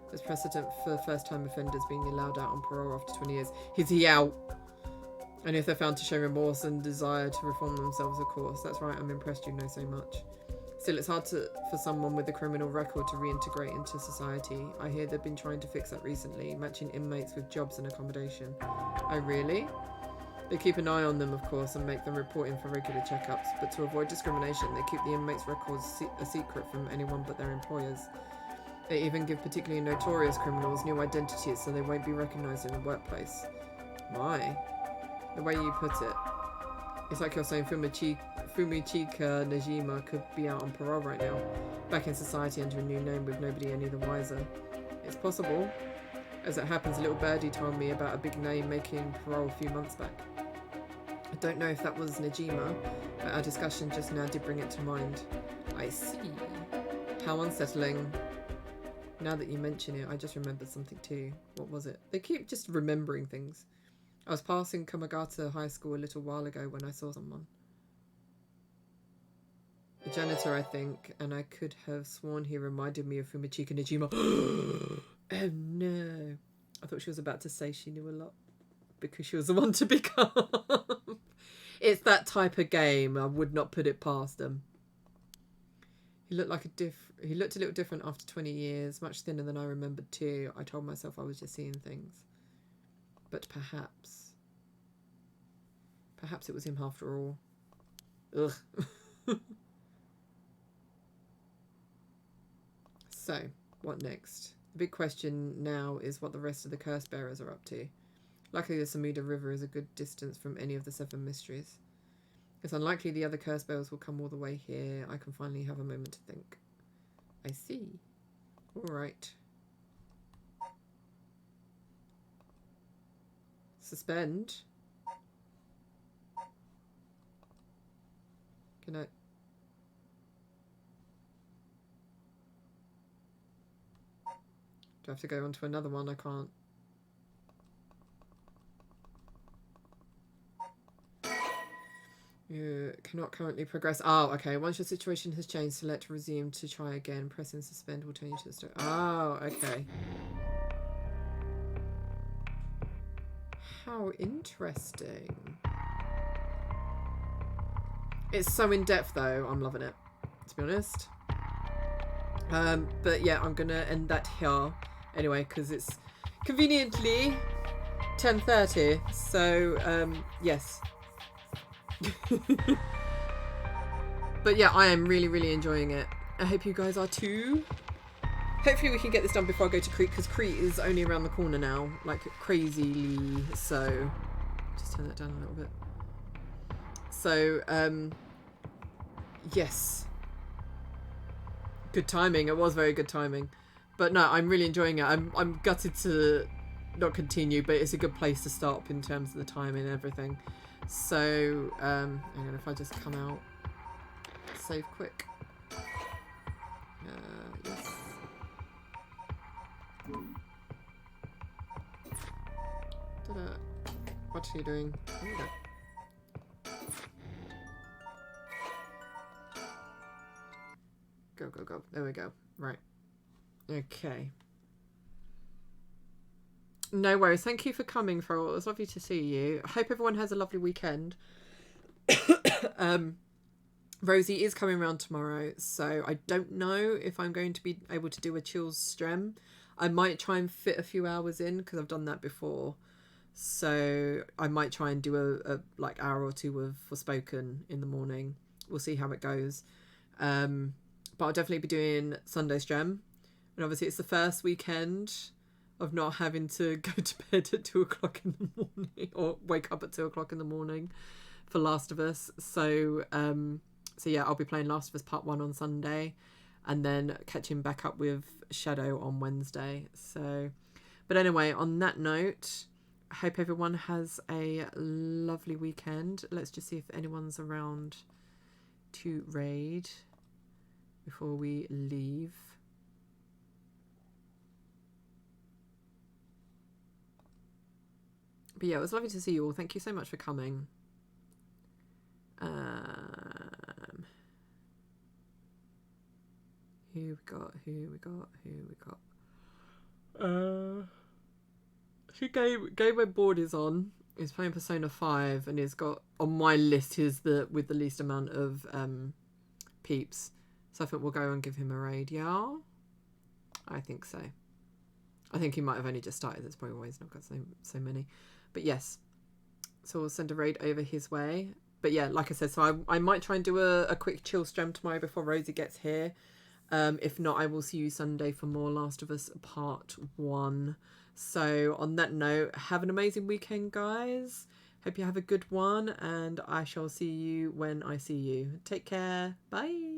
There's precedent for first-time offenders being allowed out on parole after 20 years. Is he out? And if they're found to show remorse and desire to reform themselves, of course. That's right, I'm impressed you know so much. Still, it's hard for someone with a criminal record to reintegrate into society. I hear they've been trying to fix that recently, matching inmates with jobs and accommodation. Oh, really? They keep an eye on them, of course, and make them report in for regular checkups. But to avoid discrimination, they keep the inmates' records a secret from anyone but their employers. They even give particularly notorious criminals new identities so they won't be recognised in the workplace. Why? The way you put it. It's like you're saying Fumichika Najima could be out on parole right now, back in society under a new name with nobody any the wiser. It's possible. As it happens, a little birdie told me about a big name making parole a few months back. I don't know if that was Najima, but our discussion just now did bring it to mind. I see. How unsettling. Now that you mention it, I just remembered something too. What was it? They keep just remembering things. I was passing Kamagata High School a little while ago when I saw someone. A janitor, I think, and I could have sworn he reminded me of Fumichika Najima. Oh no. I thought she was about to say she knew a lot because she was the one to become. It's that type of game. I would not put it past them. He looked like he looked a little different after 20 years, much thinner than I remembered too. I told myself I was just seeing things. But perhaps it was him after all. Ugh. So, what next? The big question now is what the rest of the curse bearers are up to. Luckily, the Smeeda River is a good distance from any of the 7 mysteries. It's unlikely the other curse bearers will come all the way here. I can finally have a moment to think. I see. Alright. Suspend. Can I... Do I have to go on to another one? I can't. You cannot currently progress. Oh, okay. Once your situation has changed, select resume to try again. Pressing suspend will turn you to the start. Oh, okay. How interesting. It's so in-depth though. I'm loving it, to be honest. But yeah, I'm gonna end that here anyway because it's conveniently 10:30. So yes. But yeah, I am really enjoying it. I hope you guys are too. Hopefully we can get this done before I go to Crete, because Crete is only around the corner now, like crazily. So just turn that down a little bit. So yes, good timing. It was very good timing. But no, I'm really enjoying it. I'm gutted to not continue, but it's a good place to stop in terms of the time and everything. So hang on, if I just come out, save quick. Yes. What are you doing? There you go. Go. There we go. Right. Okay. No worries. Thank you for coming, Farrell. It was lovely to see you. I hope everyone has a lovely weekend. Rosie is coming around tomorrow, so I don't know if I'm going to be able to do a chills stream. I might try and fit a few hours in because I've done that before. So I might try and do a like hour or two of Forspoken in the morning. We'll see how it goes. But I'll definitely be doing Sunday's Gem. And obviously it's the first weekend of not having to go to bed at 2 o'clock in the morning or wake up at 2 o'clock in the morning for Last of Us. So yeah, I'll be playing Last of Us Part 1 on Sunday and then catching back up with Shadow on Wednesday. So, but anyway, on that note, I hope everyone has a lovely weekend. Let's just see if anyone's around to raid before we leave. But yeah, it was lovely to see you all. Thank you so much for coming. Who we got? Who Game When Board is on. He's playing Persona 5 and he's got on my list with the least amount of peeps. So I think we'll go and give him a raid, yeah? I think so. I think he might have only just started. That's probably why he's not got so many. But yes. So we'll send a raid over his way. But yeah, like I said, so I might try and do a quick chill stream tomorrow before Rosie gets here. If not, I will see you Sunday for more Last of Us Part 1. So on that note, have an amazing weekend, guys. Hope you have a good one, and I shall see you when I see you. Take care. Bye.